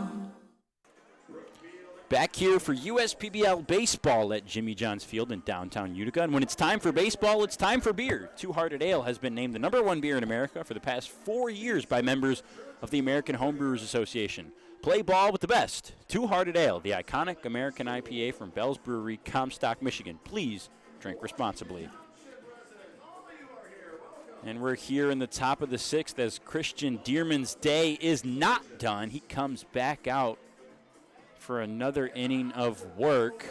Back here for USPBL baseball at Jimmy John's Field in downtown Utica. And when it's time for baseball, it's time for beer. Two Hearted Ale has been named the #1 beer in America for the past 4 years by members of the American Homebrewers Association. Play ball with the best. Two Hearted Ale, the iconic American IPA from Bell's Brewery, Comstock, Michigan. Please drink responsibly. And we're here in the top of the 6th as Christian Dearman's day is not done. He comes back out for another inning of work.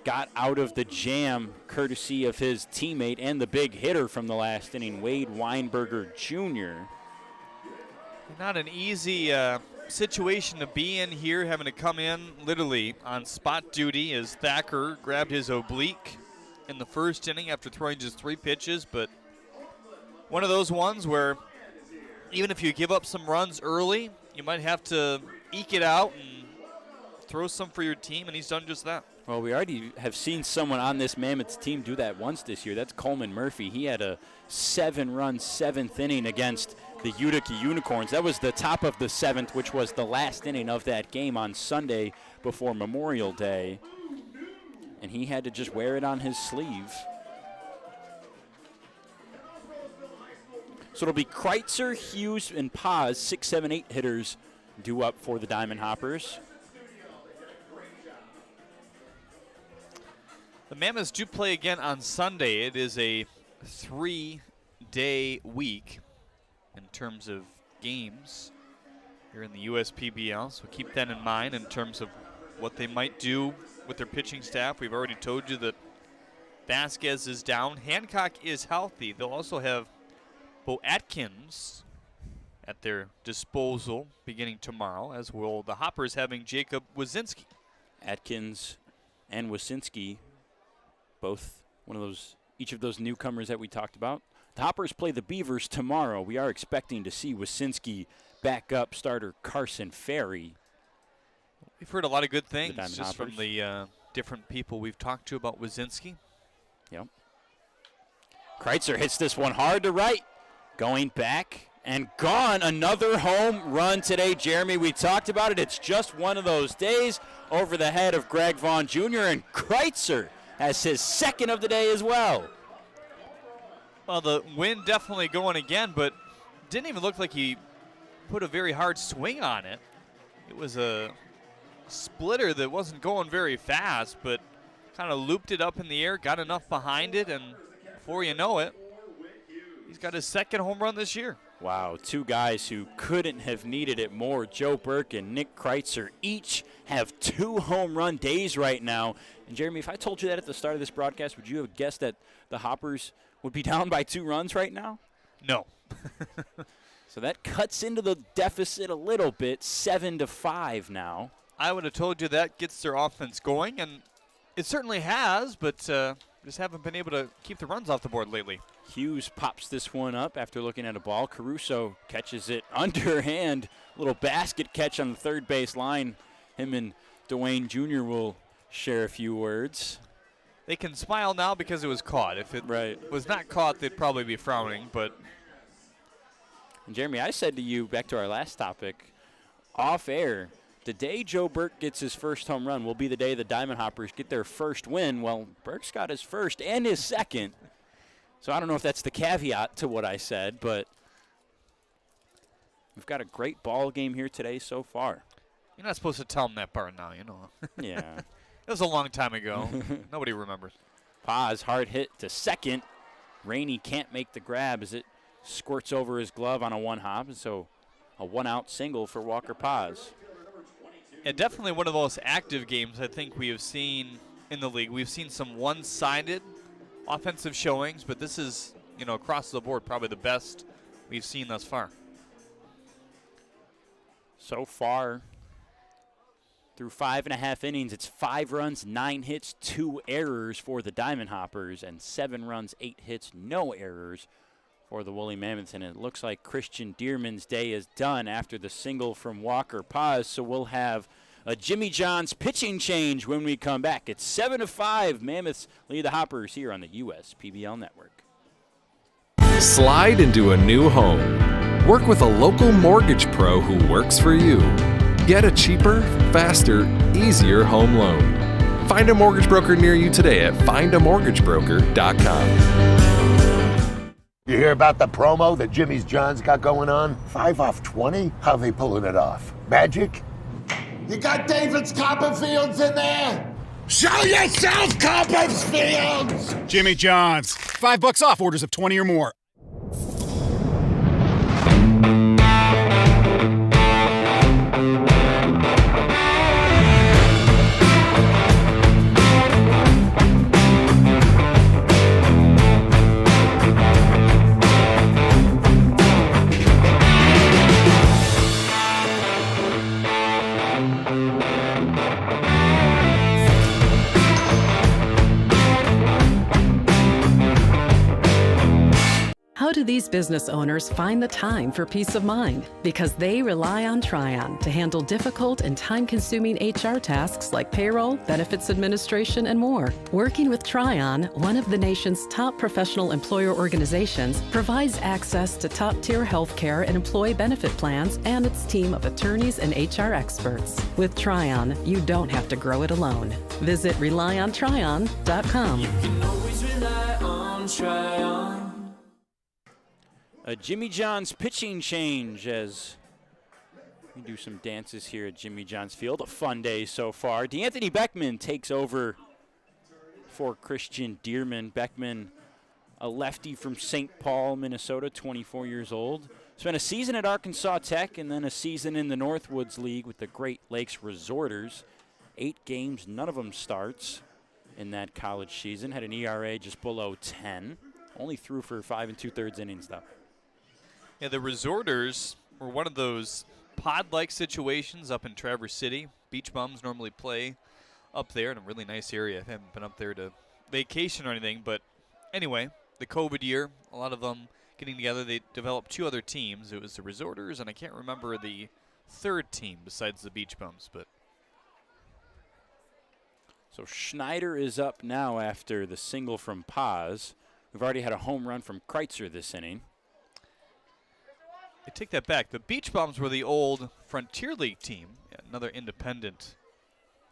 Got out of the jam courtesy of his teammate and the big hitter from the last inning, Wade Weinberger Jr. Not an easy situation to be in here, having to come in literally on spot duty as Thacker grabbed his oblique in the first inning after throwing just 3 pitches, but one of those ones where even if you give up some runs early, you might have to eke it out and throw some for your team, and he's done just that. Well, we already have seen someone on this Mammoths team do that once this year. That's Coleman Murphy. He had a 7-run 7th inning against the Utica Unicorns. That was the top of the 7th, which was the last inning of that game on Sunday before Memorial Day. And he had to just wear it on his sleeve. So it'll be Kreitzer, Hughes, and Paz, 6, 7, 8 hitters due up for the Diamond Hoppers. The Mammoths do play again on Sunday. It is a 3-day week in terms of games here in the USPBL, so keep that in mind in terms of what they might do with their pitching staff. We've already told you that Vasquez is down. Hancock is healthy. They'll also have Bo Atkins at their disposal beginning tomorrow, as will the Hoppers having Jacob Wazinski. Atkins and Wasinski, both each of those newcomers that we talked about. The Hoppers play the Beavers tomorrow. We are expecting to see Wasinski back up starter Carson Ferry. We've heard a lot of good things just Hoppers. from the different people we've talked to about Wazinski. Yep. Kreitzer hits this one hard to right. Going back and gone. Another home run today, Jeremy. We talked about it. It's just one of those days over the head of Greg Vaughn Jr. And Kreitzer has his second of the day as well. Well, the wind definitely going again, but didn't even look like he put a very hard swing on it. It was a splitter that wasn't going very fast, but kind of looped it up in the air, got enough behind it, and before you know it, he's got his second home run this year. Wow, two guys who couldn't have needed it more. Joe Burke and Nick Kreitzer each have 2 home run days right now. And Jeremy, if I told you that at the start of this broadcast, would you have guessed that the Hoppers would be down by 2 runs right now? No. So that cuts into the deficit a little bit, 7-5 now. I would have told you that gets their offense going, and it certainly has, but just haven't been able to keep the runs off the board lately. Hughes pops this one up after looking at a ball. Caruso catches it underhand. Little basket catch on the third base line. Him and Dwayne Jr. will share a few words. They can smile now because it was caught. If it was not caught, they'd probably be frowning. But and Jeremy, I said to you, back to our last topic, off air, the day Joe Burke gets his first home run will be the day the Diamond Hoppers get their first win. Well, Burke's got his first and his second. So I don't know if that's the caveat to what I said, but we've got a great ball game here today so far. You're not supposed to tell them that part now, you know. Yeah. It was a long time ago. Nobody remembers. Paz, hard hit to second. Rainey can't make the grab as it squirts over his glove on a one hop, so a 1-out single for Walker Paz. Yeah, definitely one of the most active games I think we have seen in the league. We've seen some one-sided offensive showings, but this is, across the board probably the best we've seen thus far. So far, through 5.5 innings, it's 5 runs, 9 hits, 2 errors for the Diamond Hoppers, and 7 runs, 8 hits, no errors for the Woolly Mammoths. And it looks like Christian Dearman's day is done after the single from Walker Paz, so we'll have a Jimmy John's pitching change when we come back. It's 7-5. Mammoths lead the Hoppers here on the USPBL Network. Slide into a new home. Work with a local mortgage pro who works for you. Get a cheaper, faster, easier home loan. Find a mortgage broker near you today at findamortgagebroker.com. You hear about the promo that Jimmy's John's got going on? 5 off 20? How they pulling it off? Magic? You got David's Copperfields in there? Show yourself, Copperfields! Jimmy John's. $5 off orders of 20 or more. How do these business owners find the time for peace of mind? Because they rely on Tryon to handle difficult and time-consuming HR tasks like payroll, benefits administration, and more. Working with Tryon, one of the nation's top professional employer organizations, provides access to top-tier healthcare and employee benefit plans and its team of attorneys and HR experts. With Tryon, you don't have to grow it alone. Visit RelyOnTryon.com. You can always rely on Tryon. A Jimmy John's pitching change as we do some dances here at Jimmy John's Field. A fun day so far. D'Anthony Beckman takes over for Christian Dearman. Beckman, a lefty from St. Paul, Minnesota, 24 years old. Spent a season at Arkansas Tech and then a season in the Northwoods League with the Great Lakes Resorters. 8 games, none of them starts in that college season. Had an ERA just below 10. Only threw for 5 2/3 innings, though. Yeah, the Resorters were one of those pod-like situations up in Traverse City. Beach bums normally play up there in a really nice area. I haven't been up there to vacation or anything, but anyway, the COVID year, a lot of them getting together. They developed 2 other teams. It was the Resorters, and I can't remember the third team besides the Beach Bums. But so Schneider is up now after the single from Paz. We've already had a home run from Kreitzer this inning. I take that back. The Beach Bums were the old Frontier League team, another independent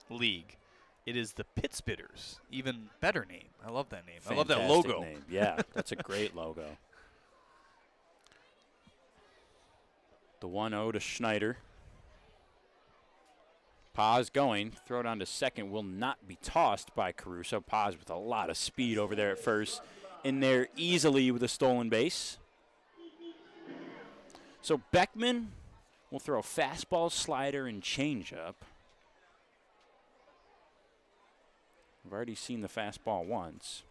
league. It is the Pittsbitters, even better name. I love that name. Fantastic I love that logo. Name. Yeah, that's a great logo. The 1-0 to Schneider. Paz going. Throw it on to second. Will not be tossed by Caruso. Paz with a lot of speed over there at first. In there easily with a stolen base. So Beckman will throw fastball, slider, and changeup. We've already seen the fastball once.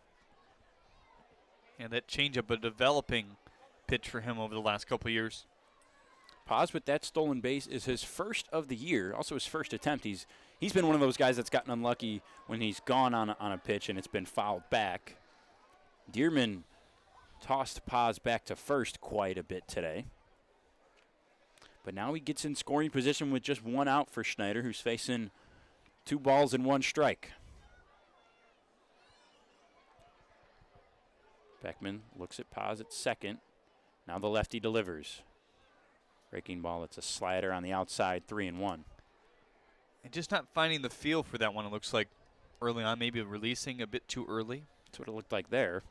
And that changeup, a developing pitch for him over the last couple of years. Paz with that stolen base is his first of the year, also his first attempt. He's been one of those guys that's gotten unlucky when he's gone on a pitch and it's been fouled back. Dearman tossed Paz back to first quite a bit today. But now he gets in scoring position with just one out for Schneider, who's facing 2 balls and 1 strike. Beckman looks at Paz at second. Now the lefty delivers. Breaking ball, it's a slider on the outside, 3-1. And just not finding the feel for that one, it looks like early on, maybe releasing a bit too early. That's what it looked like there.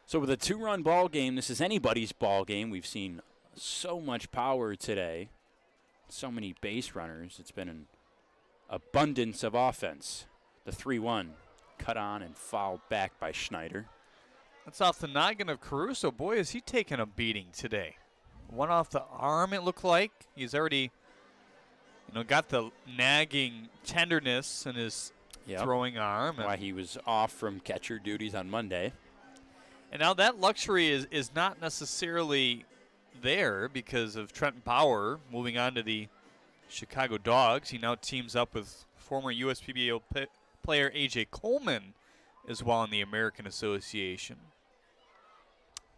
So with a 2-run ball game, this is anybody's ball game. We've seen so much power today, so many base runners. It's been an abundance of offense. The 3-1 cut on and fouled back by Schneider. That's off the noggin of Caruso. Boy, is he taking a beating today. One off the arm, it looked like. He's already, got the nagging tenderness in his throwing arm. Why he was off from catcher duties on Monday. And now that luxury is not necessarily there because of Trenton Power moving on to the Chicago Dogs. He now teams up with former USPBA player A.J. Coleman as well in the American Association.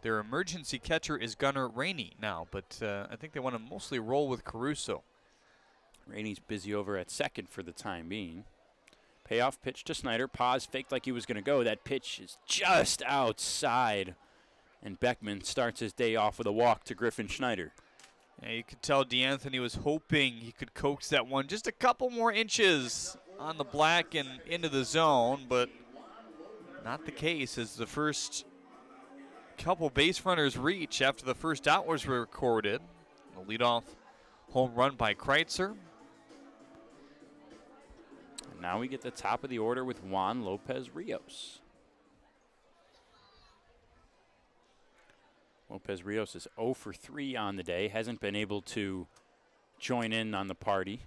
Their emergency catcher is Gunnar Rainey now, but I think they want to mostly roll with Caruso. Rainey's busy over at second for the time being. Payoff pitch to Snyder. Paz faked like he was going to go. That pitch is just outside. And Beckman starts his day off with a walk to Griffin Schneider. Yeah, you could tell DeAnthony was hoping he could coax that one just a couple more inches on the black and into the zone, but not the case as the first couple base runners reach after the first out was recorded. A leadoff home run by Kreitzer. And now we get the top of the order with Juan Lopez Rios. Lopez Rios is 0 for 3 on the day. Hasn't been able to join in on the party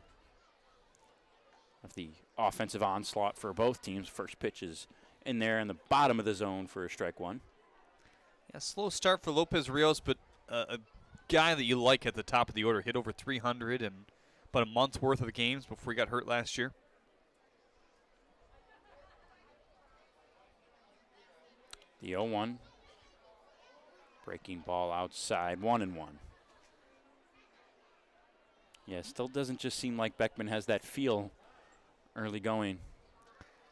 of the offensive onslaught for both teams. First pitch is in there in the bottom of the zone for a strike one. Yeah, slow start for Lopez Rios, but a guy that you like at the top of the order. Hit over 300 in about a month's worth of games before he got hurt last year. The 0-1. Breaking ball outside, 1-1. Yeah, still doesn't just seem like Beckman has that feel early going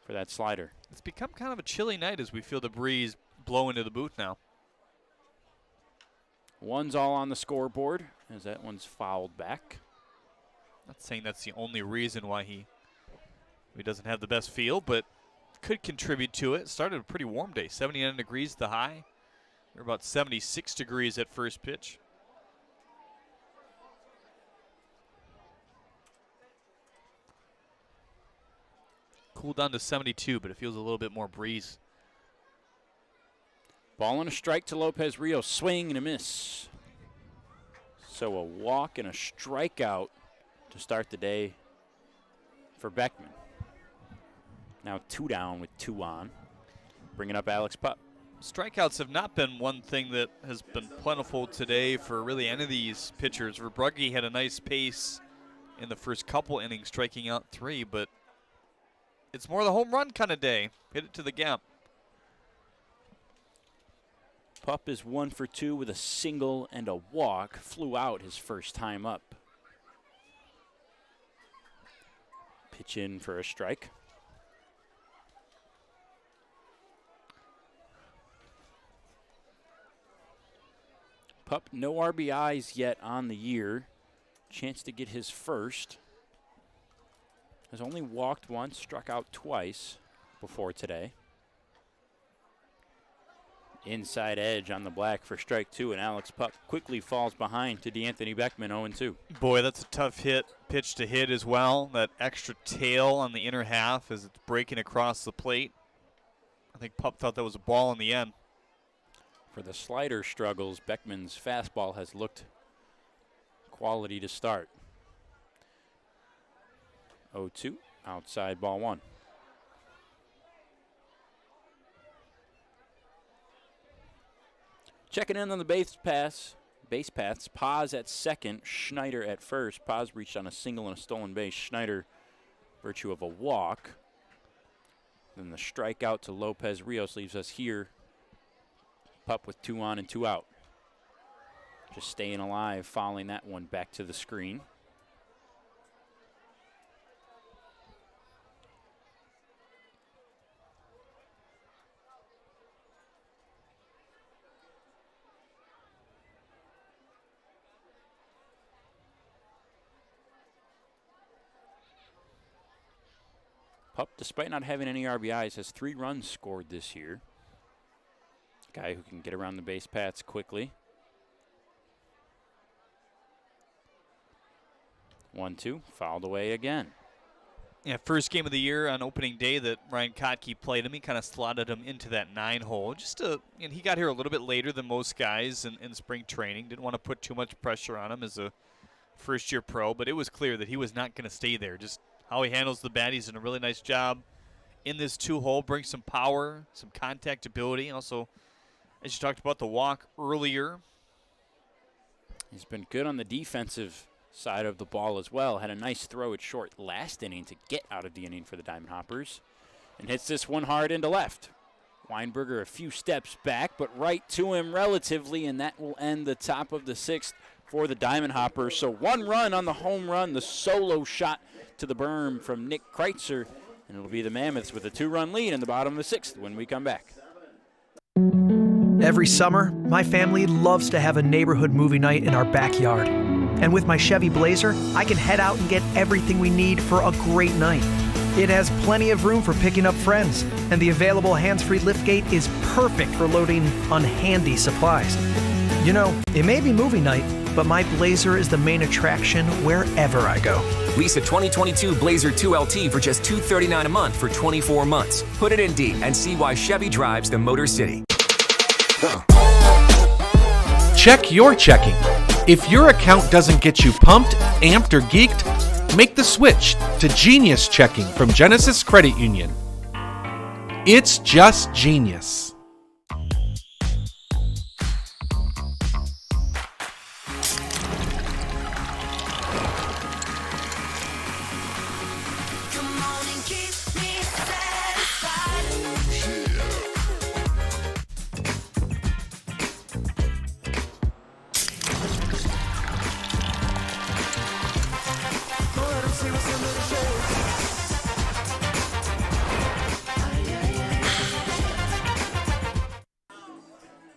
for that slider. It's become kind of a chilly night as we feel the breeze blow into the booth now. One's all on the scoreboard as that one's fouled back. Not saying that's the only reason why he doesn't have the best feel, but could contribute to it. Started a pretty warm day, 79 degrees the high. We're about 76 degrees at first pitch. Cooled down to 72, but it feels a little bit more breeze. Ball and a strike to Lopez Rios. Swing and a miss. So a walk and a strikeout to start the day for Beckman. Now 2 down with 2 on. Bringing up Alex Pupp. Strikeouts have not been one thing that has been plentiful today for really any of these pitchers. Verbrugge had a nice pace in the first couple innings, striking out 3, but it's more the home run kind of day. Hit it to the gap. Pupp is 1 for 2 with a single and a walk. Flew out his first time up. Pitch in for a strike. Pupp, no RBIs yet on the year. Chance to get his first. Has only walked once, struck out twice before today. Inside edge on the black for strike 2, and Alex Pupp quickly falls behind to DeAnthony Beckman, 0-2. Boy, that's a tough pitch to hit as well. That extra tail on the inner half as it's breaking across the plate. I think Pupp thought that was a ball in the end. for the slider struggles, Beckman's fastball has looked quality to start. 0-2, outside ball 1. Checking in on the base paths. Paz at second, Schneider at first. Paz reached on a single and a stolen base. Schneider, virtue of a walk. Then the strikeout to Lopez Rios leaves us here. Pup with 2 on and 2 out. Just staying alive, following that one back to the screen. Pup, despite not having any RBIs, has 3 runs scored this year. Guy who can get around the base paths quickly. 1-2, fouled away again. Yeah, first game of the year on opening day that Ryan Kotke played him. He kind of slotted him into that 9 hole. He got here a little bit later than most guys in spring training. Didn't want to put too much pressure on him as a first-year pro, but it was clear that he was not going to stay there. Just how he handles the bat, he's done a really nice job in this 2-hole. Brings some power, some contact ability. Also, as you talked about the walk earlier. He's been good on the defensive side of the ball as well. Had a nice throw at short last inning to get out of the inning for the Diamond Hoppers. And hits this one hard into left. Weinberger a few steps back, but right to him relatively, and that will end the top of the 6th for the Diamond Hoppers. So 1 run on the home run, the solo shot to the berm from Nick Kreitzer, and it'll be the Mammoths with a 2-run lead in the bottom of the 6th when we come back. Every summer, my family loves to have a neighborhood movie night in our backyard. And with my Chevy Blazer, I can head out and get everything we need for a great night. It has plenty of room for picking up friends, and the available hands-free liftgate is perfect for loading unhandy supplies. You know, it may be movie night, but my Blazer is the main attraction wherever I go. Lease a 2022 Blazer 2LT for just $239 a month for 24 months. Put it in D and see why Chevy drives the Motor City. Check your checking. If your account doesn't get you pumped, amped, or geeked, make the switch to Genius Checking from Genesis Credit Union. It's just genius.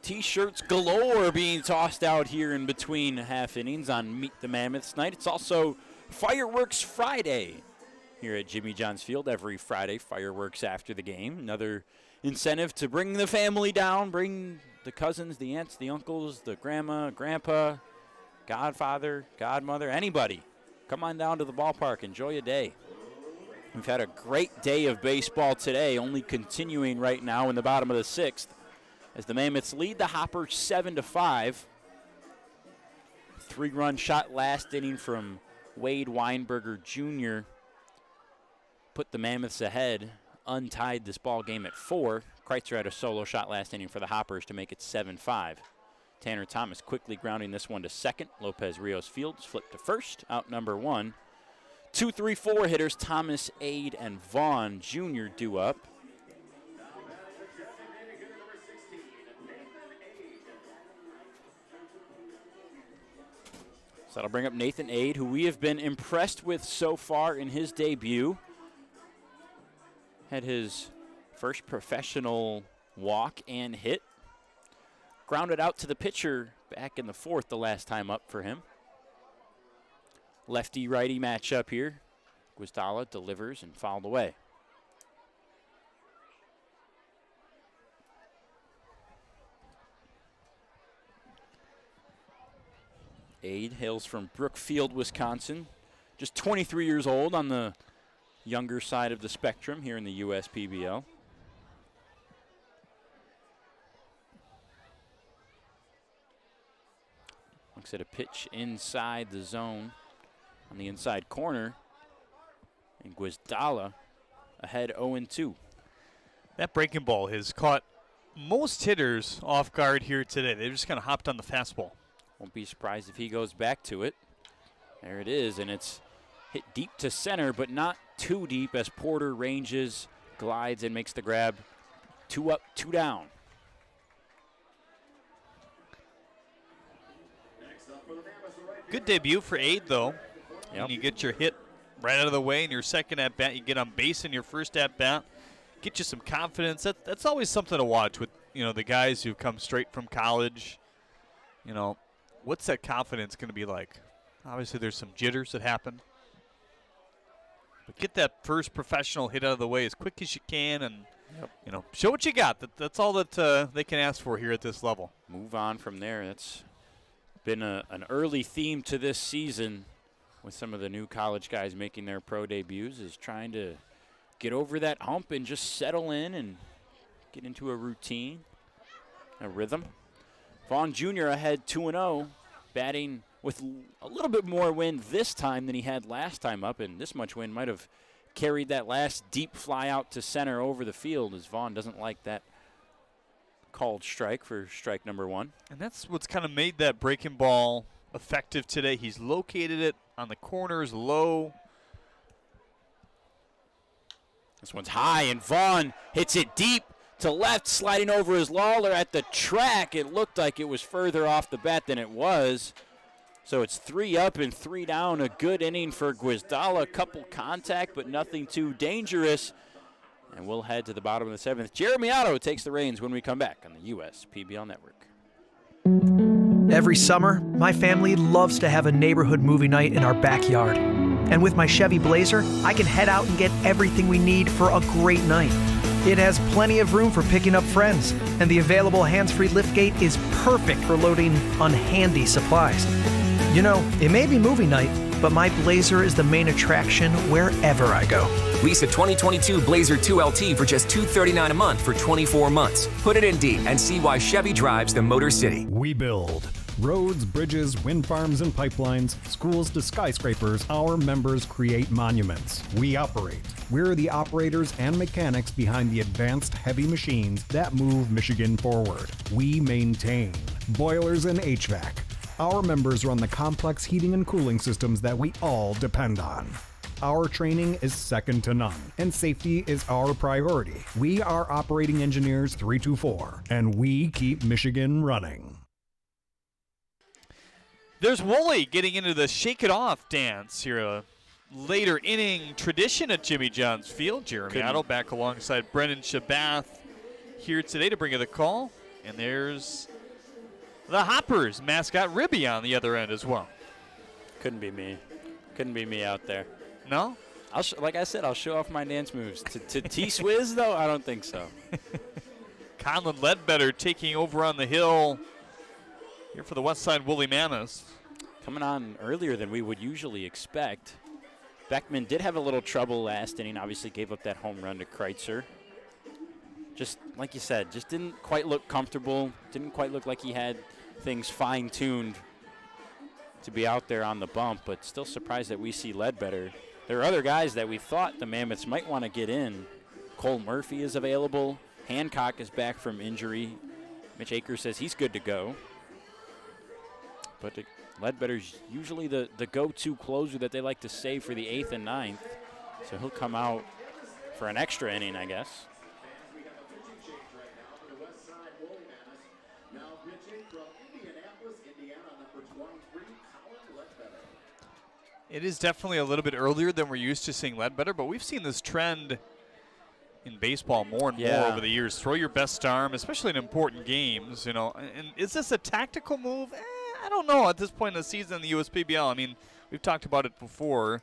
T-shirts galore being tossed out here in between half innings on Meet the Mammoths night. It's also Fireworks Friday here at Jimmy John's Field. Every Friday, fireworks after the game. Another incentive to bring the family down, bring the cousins, the aunts, the uncles, the grandma, grandpa, godfather, godmother, anybody. Come on down to the ballpark. Enjoy a day. We've had a great day of baseball today, only continuing right now in the bottom of the 6th. As the Mammoths lead the Hoppers 7-5. 3-run shot last inning from Wade Weinberger Jr. put the Mammoths ahead, untied this ball game at 4. Kreitzer had a solo shot last inning for the Hoppers to make it 7-5. Tanner Thomas quickly grounding this one to second. Lopez Rios Fields flipped to first, out number 1. 2, 3, 4 hitters, Thomas, Ade, and Vaughn Jr. due up. So that'll bring up Nathan Ade, who we have been impressed with so far in his debut. Had his first professional walk and hit. Grounded out to the pitcher back in the 4th the last time up for him. Lefty-righty matchup here. Guizdala delivers and fouled away. Ade hails from Brookfield, Wisconsin. Just 23 years old, on the younger side of the spectrum here in the USPBL. Looks at a pitch inside the zone on the inside corner. And Guizdala ahead 0-2. That breaking ball has caught most hitters off guard here today. They just kind of hopped on the fastball. Won't be surprised if he goes back to it. There it is, and it's hit deep to center, but not too deep as Porter ranges, glides, and makes the grab. 2 up, 2 down. Good debut for Ade, though. Yep. And you get your hit right out of the way in your second at-bat. You get on base in your first at-bat. Get you some confidence. That's always something to watch with, the guys who come straight from college. What's that confidence going to be like? Obviously, there's some jitters that happen. But get that first professional hit out of the way as quick as you can and, show what you got. That's all that they can ask for here at this level. Move on from there. That's been an early theme to this season with some of the new college guys making their pro debuts, is trying to get over that hump and just settle in and get into a routine, a rhythm. Vaughn Jr. ahead 2-0, batting with a little bit more wind this time than he had last time up, and this much wind might have carried that last deep fly out to center over the field, as Vaughn doesn't like that called strike for strike number 1. And that's what's kind of made that breaking ball effective today. He's located it on the corners low. This one's high, and Vaughn hits it deep to left, sliding over his Lawler at the track. It looked like it was further off the bat than it was. So it's 3 up and 3 down. A good inning for Guizdala. A couple contact, but nothing too dangerous. And we'll head to the bottom of the 7th. Jeremy Otto takes the reins when we come back on the US PBL Network. Every summer, my family loves to have a neighborhood movie night in our backyard. And with my Chevy Blazer, I can head out and get everything we need for a great night. It has plenty of room for picking up friends, and the available hands-free liftgate is perfect for loading unhandy supplies. It may be movie night, but my Blazer is the main attraction wherever I go. Lease a 2022 Blazer 2LT for just $239 a month for 24 months. Put it in D and see why Chevy drives the Motor City. We build roads, bridges, wind farms and pipelines, schools to skyscrapers. Our members create monuments. We operate. We're the operators and mechanics behind the advanced heavy machines that move Michigan forward. We maintain boilers and HVAC. Our members run the complex heating and cooling systems that we all depend on. Our training is second to none, and safety is our priority. We are Operating Engineers 324, and we keep Michigan running. There's Woolley getting into the Shake It Off dance here. A later inning tradition at Jimmy John's Field. Jeremy Otto back alongside Brendan Shabath here today to bring you the call. And there's the Hoppers mascot Ribby on the other end as well. Couldn't be me. Couldn't be me out there. No? Like I said, I'll show off my dance moves. To T-Swizz, though, I don't think so. Conlon Ledbetter taking over on the hill here for the Westside Woolly Mammoths. Coming on earlier than we would usually expect. Beckman did have a little trouble last inning. Obviously gave up that home run to Kreitzer. Just like you said, just didn't quite look comfortable. Didn't quite look like he had things fine-tuned to be out there on the bump, but still surprised that we see Ledbetter. There are other guys that we thought the Mammoths might want to get in. Cole Murphy is available. Hancock is back from injury. Mitch Akers says he's good to go. But Ledbetter's usually the go-to closer that they like to save for the 8th and 9th. So he'll come out for an extra inning, I guess. It is definitely a little bit earlier than we're used to seeing Ledbetter, but we've seen this trend in baseball more and more over the years. Throw your best arm, especially in important games, you know. And is this a tactical move? I don't know at this point in the season in the USPBL. I mean, we've talked about it before.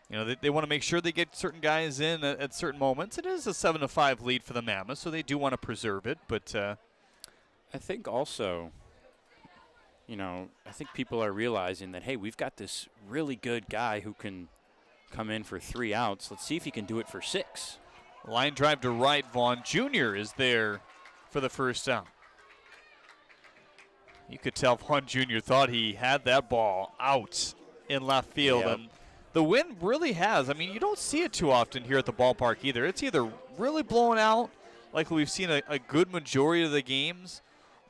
You know, they want to make sure they get certain guys in at certain moments. It is a 7-5 lead for the Mammoths, so they do want to preserve it. But I think also, you know, I think people are realizing that, hey, we've got this really good guy who can come in for 3 outs. Let's see if he can do it for 6. Line drive to right. Vaughn Jr. is there for the first out. You could tell Vaughn Jr. thought he had that ball out in left field. Yep. And the wind really has. I mean, you don't see it too often here at the ballpark either. It's either really blowing out, like we've seen a good majority of the games,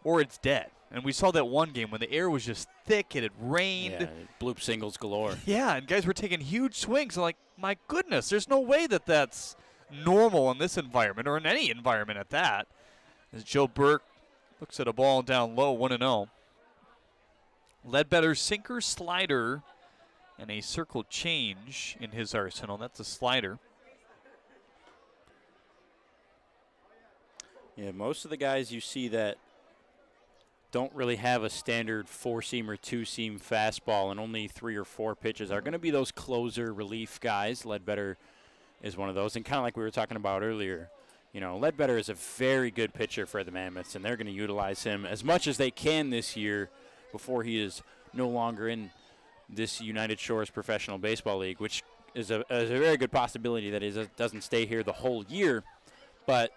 or it's dead. And we saw that one game when the air was just thick, it had rained. Yeah, bloop singles galore. Yeah, and guys were taking huge swings. I'm like, my goodness, there's no way that that's normal in this environment, or in any environment at that. As Joe Burke looks at a ball down low, 1-0. Ledbetter's sinker, slider, and a circle change in his arsenal. That's a slider. Yeah, most of the guys you see that don't really have a standard four-seam or two-seam fastball and only 3 or 4 pitches are going to be those closer relief guys. Ledbetter is one of those. And kind of like we were talking about earlier, Ledbetter is a very good pitcher for the Mammoths, and they're going to utilize him as much as they can this year before he is no longer in this United Shores Professional Baseball League, which is a very good possibility that he doesn't stay here the whole year. But,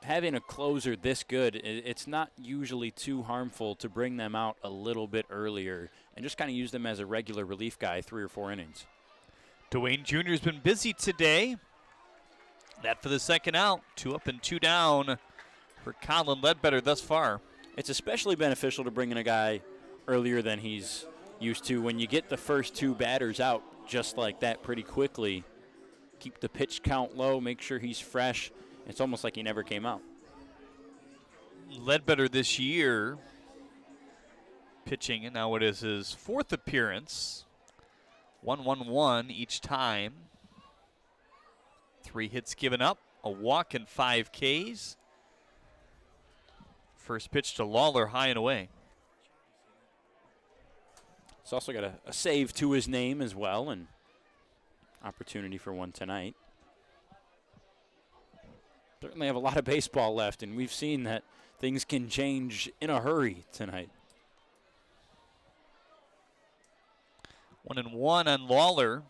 having a closer this good, it's not usually too harmful to bring them out a little bit earlier and just kind of use them as a regular relief guy, 3 or 4 innings. Dwayne Jr. has been busy today. That for the second out. 2 up and 2 down for Colin Ledbetter thus far. It's especially beneficial to bring in a guy earlier than he's used to. When you get the first 2 batters out just like that pretty quickly, keep the pitch count low, make sure he's fresh. It's almost like he never came out. Ledbetter this year pitching, and now it is his 4th appearance. 1-1-1 each time. 3 hits given up, a walk and 5 Ks. First pitch to Lawler, high and away. He's also got a save to his name as well, and opportunity for one tonight. Certainly have a lot of baseball left, and we've seen that things can change in a hurry tonight. 1-1 on Lawler.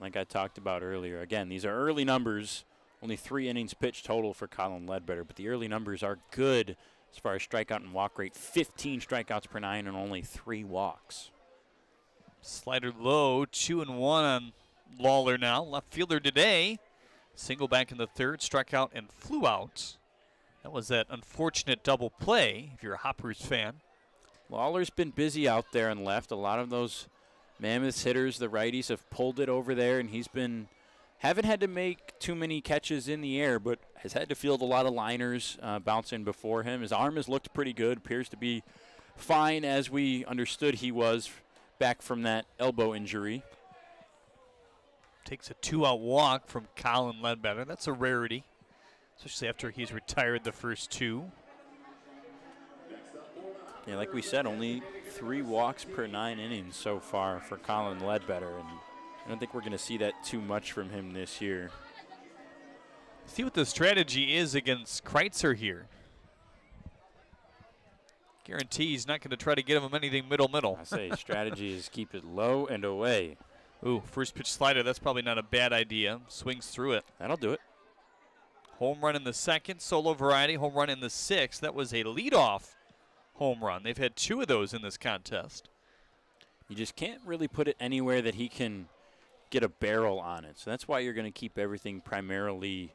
Like I talked about earlier, again, these are early numbers. Only 3 innings pitched total for Colin Ledbetter, but the early numbers are good as far as strikeout and walk rate. 15 strikeouts per 9 and only 3 walks. Slider low, 2-1 on Lawler now. Left fielder today. Single back in the 3rd, struck out and flew out. That was that unfortunate double play, if you're a Hoppers fan. Lawler's been busy out there and left. A lot of those Mammoths hitters, the righties, have pulled it over there, and haven't had to make too many catches in the air, but has had to field a lot of liners bouncing before him. His arm has looked pretty good, appears to be fine as we understood he was back from that elbow injury. Takes a 2-out walk from Colin Ledbetter. That's a rarity, especially after he's retired the first 2. Yeah, like we said, only 3 walks per 9 innings so far for Colin Ledbetter, and I don't think we're going to see that too much from him this year. See what the strategy is against Kreitzer here. Guarantee he's not going to try to get him anything middle. I say strategy is keep it low and away. Ooh, first pitch slider. That's probably not a bad idea. Swings through it. That'll do it. Home run in the 2nd, solo variety. Home run in the 6th. That was a leadoff home run. They've had 2 of those in this contest. You just can't really put it anywhere that he can get a barrel on it. So that's why you're going to keep everything primarily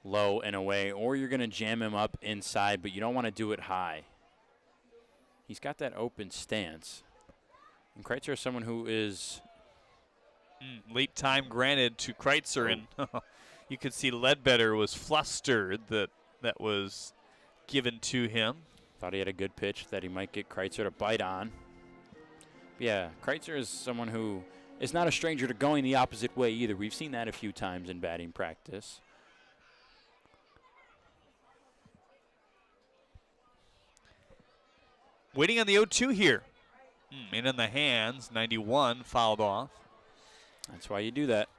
low and away, or you're going to jam him up inside, but you don't want to do it high. He's got that open stance. And Kreitzer is someone who is late time granted to Kreitzer, and you could see Ledbetter was flustered that was given to him. Thought he had a good pitch that he might get Kreitzer to bite on. But yeah, Kreitzer is someone who is not a stranger to going the opposite way either. We've seen that a few times in batting practice. Waiting on the 0-2 here. And in the hands, 91 fouled off. That's why you do that.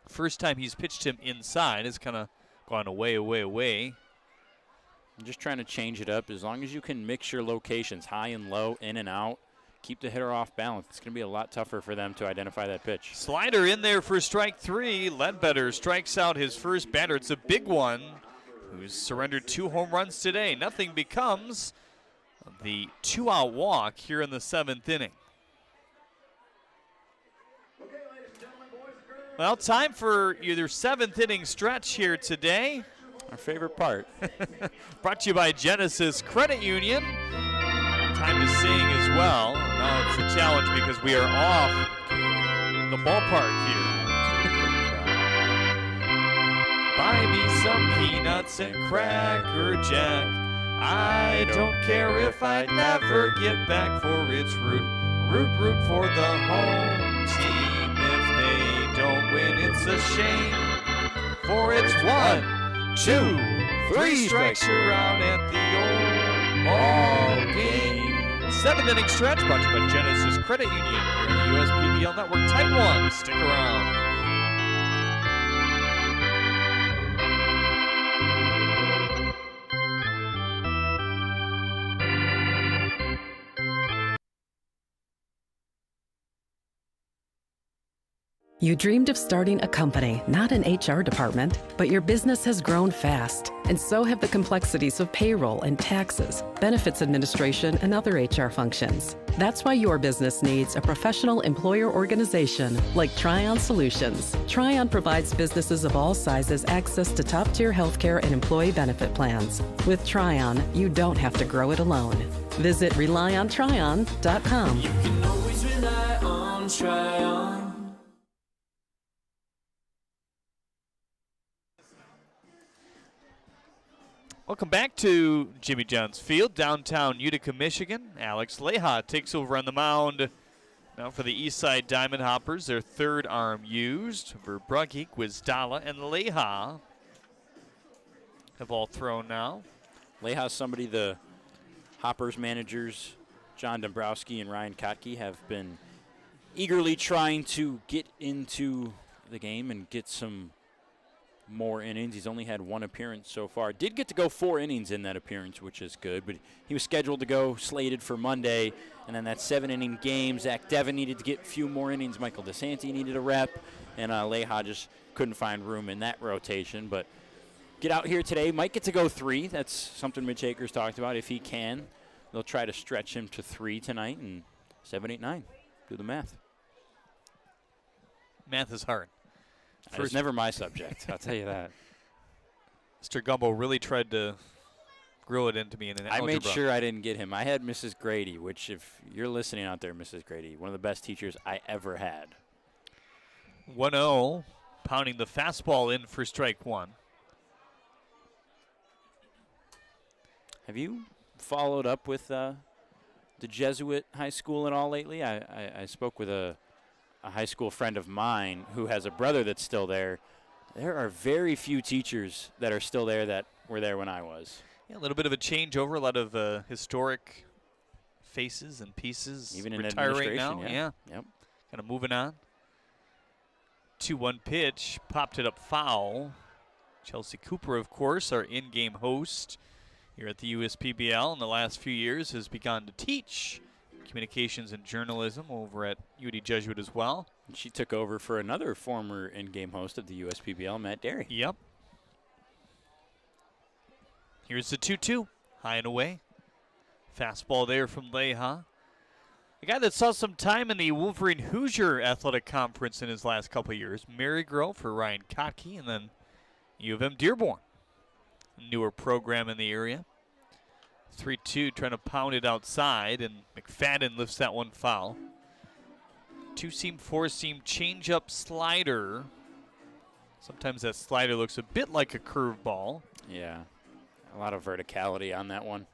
First time he's pitched him inside has kind of gone away. I'm just trying to change it up. As long as you can mix your locations, high and low, in and out, keep the hitter off balance. It's going to be a lot tougher for them to identify that pitch. Slider in there for strike 3. Ledbetter strikes out his first batter. It's a big one who's surrendered 2 home runs today. Nothing becomes the 2-out walk here in the 7th inning. Well, time for your 7th inning stretch here today. Our favorite part. Brought to you by Genesis Credit Union. Time to sing as well. Now it's a challenge because we are off the ballpark here. Buy me some peanuts and Cracker Jack. I don't care if I never get back, for it's root for the home team. If they don't win, it's a shame. For it's 1, 2, 3 strikes, you're out at the old ball game. 7th inning stretch brought to you by Genesis Credit Union here in the USPBL Network. Type 1, stick around. You dreamed of starting a company, not an HR department, but your business has grown fast, and so have the complexities of payroll and taxes, benefits administration, and other HR functions. That's why your business needs a professional employer organization like Tryon Solutions. Tryon provides businesses of all sizes access to top-tier healthcare and employee benefit plans. With Tryon, you don't have to grow it alone. Visit RelyOnTryon.com. You can always rely on Tryon. Welcome back to Jimmy John's Field, downtown Utica, Michigan. Alex Leha takes over on the mound now for the Eastside Diamond Hoppers. Their 3rd arm used. Verbrugge, Gwizdala, and Leha have all thrown now. Leha's somebody the Hoppers managers, John Dombrowski and Ryan Kotke, have been eagerly trying to get into the game and get some more innings. He's only had 1 appearance so far. Did get to go 4 innings in that appearance, which is good, but he was scheduled to go slated for Monday, and then that 7-inning game, Zach Devin needed to get a few more innings. Michael DeSanti needed a rep, and Leha just couldn't find room in that rotation, but get out here today. Might get to go 3. That's something Mitch Akers talked about. If he can, they'll try to stretch him to 3 tonight, and 7, 8, 9. Do the math. Math is hard. It's never my subject, I'll tell you that. Mr. Gumbo really tried to grill it into me in an algebra. I made sure I didn't get him. I had Mrs. Grady, which if you're listening out there, Mrs. Grady, one of the best teachers I ever had. 1-0, pounding the fastball in for strike 1. Have you followed up with the Jesuit high school at all lately? I spoke with a high school friend of mine who has a brother that's still there. There are very few teachers that are still there that were there when I was. Yeah, a little bit of a changeover, a lot of historic faces and pieces. Even in retiring administration, now. yeah. Yep. Kind of moving on. 2-1 pitch, popped it up foul. Chelsea Cooper, of course, our in-game host here at the USPBL in the last few years, has begun to teach communications and journalism over at UD Jesuit as well. And she took over for another former in-game host of the USPBL, Matt Derry. Yep. Here's the 2-2, high and away. Fastball there from Leha. A guy that saw some time in the Wolverine Hoosier Athletic Conference in his last couple of years. Marygrove for Ryan Kotke, and then U of M Dearborn. Newer program in the area. 3-2, trying to pound it outside, and McFadden lifts that one foul. 2-seam, 4-seam, change-up slider. Sometimes that slider looks a bit like a curveball. Yeah, a lot of verticality on that one,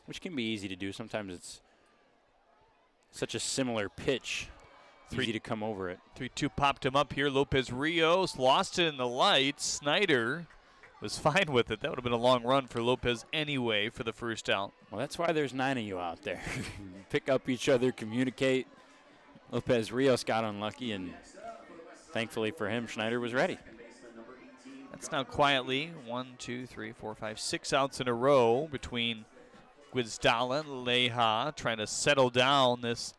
which can be easy to do. Sometimes it's such a similar pitch, easy to come over it. 3-2 popped him up here. Lopez Rios lost it in the lights. Snyder was fine with it. That would have been a long run for Lopez anyway for the first out. Well, that's why there's 9 of you out there. Pick up each other, communicate. Lopez Rios got unlucky, and thankfully for him, Schneider was ready. That's now quietly 1, 2, 3, 4, 5, 6 outs in a row between Gwizdala and Leha, trying to settle down this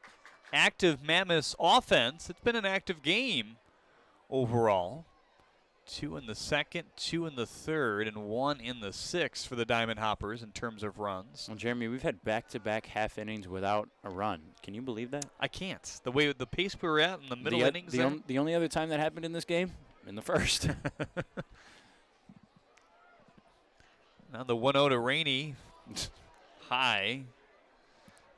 active Mammoths offense. It's been an active game overall. 2 in the second, 2 in the third, and 1 in the sixth for the Diamond Hoppers in terms of runs. Well, Jeremy, we've had back-to-back half innings without a run. Can you believe that? I can't. The way the pace we were at in the middle innings. The only other time that happened in this game, in the first. Now the 1-0 to Rainey. High.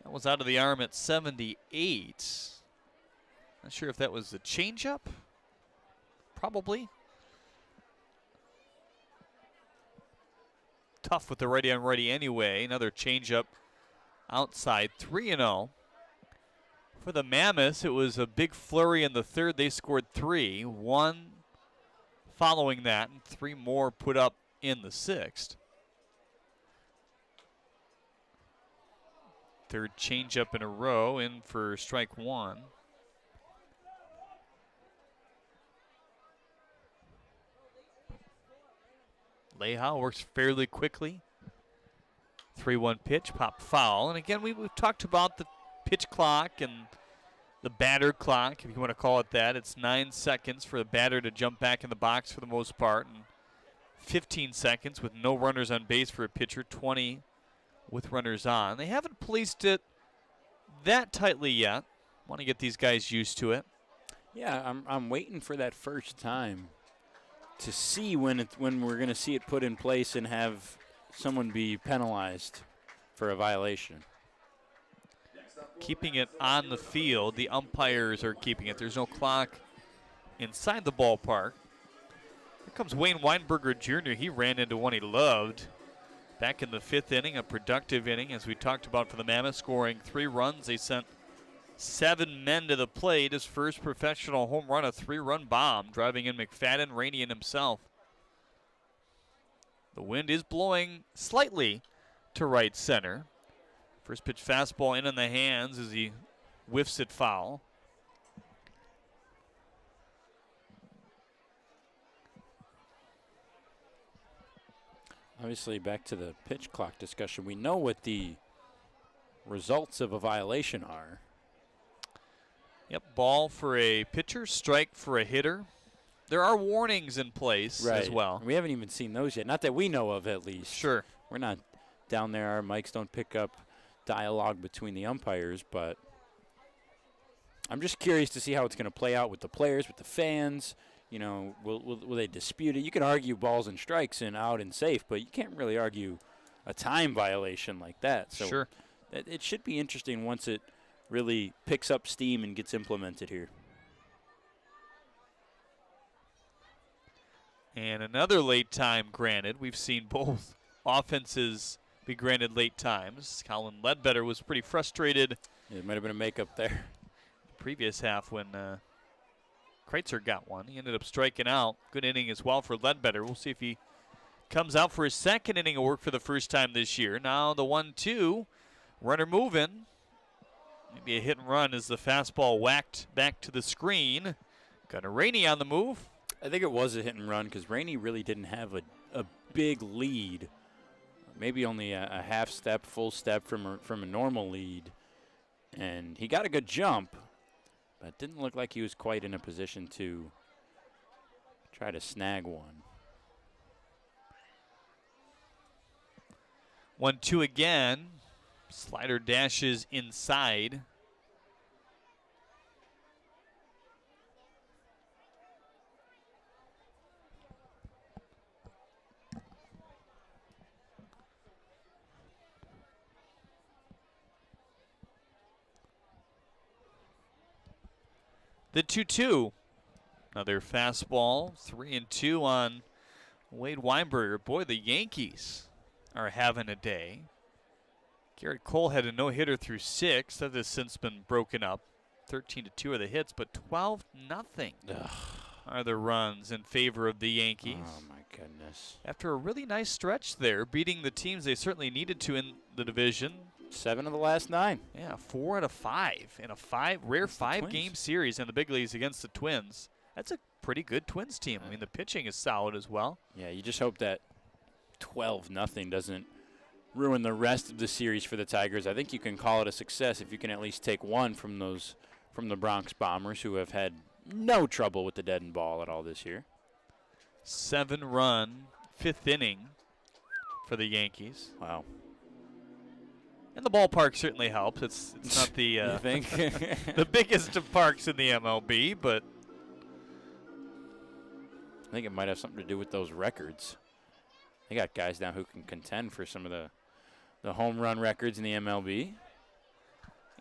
That was out of the arm at 78. Not sure if that was the changeup. Probably. Tough with the righty on righty anyway. Another changeup outside. 3-0. For the Mammoths, it was a big flurry in the third. They scored 3. 1 following that, and 3 more put up in the sixth. Third changeup in a row, in for strike 1. Lehal works fairly quickly. 3-1 pitch, pop foul. And again, we've talked about the pitch clock and the batter clock, if you want to call it that. It's 9 seconds for the batter to jump back in the box for the most part, and 15 seconds with no runners on base for a pitcher, 20 with runners on. They haven't policed it that tightly yet. Want to get these guys used to it. Yeah, I'm waiting for that first time to see when we're going to see it put in place and have someone be penalized for a violation. Keeping it on the field, the umpires are keeping it. There's no clock inside the ballpark. Here comes Wayne Weinberger Jr. He ran into one he loved. Back in the 5th inning, a productive inning, as we talked about for the Mammoths, scoring 3 runs. They sent 7 men to the plate. His first professional home run, a 3-run bomb, driving in McFadden, Rainey, and himself. The wind is blowing slightly to right center. First pitch fastball in the hands as he whiffs it foul. Obviously, back to the pitch clock discussion. We know what the results of a violation are. Yep, ball for a pitcher, strike for a hitter. There are warnings in place as well. We haven't even seen those yet. Not that we know of, at least. Sure. We're not down there. Our mics don't pick up dialogue between the umpires, but I'm just curious to see how it's going to play out with the players, with the fans. You know, will they dispute it? You can argue balls and strikes and out and safe, but you can't really argue a time violation like that. So sure. It should be interesting once it really picks up steam and gets implemented here. And another late time granted. We've seen both offenses be granted late times. Colin Ledbetter was pretty frustrated. It might have been a makeup there. The previous half when Kreitzer got one. He ended up striking out. Good inning as well for Ledbetter. We'll see if he comes out for his second inning of work for the first time this year. Now the 1-2. Runner moving. Maybe a hit and run as the fastball whacked back to the screen. Got a Rainey on the move. I think it was a hit and run because Rainey really didn't have a big lead. Maybe only a half step, full step from a normal lead. And he got a good jump, but it didn't look like he was quite in a position to try to snag one. 1-2 again. Slider dashes inside. The 2-2. Another fastball. 3-2 on Wade Weinberger. Boy, the Yankees are having a day. Garrett Cole had a no-hitter through 6. That has since been broken up. 13-2 are the hits, but 12-0 are the runs in favor of the Yankees. Oh, my goodness. After a really nice stretch there, beating the teams they certainly needed to in the division. 7 of the last 9. Yeah, 4 out of 5 in a rare 5-game series in the big leagues against the Twins. That's a pretty good Twins team. I mean, the pitching is solid as well. Yeah, you just hope that 12-0 doesn't ruin the rest of the series for the Tigers. I think you can call it a success if you can at least take one from the Bronx Bombers, who have had no trouble with the dead end ball at all this year. 7-run 5th inning for the Yankees. Wow. And the ballpark certainly helps. It's not the You think? the biggest of parks in the MLB, but I think it might have something to do with those records. They got guys now who can contend for some of the home run records in the MLB.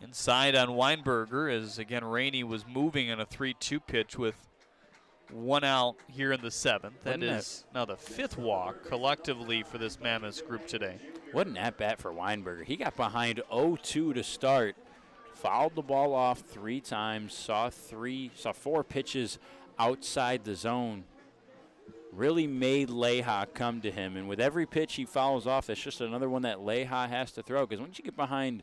Inside on Weinberger as, again, Rainey was moving on a 3-2 pitch with 1 out here in the 7th. That is now the 5th walk collectively for this Mammoths group today. What an at-bat for Weinberger. He got behind 0-2 to start, fouled the ball off 3 times, saw 4 pitches outside the zone, really made Leha come to him. And with every pitch he fouls off, it's just another one that Leha has to throw. Because once you get behind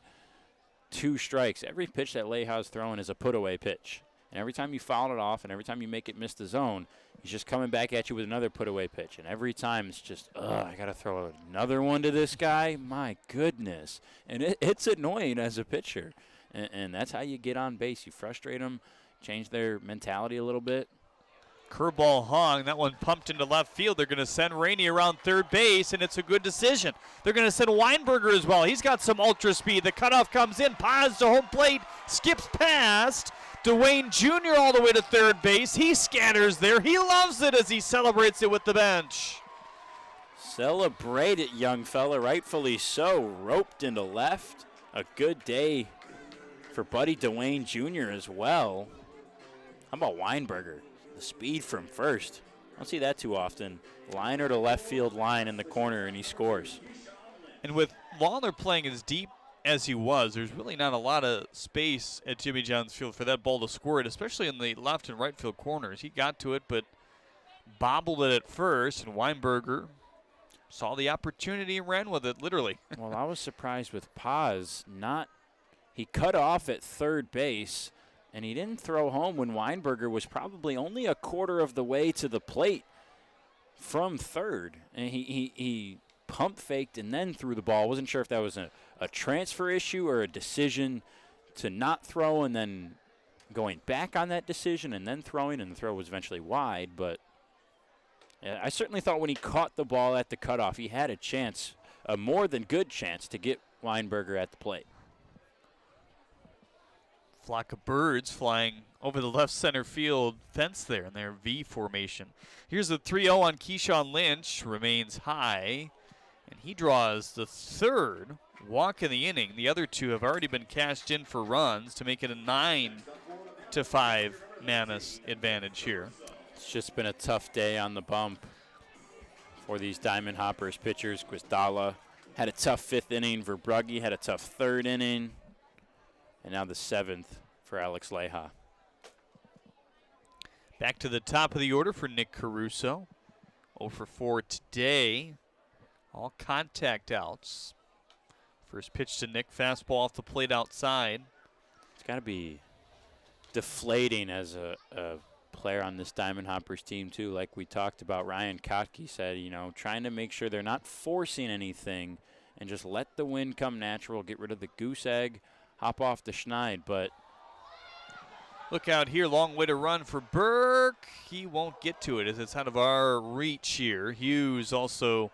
2 strikes, every pitch that Leha's throwing is a put-away pitch. And every time you foul it off and every time you make it miss the zone, he's just coming back at you with another put-away pitch. And every time it's just, I got to throw another one to this guy? My goodness. And it's annoying as a pitcher. And that's how you get on base. You frustrate them, change their mentality a little bit. Curveball hung. That one pumped into left field. They're going to send Rainey around third base, and it's a good decision. They're going to send Weinberger as well. He's got some ultra speed. The cutoff comes in. Paz to home plate. Skips past. Dwayne Jr. all the way to third base. He scatters there. He loves it as he celebrates it with the bench. Celebrate it, young fella. Rightfully so. Roped into left. A good day for Buddy Dwayne Jr. as well. How about Weinberger? The speed from first. I don't see that too often. Liner to left field line in the corner, and he scores. And with Lawler playing as deep as he was, there's really not a lot of space at Jimmy John's Field for that ball to score it, especially in the left and right field corners. He got to it, but bobbled it at first, and Weinberger saw the opportunity and ran with it, literally. Well, I was surprised with Paz. He cut off at third base, and he didn't throw home when Weinberger was probably only a quarter of the way to the plate from third. And he pump faked and then threw the ball. Wasn't sure if that was a transfer issue or a decision to not throw and then going back on that decision and then throwing, and the throw was eventually wide. But I certainly thought when he caught the ball at the cutoff, he had a chance, a more than good chance, to get Weinberger at the plate. Flock of birds flying over the left center field fence there in their V formation. Here's the 3-0 on Keyshawn Lynch. Remains high, and he draws the 3rd walk in the inning. The other 2 have already been cashed in for runs to make it a 9-5 Mammoths advantage here. It's just been a tough day on the bump for these Diamond Hoppers pitchers. Guisdala had a tough 5th inning. Verbrugge had a tough 3rd inning. And now the 7th for Alex Leha. Back to the top of the order for Nick Caruso. 0 for 4 today. All contact outs. First pitch to Nick, fastball off the plate outside. It's got to be deflating as a player on this Diamond Hoppers team, too. Like we talked about, Ryan Kotke said, trying to make sure they're not forcing anything and just let the wind come natural, get rid of the goose egg, hop off the schneid. But look out here, long way to run for Burke. He won't get to it as it's out of our reach here. Hughes also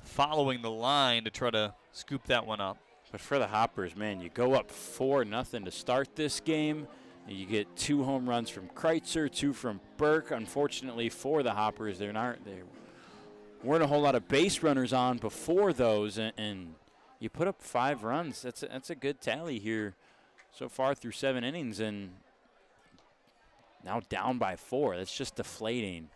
following the line to try to scoop that one up. But for the Hoppers, man, you go up 4-0 to start this game. You get 2 home runs from Kreitzer, 2 from Burke. Unfortunately for the Hoppers, there weren't a whole lot of base runners on before those, and you put up 5 runs. That's a good tally here so far through 7 innings, and now down by 4. That's just deflating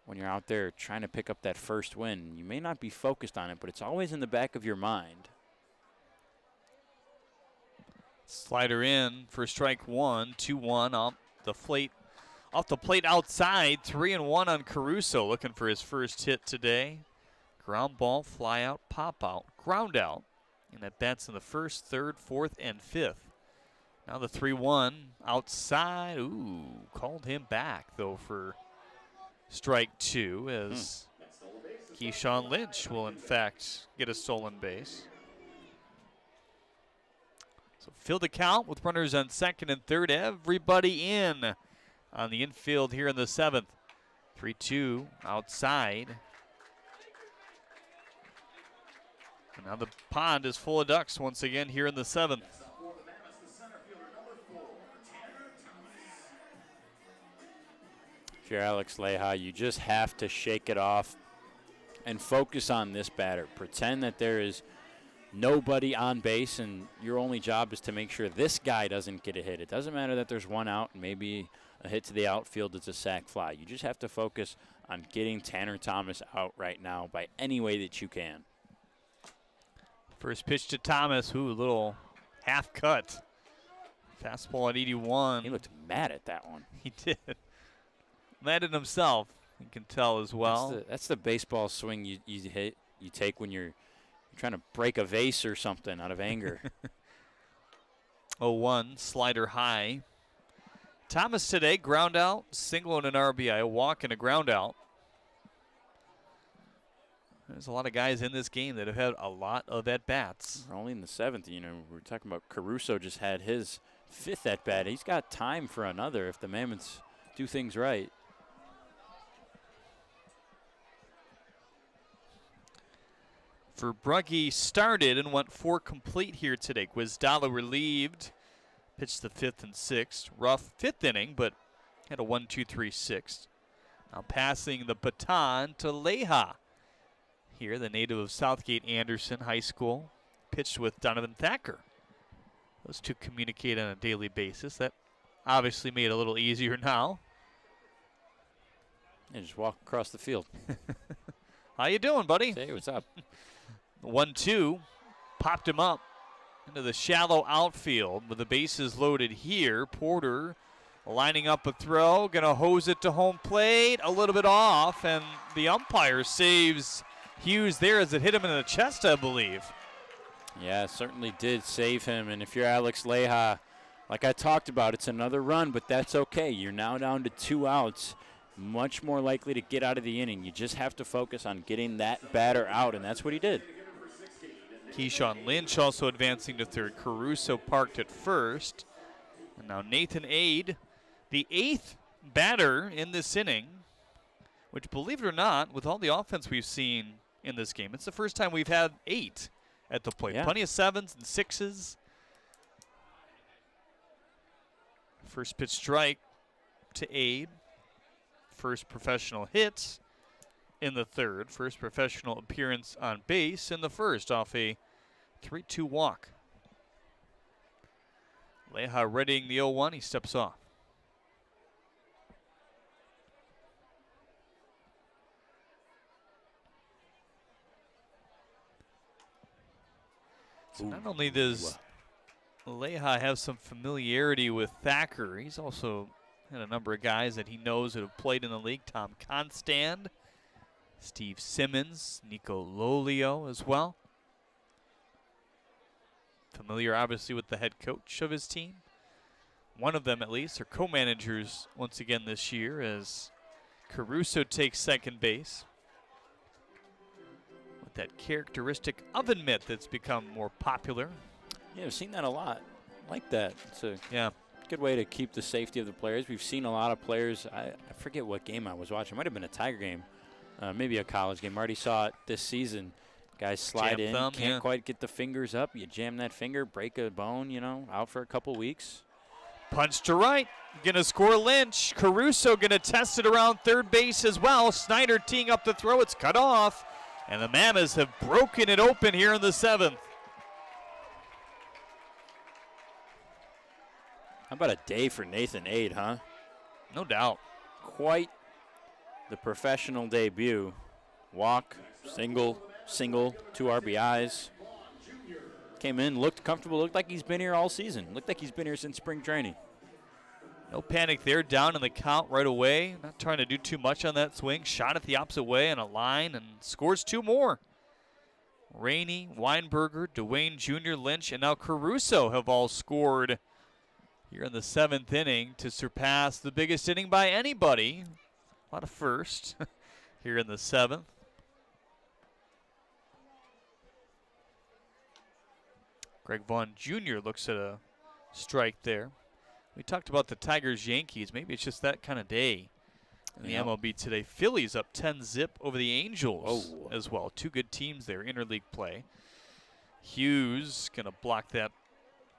when you're out there trying to pick up that first win. You may not be focused on it, but it's always in the back of your mind. Slider in for strike 1, 2-1 off the plate outside. 3-1 on Caruso, looking for his first hit today. Ground ball, fly out, pop out, ground out. And at bats in the 1st, 3rd, 4th, and 5th. Now the 3-1 outside. Ooh, called him back, though, for strike 2 as Keyshawn Lynch will, in fact, get a stolen base. So fill the count with runners on 2nd and 3rd. Everybody in on the infield here in the 7th. 3-2 outside. And now the pond is full of ducks once again here in the 7th. If you're Alex Leha, you just have to shake it off and focus on this batter. Pretend that there is nobody on base, and your only job is to make sure this guy doesn't get a hit. It doesn't matter that there's one out and maybe a hit to the outfield. It's a sac fly. You just have to focus on getting Tanner Thomas out right now by any way that you can. First pitch to Thomas, a little half cut. Fastball at 81. He looked mad at that one. He did. Mad at himself, you can tell as well. That's the baseball swing you take when you're trying to break a vase or something out of anger. 0-1, slider high. Thomas today, ground out, single and an RBI, a walk and a ground out. There's a lot of guys in this game that have had a lot of at-bats. We're only in the 7th. We're talking about Caruso just had his 5th at-bat. He's got time for another if the Mammoths do things right. Verbrugge started and went 4 complete here today. Guizdala relieved, pitched the 5th and 6th. Rough 5th inning, but had a 1-2-3 6th. Now passing the baton to Leha. Here, the native of Southgate Anderson High School, pitched with Donovan Thacker. Those two communicate on a daily basis. That obviously made it a little easier now. And just walk across the field. How you doing, buddy? Hey, what's up? 1-2, popped him up into the shallow outfield with the bases loaded here. Porter lining up a throw, going to hose it to home plate, a little bit off, and the umpire saves Hughes there as it hit him in the chest, I believe. Yeah, it certainly did save him, and if you're Alex Leha, like I talked about, it's another run, but that's okay. You're now down to 2 outs. Much more likely to get out of the inning. You just have to focus on getting that batter out, and that's what he did. Keyshawn Lynch also advancing to third. Caruso parked at first. And now Nathan Ade, the 8th batter in this inning, which, believe it or not, with all the offense we've seen in this game, it's the first time we've had 8 at the plate. Yeah. Plenty of 7s and 6s. First pitch strike to Ade. First professional hit in the 3rd. First professional appearance on base in the 1st off a 3-2 walk. Leha readying the 0-1. He steps off. So not only does Leha have some familiarity with Thacker, he's also had a number of guys that he knows that have played in the league. Tom Constand, Steve Simmons, Nico Lolio as well. Familiar, obviously, with the head coach of his team. One of them, at least, are co-managers once again this year as Caruso takes second base with that characteristic oven mitt that's become more popular. Yeah, I've seen that a lot. I like that. It's a good way to keep the safety of the players. We've seen a lot of players. I forget what game I was watching. It might have been a Tiger game, maybe a college game. I already saw it this season. Guys slide in, can't quite get the fingers up. You jam that finger, break a bone, out for a couple weeks. Punch to right, gonna score Lynch. Caruso gonna test it around third base as well. Snyder teeing up the throw, it's cut off. And the Mammoths have broken it open here in the 7th. How about a day for Nathan Ade, huh? No doubt. Quite the professional debut. Walk, single, 2 RBIs. Came in, looked comfortable, looked like he's been here all season. Looked like he's been here since spring training. No panic there, down in the count right away. Not trying to do too much on that swing. Shot it the opposite way on a line and scores 2 more. Rainey, Weinberger, Dwayne Jr., Lynch, and now Caruso have all scored here in the 7th inning to surpass the biggest inning by anybody. A lot of first here in the 7th. Greg Vaughn Jr. looks at a strike there. We talked about the Tigers-Yankees. Maybe it's just that kind of day In the MLB today, Phillies up 10-0 over the Angels as well. Two good teams there, interleague play. Hughes going to block that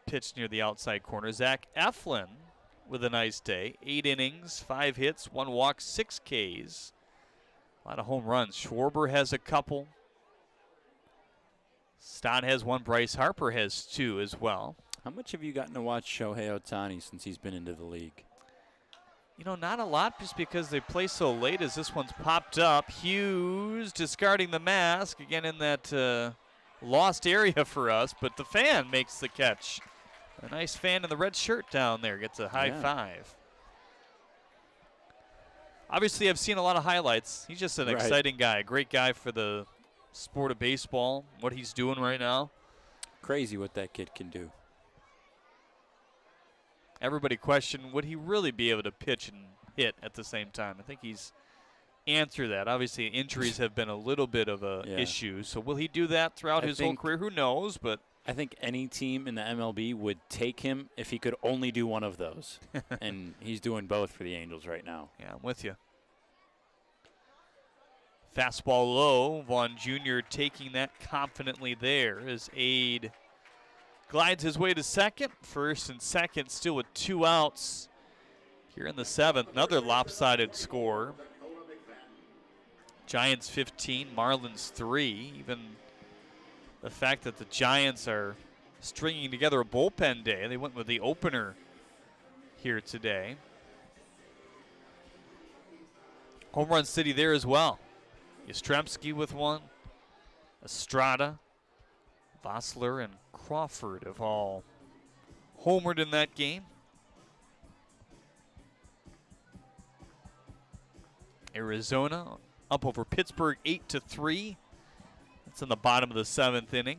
pitch near the outside corner. Zach Eflin with a nice day. 8 innings, 5 hits, 1 walk, 6 Ks. A lot of home runs. Schwarber has a couple. Stott has 1. Bryce Harper has 2 as well. How much have you gotten to watch Shohei Ohtani since he's been into the league? You know, not a lot, just because they play so late as this one's popped up. Hughes discarding the mask, again in that lost area for us, but the fan makes the catch. A nice fan in the red shirt down there gets a high five. Obviously, I've seen a lot of highlights. He's just an exciting guy, a great guy for the sport of baseball, what he's doing right now. Crazy what that kid can do. Everybody questioned, would he really be able to pitch and hit at the same time? I think he's answered that. Obviously, injuries have been a little bit of a issue. So will he do that throughout his whole career? Who knows? But I think any team in the MLB would take him if he could only do one of those. And he's doing both for the Angels right now. Yeah, I'm with you. Fastball low. Vaughn Jr. taking that confidently there as Aide glides his way to second. First and second still with 2 outs. Here in the 7th, another lopsided score. Giants 15, Marlins 3. Even the fact that the Giants are stringing together a bullpen day. They went with the opener here today. Home run city there as well. Yastrzemski with 1. Estrada, Vossler, and Crawford have all homered in that game. Arizona up over Pittsburgh 8-3. That's in the bottom of the 7th inning.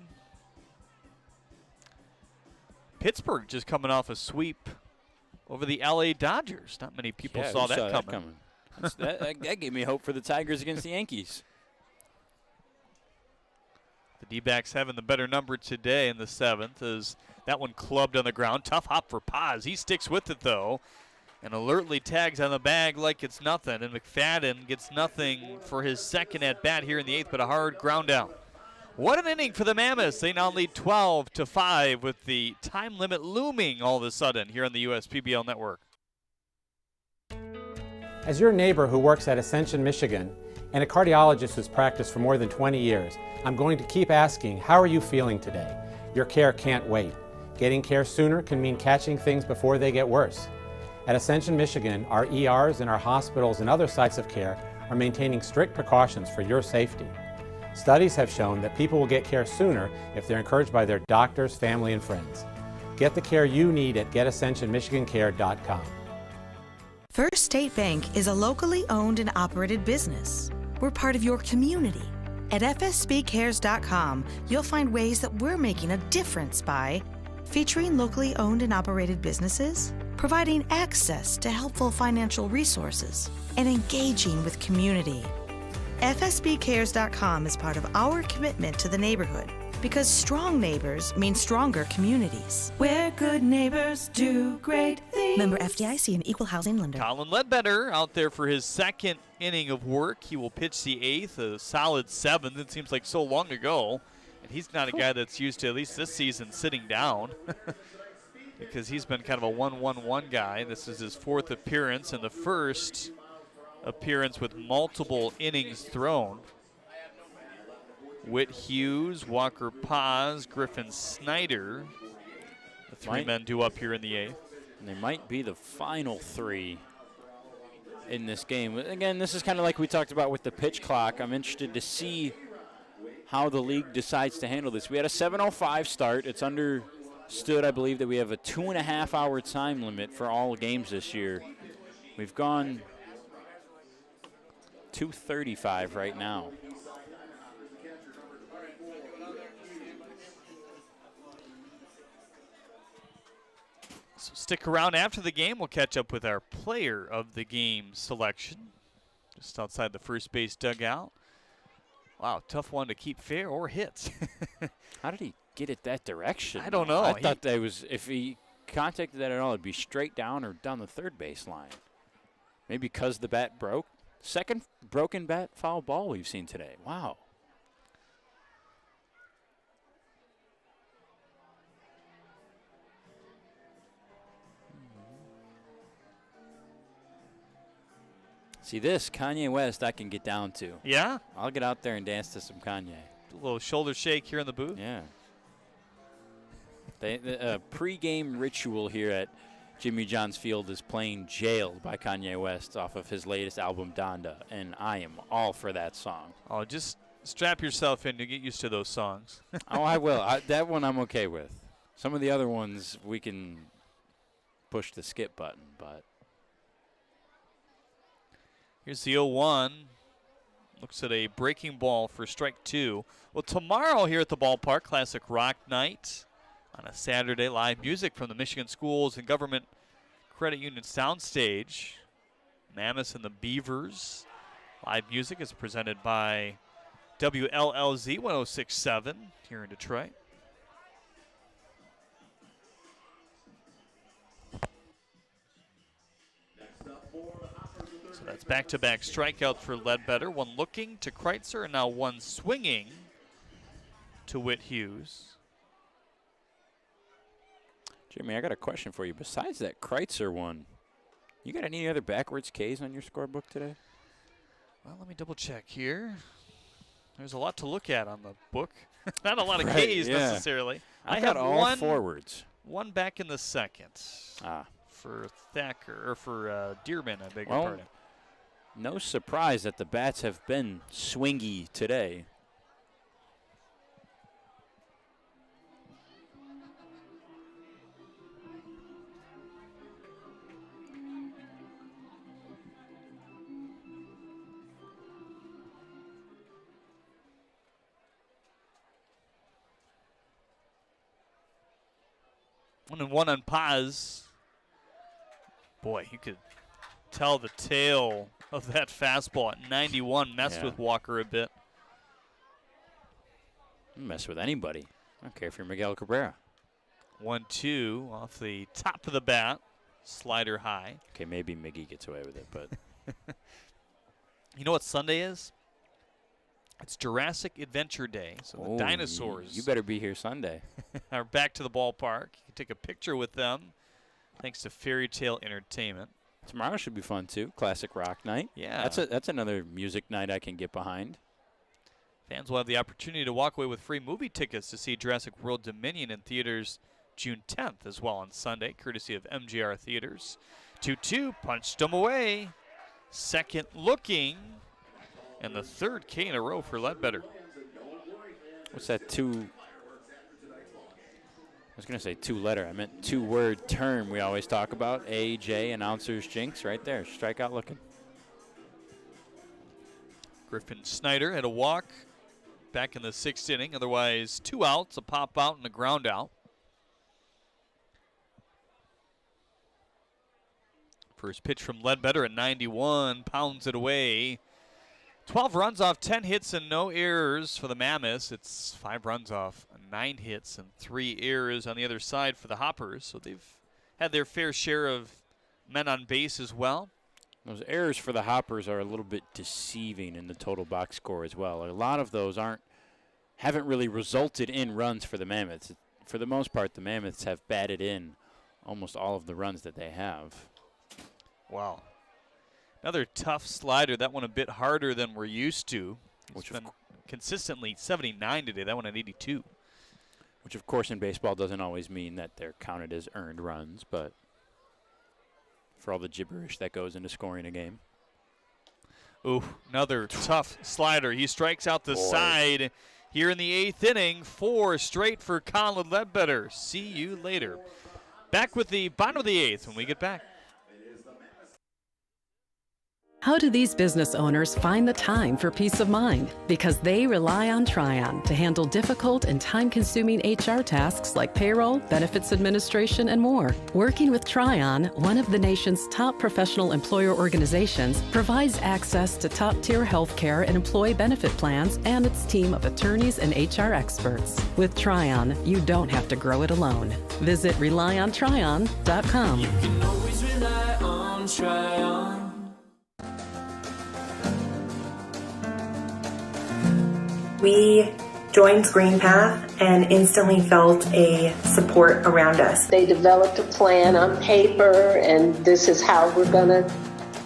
Pittsburgh just coming off a sweep over the LA Dodgers. Not many people saw that coming. That gave me hope for the Tigers against the Yankees. The D-backs having the better number today in the 7th as that one clubbed on the ground. Tough hop for Paz. He sticks with it, though, and alertly tags on the bag like it's nothing. And McFadden gets nothing for his second at-bat here in the 8th, but a hard ground out. What an inning for the Mammoths. They now lead 12-5 with the time limit looming all of a sudden here on the USPBL Network. As your neighbor who works at Ascension, Michigan, and a cardiologist who's practiced for more than 20 years, I'm going to keep asking, how are you feeling today? Your care can't wait. Getting care sooner can mean catching things before they get worse. At Ascension, Michigan, our ERs and our hospitals and other sites of care are maintaining strict precautions for your safety. Studies have shown that people will get care sooner if they're encouraged by their doctors, family, and friends. Get the care you need at getascensionmichigancare.com. First State Bank is a locally owned and operated business. We're part of your community. At fsbcares.com, you'll find ways that we're making a difference by featuring locally owned and operated businesses, providing access to helpful financial resources, and engaging with community. fsbcares.com is part of our commitment to the neighborhood because strong neighbors mean stronger communities. Where good neighbors do great things. Member FDIC and Equal Housing Lender. Colin Ledbetter out there for his second inning of work. He will pitch the 8th, a solid 7th. It seems like so long ago. And he's not a guy that's used to, at least this season, sitting down. Because he's been kind of a 1-1-1 guy. This is his 4th appearance and the first appearance with multiple innings thrown. Whit Hughes, Walker Paz, Griffin Snyder. The 3 men due up here in the 8th. And they might be the final 3 in this game. Again, this is kind of like we talked about with the pitch clock. I'm interested to see how the league decides to handle this. We had a 7:05 start. It's understood, I believe, that we have a 2.5-hour time limit for all games this year. We've gone 2:35 right now. So stick around after the game. We'll catch up with our player of the game selection. Just outside the first base dugout. Wow, tough one to keep fair or hit. How did he get it that direction? I don't know. I thought that was, if he contacted that at all, it'd be straight down or down the third base line. Maybe because the bat broke. Second broken bat foul ball we've seen today. Wow. See this, Kanye West, I can get down to. Yeah? I'll get out there and dance to some Kanye. A little shoulder shake here in the booth. Yeah. The pre-game ritual here at Jimmy John's Field is playing Jailed by Kanye West off of his latest album, Donda, and I am all for that song. Oh, just strap yourself in to get used to those songs. Oh, I will. That one I'm okay with. Some of the other ones we can push the skip button, but. Here's the 0-1. Looks at a breaking ball for strike 2. Well, tomorrow here at the ballpark, Classic Rock Night. On a Saturday, live music from the Michigan Schools and Government Credit Union Soundstage. Mammoths and the Beavers. Live music is presented by WLLZ 106.7 here in Detroit. So that's back-to-back strikeouts for Ledbetter. One looking to Kreitzer and now one swinging to Whit Hughes. Jimmy, I got a question for you. Besides that Kreitzer one, you got any other backwards Ks on your scorebook today? Well, let me double check here. There's a lot to look at on the book. Not a lot of Right, Ks yeah. necessarily. I got all one forwards. One back in the second. Ah. For Thacker, or for Dearman, I beg your Well, pardon. no surprise that the bats have been swingy today. One on pause. Boy, you could tell the tail of that fastball at 91 messed with Walker a bit. Mess with anybody. I don't care if you're Miguel Cabrera. 1-2 off the top of the bat. Slider high. Okay, maybe Miggy gets away with it, but. You know what Sunday is? It's Jurassic Adventure Day, so the dinosaurs. You better be here Sunday. Are back to the ballpark. You can take a picture with them, thanks to Fairy Tale Entertainment. Tomorrow should be fun too. Classic Rock Night. Yeah, that's another music night I can get behind. Fans will have the opportunity to walk away with free movie tickets to see Jurassic World Dominion in theaters June 10th as well on Sunday, courtesy of MGR Theaters. 2-2, punched them away. Second looking. And the third K in a row for Ledbetter. What's that I was going to say two-letter. I meant two-word term we always talk about. AJ, announcer's jinx, right there. Strikeout looking. Griffin Snyder had a walk back in the 6th inning. Otherwise, 2 outs, a pop out, and a ground out. First pitch from Ledbetter at 91, pounds it away. 12 runs off 10 hits and no errors for the Mammoths. It's 5 runs off 9 hits and 3 errors on the other side for the Hoppers. So they've had their fair share of men on base as well. Those errors for the Hoppers are a little bit deceiving in the total box score as well. A lot of those haven't really resulted in runs for the Mammoths. For the most part, the Mammoths have batted in almost all of the runs that they have. Wow. Another tough slider. That one a bit harder than we're used to. Which has been consistently 79 today. That one at 82. Which, of course, in baseball doesn't always mean that they're counted as earned runs, but for all the gibberish that goes into scoring a game. Ooh, another tough slider. He strikes out the side here in the 8th inning. 4 straight for Colin Ledbetter. See you later. Back with the bottom of the 8th when we get back. How do these business owners find the time for peace of mind? Because they rely on Tryon to handle difficult and time-consuming HR tasks like payroll, benefits administration, and more. Working with Tryon, one of the nation's top professional employer organizations, provides access to top-tier health care and employee benefit plans and its team of attorneys and HR experts. With Tryon, you don't have to grow it alone. Visit RelyOnTryon.com. You can always rely on Tryon. We joined Green Path and instantly felt a support around us. They developed a plan on paper, and this is how we're going to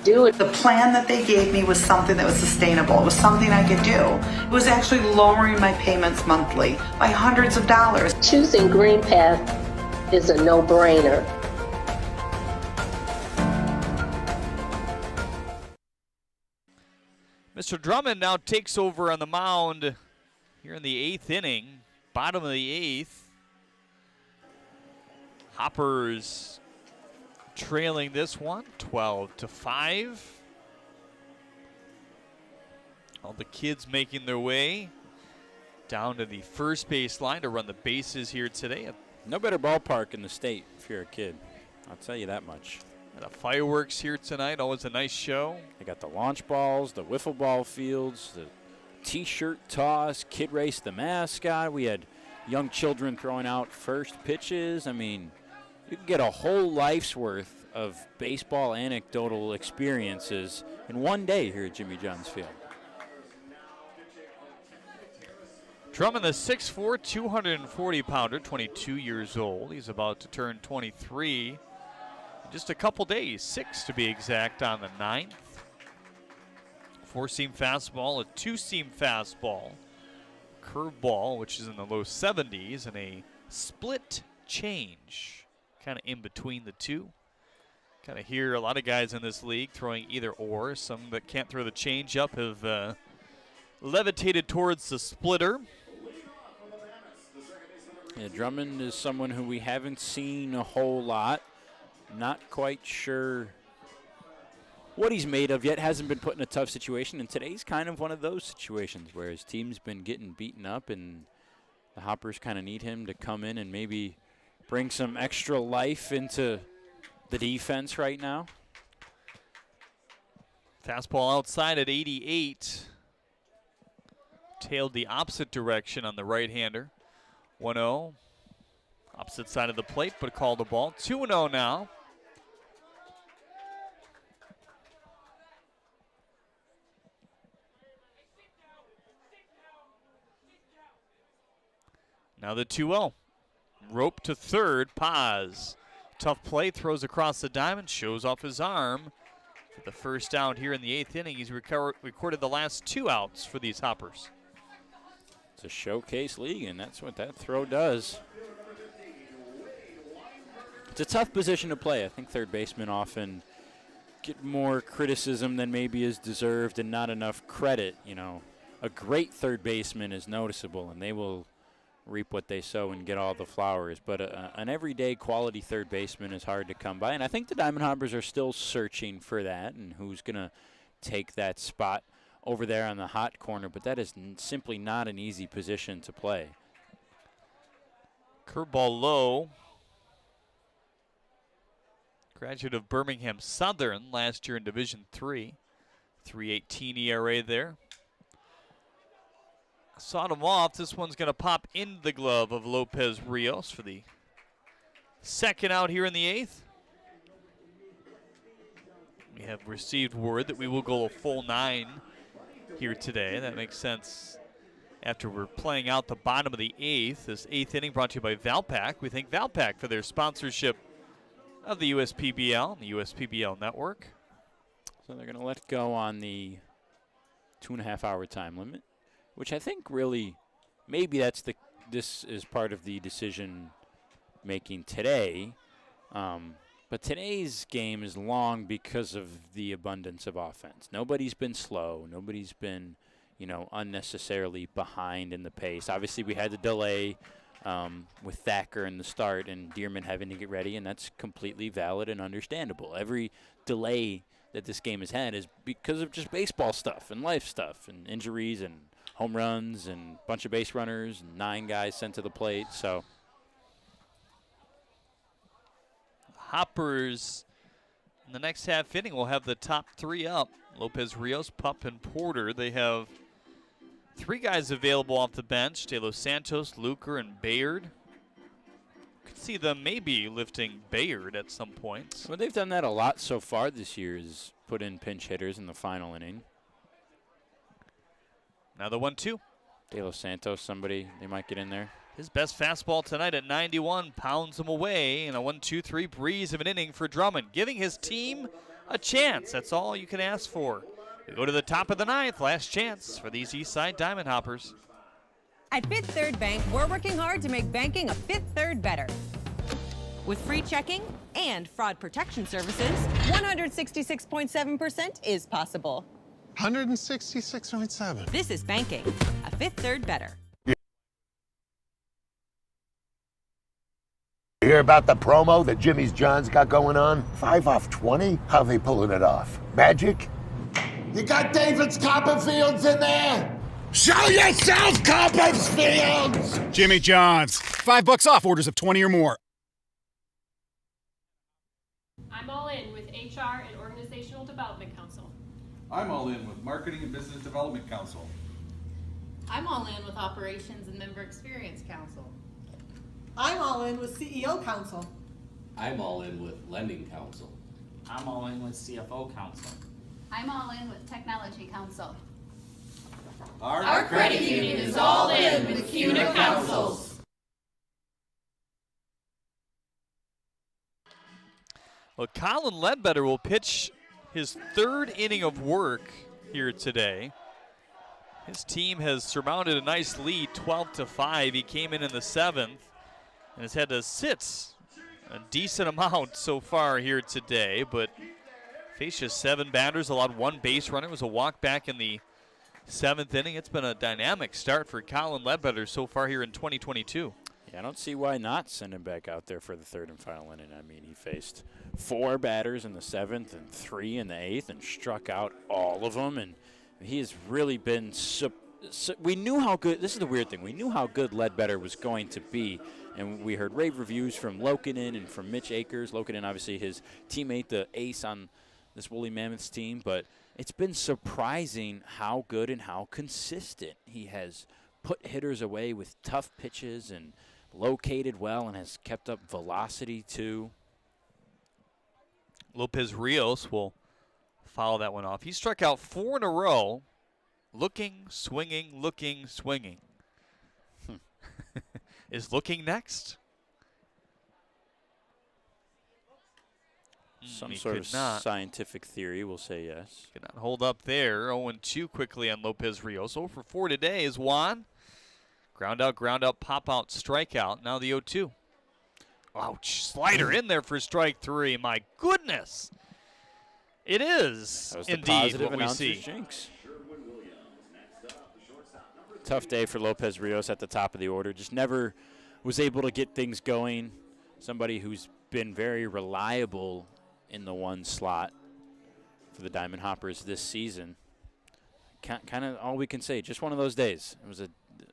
do it. The plan that they gave me was something that was sustainable. It was something I could do. It was actually lowering my payments monthly by hundreds of dollars. Choosing Green Path is a no-brainer. Mr. Drummond now takes over on the mound here in the 8th inning, bottom of the 8th. Hoppers trailing this one 12-5. All the kids making their way down to the first base line to run the bases here today. No better ballpark in the state if you're a kid. I'll tell you that much. And the fireworks here tonight, always a nice show. They got the launch balls, the wiffle ball fields, the T-shirt toss, kid race the mascot. We had young children throwing out first pitches. I mean, you can get a whole life's worth of baseball anecdotal experiences in one day here at Jimmy John's Field. Drummond, the 6'4", 240-pounder, 22 years old. He's about to turn 23 in just a couple days, 6 to be exact, on the 9th. 4-seam fastball, a 2-seam fastball, curveball, which is in the low 70s, and a split change, kind of in between the two. Kind of hear a lot of guys in this league throwing either or. Some that can't throw the change up have levitated towards the splitter. Yeah, Drummond is someone who we haven't seen a whole lot. Not quite sure what he's made of yet. Hasn't been put in a tough situation, and today's kind of one of those situations where his team's been getting beaten up, and the Hoppers kind of need him to come in and maybe bring some extra life into the defense right now. Fastball outside at 88. Tailed the opposite direction on the right-hander. 1-0. Opposite side of the plate, but called the ball. 2-0 now. Now the 2-0. Rope to third. Paz. Tough play. Throws across the diamond. Shows off his arm. For the first out here in the 8th inning, he's recorded the last 2 outs for these Hoppers. It's a showcase league, and that's what that throw does. It's a tough position to play. I think third basemen often get more criticism than maybe is deserved and not enough credit. You know, a great third baseman is noticeable, and they will reap what they sow and get all the flowers. But an everyday quality third baseman is hard to come by, and I think the Diamond Hoppers are still searching for that and who's going to take that spot over there on the hot corner, but that is simply not an easy position to play. Curveball low. Graduate of Birmingham Southern last year in Division III. 3.18 ERA there. Sawed him off. This one's going to pop into the glove of Lopez Rios for the second out here in the 8th. We have received word that we will go a full 9 here today. That makes sense after we're playing out the bottom of the 8th. This 8th inning brought to you by Valpak. We thank Valpak for their sponsorship of the USPBL and the USPBL network. So they're going to let go on the 2.5-hour time limit, which I think really maybe this is part of the decision making today. But today's game is long because of the abundance of offense. Nobody's been slow. Nobody's been, unnecessarily behind in the pace. Obviously, we had the delay with Thacker in the start and Dearman having to get ready, and that's completely valid and understandable. Every delay that this game has had is because of just baseball stuff and life stuff and injuries and home runs and a bunch of base runners and 9 guys sent to the plate. So Hoppers in the next half inning will have the top 3 up. Lopez Rios, Pup, and Porter. They have 3 guys available off the bench. De Los Santos, Luker, and Bayard. Could see them maybe lifting Bayard at some point. Well, they've done that a lot so far this year, is put in pinch hitters in the final inning. Now the 1-2. De Los Santos, somebody they might get in there. His best fastball tonight at 91 pounds him away in a 1-2-3 breeze of an inning for Drummond, giving his team a chance. That's all you can ask for. We go to the top of the ninth, last chance for these Eastside Diamond Hoppers. At Fifth Third Bank, we're working hard to make banking a Fifth Third better. With free checking and fraud protection services, 166.7% is possible. 166.7. This is banking, a Fifth Third better. You hear about the promo that Jimmy's John's got going on? 5 off 20? How they pulling it off? Magic? You got David's Copperfields in there? Show yourself, Copperfields! Jimmy John's. $5 off orders of 20 or more. I'm all in with HR and Organizational Development Council. I'm all in with Marketing and Business Development Council. I'm all in with Operations and Member Experience Council. I'm all in with CEO Council. I'm all in with Lending Council. I'm all in with CFO Council. I'm all in with Technology Council. Our credit union is all in with CUNA Councils. Well, Colin Ledbetter will pitch his third inning of work here today. His team has surmounted a nice lead, 12-5. He came in the seventh and has had to sit a decent amount so far here today, but faced just 7 batters, allowed 1 base runner. It was a walk back in the 7th inning. It's been a dynamic start for Colin Ledbetter so far here in 2022. Yeah, I don't see why not send him back out there for the third and final inning. I mean, he faced 4 batters in the 7th and 3 in the 8th and struck out all of them. And he has really been we knew how good – this is the weird thing. We knew how good Ledbetter was going to be. And we heard rave reviews from Lokinen and from Mitch Akers. Lokinen, obviously, his teammate, the ace on this Woolly Mammoths team. But it's been surprising how good and how consistent he has put hitters away with tough pitches and – located well and has kept up velocity too. Lopez Rios will foul that one off. He struck out 4 in a row. Looking, swinging, looking, swinging. Is looking next? Some sort of scientific theory will say yes. Could not hold up there. 0-2 quickly on Lopez Rios. 0-for-4 today is Juan. Ground out, pop-out, strikeout. Now the 0-2. Ouch. Slider in there for strike 3. My goodness. It is indeed what we see. Jinx. Tough day for Lopez Rios at the top of the order. Just never was able to get things going. Somebody who's been very reliable in the 1 slot for the Diamond Hoppers this season. Kind of all we can say. Just one of those days. It was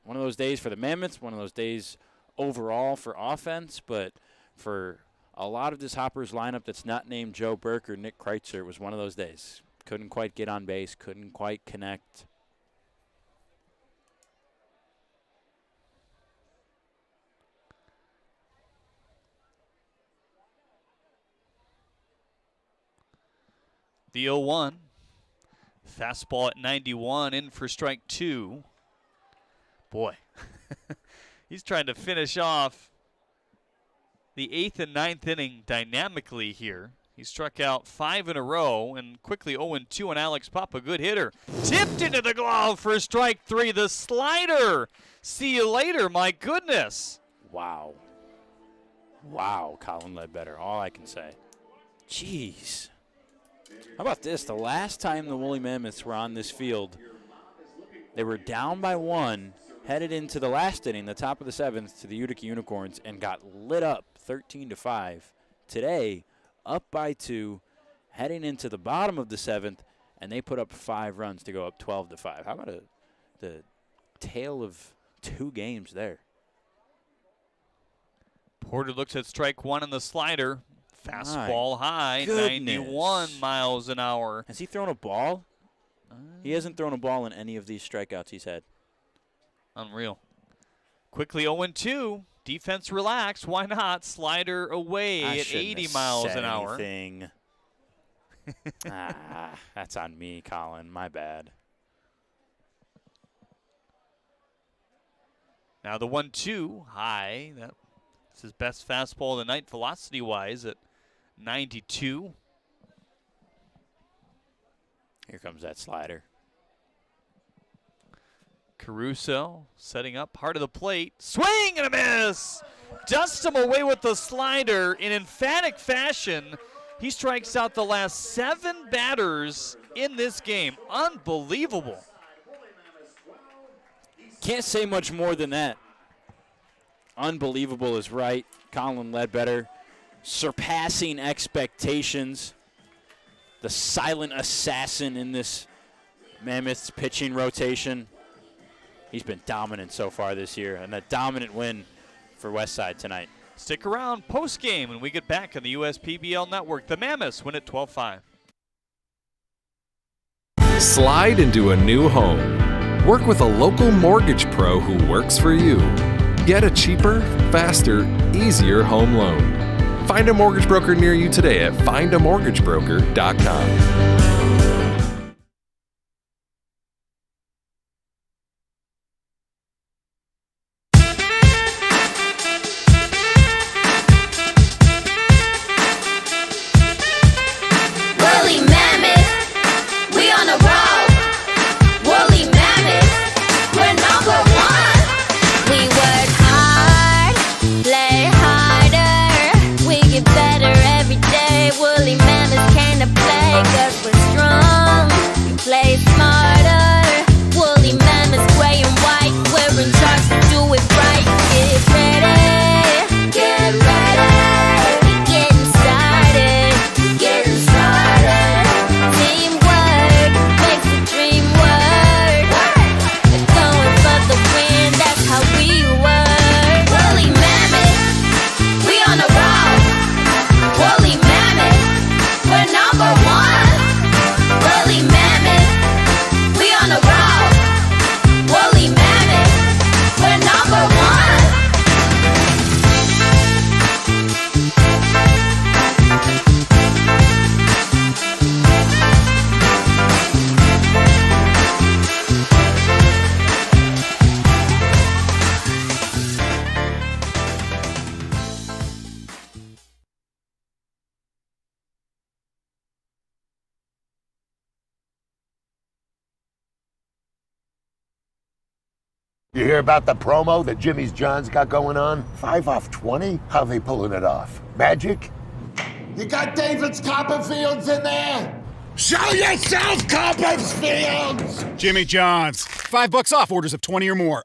one of those days for the Mammoths, one of those days overall for offense, but for a lot of this Hoppers lineup that's not named Joe Burke or Nick Kreitzer, it was one of those days. Couldn't quite get on base, couldn't quite connect. The 0-1. Fastball at 91, in for strike 2. Boy, he's trying to finish off the 8th and 9th inning dynamically here. He struck out 5 in a row and quickly 0-2 on Alex Pop, a good hitter. Tipped into the glove for strike 3. The slider. See you later, my goodness. Wow. Wow, Colin Ledbetter, all I can say. Jeez. How about this? The last time the Woolly Mammoths were on this field, they were down by 1, headed into the last inning, the top of the 7th, to the Utica Unicorns, and got lit up 13-5. Today, up by 2, heading into the bottom of the 7th, and they put up 5 runs to go up 12-5. How about the tale of 2 games there? Porter looks at strike 1 on the slider. Fastball high, 91 miles an hour. Has he thrown a ball? He hasn't thrown a ball in any of these strikeouts he's had. Unreal. Quickly 0-2. Defense relaxed. Why not? Slider away at 80 miles an hour. That's on me, Colin. My bad. Now the 1-2 high. That's his best fastball of the night velocity-wise at 92. Here comes that slider. Caruso setting up, heart of the plate. Swing and a miss! Dusts him away with the slider in emphatic fashion. He strikes out the last 7 batters in this game. Unbelievable. Can't say much more than that. Unbelievable is right. Colin Ledbetter surpassing expectations. The silent assassin in this Mammoths pitching rotation. He's been dominant so far this year, and a dominant win for Westside tonight. Stick around post-game when we get back on the USPBL Network. The Mammoths win at 12-5. Slide into a new home. Work with a local mortgage pro who works for you. Get a cheaper, faster, easier home loan. Find a mortgage broker near you today at findamortgagebroker.com. You hear about the promo that Jimmy's John's got going on? 5 off 20? How they pulling it off? Magic? You got David's Copperfields in there? Show yourself, Copperfields! Jimmy John's. $5 off orders of 20 or more.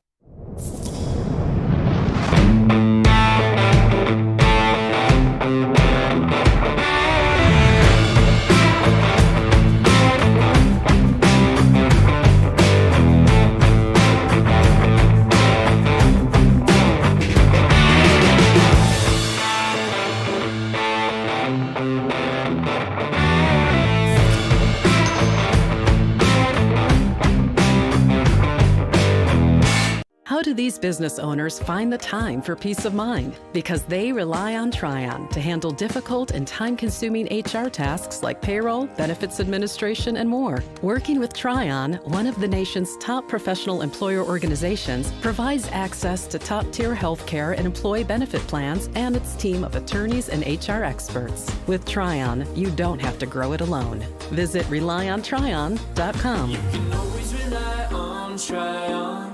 How do these business owners find the time for peace of mind? Because they rely on Tryon to handle difficult and time-consuming HR tasks like payroll, benefits administration, and more. Working with Tryon, one of the nation's top professional employer organizations, provides access to top-tier health care and employee benefit plans and its team of attorneys and HR experts. With Tryon, you don't have to grow it alone. Visit RelyOnTryon.com. You can always rely on Tryon.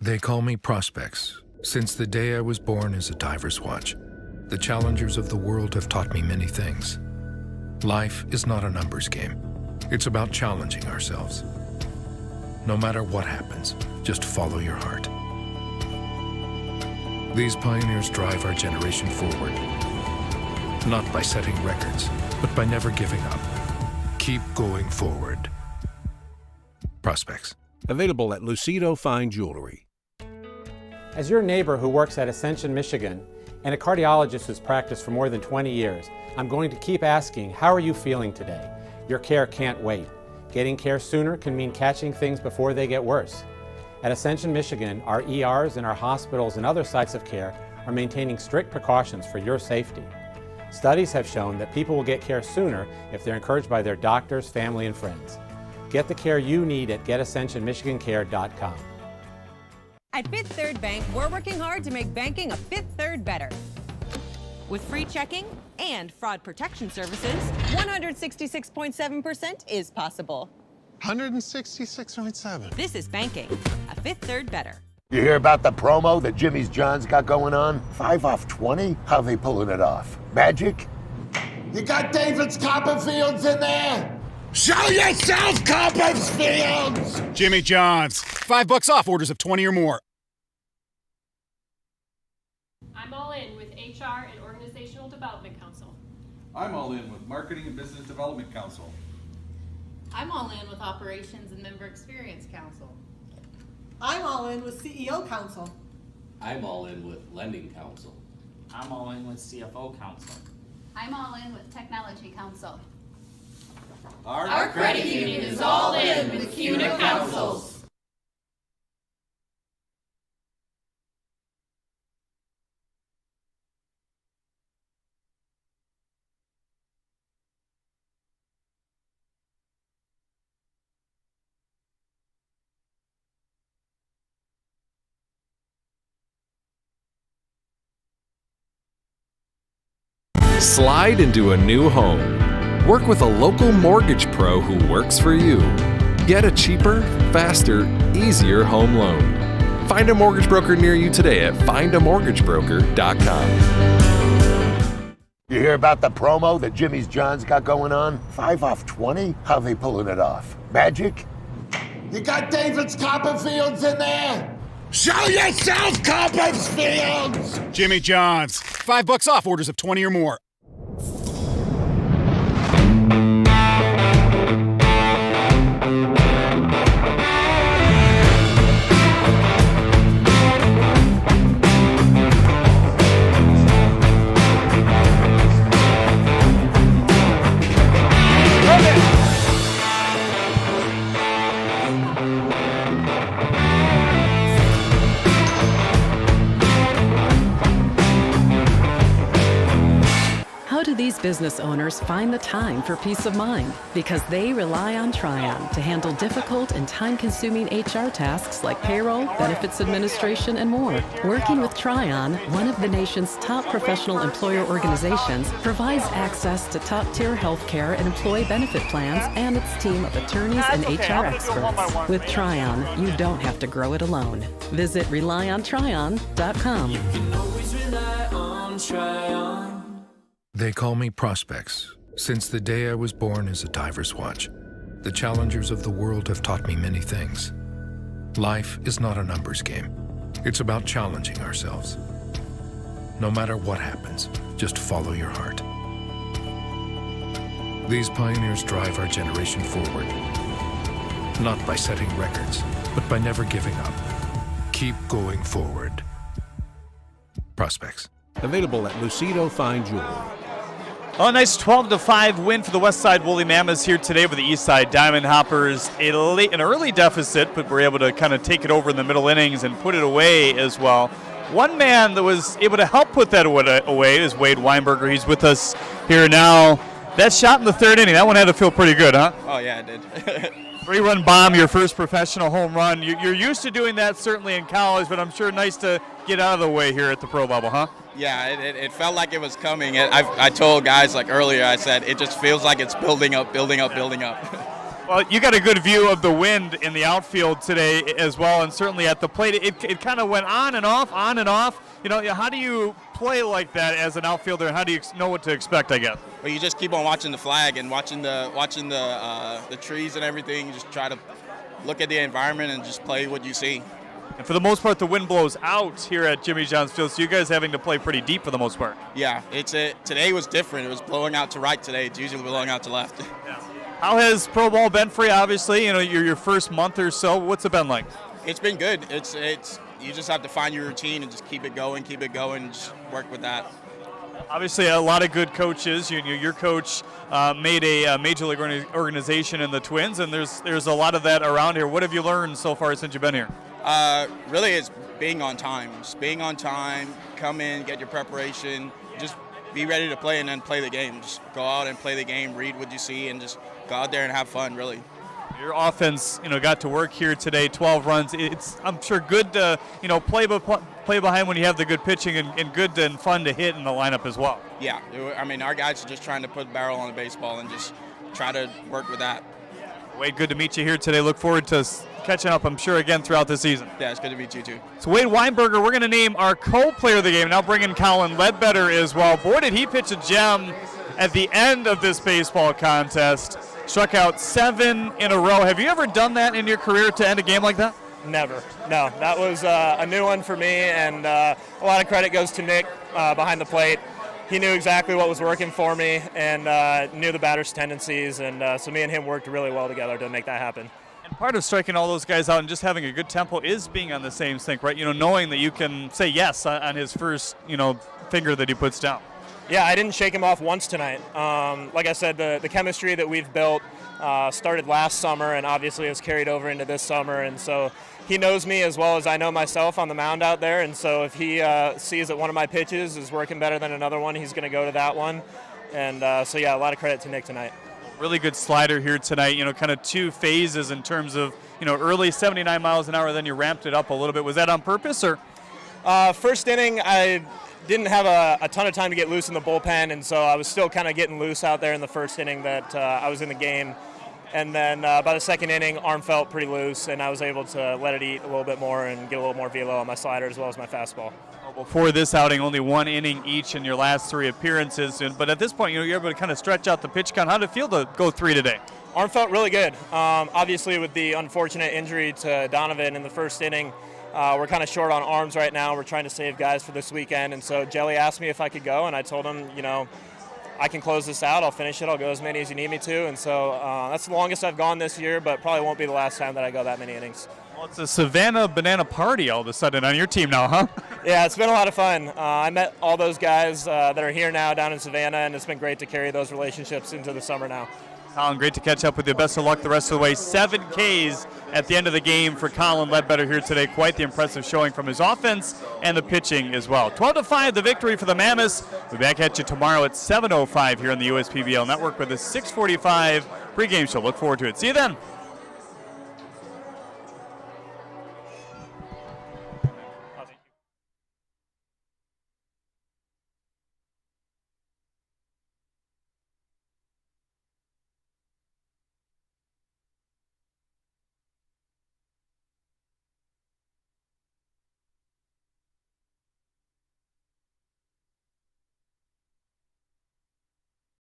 They call me Prospects. Since the day I was born as a diver's watch, the challengers of the world have taught me many things. Life is not a numbers game. It's about challenging ourselves. No matter what happens, just follow your heart. These pioneers drive our generation forward, not by setting records, but by never giving up. Keep going forward. Prospects. Available at Lucido Fine Jewelry. As your neighbor who works at Ascension, Michigan, and a cardiologist who's practiced for more than 20 years, I'm going to keep asking, how are you feeling today? Your care can't wait. Getting care sooner can mean catching things before they get worse. At Ascension, Michigan, our ERs and our hospitals and other sites of care are maintaining strict precautions for your safety. Studies have shown that people will get care sooner if they're encouraged by their doctors, family, and friends. Get the care you need at getascensionmichigancare.com. At Fifth Third Bank, we're working hard to make banking a Fifth Third better. With free checking and fraud protection services, 166.7% is possible. 166.7. This is banking, a Fifth Third better. You hear about the promo that Jimmy's John's got going on? 5 off 20? How they pulling it off? Magic? You got David's Copperfields in there? Show yourself, Copperfields! Jimmy John's. $5 off orders of 20 or more. I'm all in with HR and Organizational Development Council. I'm all in with Marketing and Business Development Council. I'm all in with Operations and Member Experience Council. I'm all in with CEO Council. I'm all in with Lending Council. I'm all in with CFO Council. I'm all in with Technology Council. Our credit union is all in with CUNA Councils. Slide into a new home. Work with a local mortgage pro who works for you. Get a cheaper, faster, easier home loan. Find a mortgage broker near you today at findamortgagebroker.com. You hear about the promo that Jimmy's John's got going on? 5 off 20? How they pulling it off? Magic? You got David's Copperfields in there? Show yourself, Copperfields! Jimmy John's. $5 off orders of 20 or more. How do these business owners find the time for peace of mind? Because they rely on Tryon to handle difficult and time-consuming HR tasks like payroll, benefits administration, and more. Working with Tryon, one of the nation's top professional employer organizations, provides access to top-tier health care and employee benefit plans and its team of attorneys and HR experts. With Tryon, you don't have to grow it alone. Visit RelyOnTryon.com. Always rely on Tryon. They call me Prospects. Since the day I was born as a diver's watch, the challengers of the world have taught me many things. Life is not a numbers game. It's about challenging ourselves. No matter what happens, just follow your heart. These pioneers drive our generation forward, not by setting records, but by never giving up. Keep going forward. Prospects. Available at Lucido Fine Jewelry. Oh, a nice 12-5 win for the Westside Woolly Mammoths here today with the Eastside Diamond Hoppers. An early deficit, but were able to kind of take it over in the middle innings and put it away as well. One man that was able to help put that away is Wade Weinberger. He's with us here now. That shot in the third inning, that one had to feel pretty good, huh? Oh, yeah, it did. 3-run bomb, your first professional home run. You're used to doing that certainly in college, but I'm sure nice to get out of the way here at the pro bubble, huh? Yeah, it felt like it was coming. I told guys like earlier, I said it just feels like it's building up. Well, you got a good view of the wind in the outfield today as well, and certainly at the plate, it kind of went on and off. You know, how do you play like that as an outfielder, and how do you know what to expect, I guess? Well, you just keep on watching the flag and watching the trees and everything. You just try to look at the environment and just play what you see. And for the most part, the wind blows out here at Jimmy John's Field, so you guys having to play pretty deep for the most part. Yeah, today was different. It was blowing out to right today. It's usually blowing out to left. Yeah. How has pro ball been for you? Obviously, you know, your first month or so. What's it been like? It's been good. It's you just have to find your routine and just keep it going, and just work with that. Obviously, a lot of good coaches. Your coach made a major league organization in the Twins, and there's a lot of that around here. What have you learned so far since you've been here? Really, it's being on time. Just being on time, come in, get your preparation, just be ready to play and then play the game. Just go out and play the game, read what you see, and just go out there and have fun, really. Your offense, got to work here today, 12 runs. It's, I'm sure, good to, play behind when you have the good pitching and good and fun to hit in the lineup as well. Yeah, our guys are just trying to put a barrel on the baseball and just try to work with that. Wade, good to meet you here today. Look forward to catching up, I'm sure, again throughout the season. Yeah, it's good to meet you too. So Wade Weinberger, we're going to name our co-player of the game. Now bring in Colin Ledbetter as well. Boy, did he pitch a gem at the end of this baseball contest. Struck out 7 in a row. Have you ever done that in your career to end a game like that? Never. No, that was a new one for me, and a lot of credit goes to Nick behind the plate. He knew exactly what was working for me and knew the batter's tendencies, and so me and him worked really well together to make that happen. And part of striking all those guys out and just having a good tempo is being on the same sync, right? Knowing that you can say yes on his first, finger that he puts down. Yeah, I didn't shake him off once tonight. Like I said, the chemistry that we've built started last summer and obviously has carried over into this summer. And so he knows me as well as I know myself on the mound out there. And so if he sees that one of my pitches is working better than another one, he's going to go to that one. And so, yeah, a lot of credit to Nick tonight. Really good slider here tonight, kind of 2 phases in terms of, early 79 miles an hour, then you ramped it up a little bit. Was that on purpose or? First inning, I didn't have a ton of time to get loose in the bullpen, and so I was still kind of getting loose out there in the first inning that I was in the game. And then by the second inning, arm felt pretty loose, and I was able to let it eat a little bit more and get a little more velo on my slider as well as my fastball. Before this outing, only 1 inning each in your last 3 appearances. But at this point, you're able to kind of stretch out the pitch count. How did it feel to go 3 today? Arm felt really good. Obviously, with the unfortunate injury to Donovan in the first inning, we're kind of short on arms right now. We're trying to save guys for this weekend. And so Jelly asked me if I could go, and I told him, I can close this out. I'll finish it. I'll go as many as you need me to. And so that's the longest I've gone this year, but probably won't be the last time that I go that many innings. Well, it's a Savannah Banana Party all of a sudden on your team now, huh? Yeah, it's been a lot of fun. I met all those guys that are here now down in Savannah, and it's been great to carry those relationships into the summer now. Colin, great to catch up with you. Best of luck the rest of the way. 7 Ks at the end of the game for Colin Ledbetter here today. Quite the impressive showing from his offense and the pitching as well. 12-5, the victory for the Mammoths. We'll be back at you tomorrow at 7:05 here on the USPBL Network with a 6:45 pregame show. Look forward to it. See you then.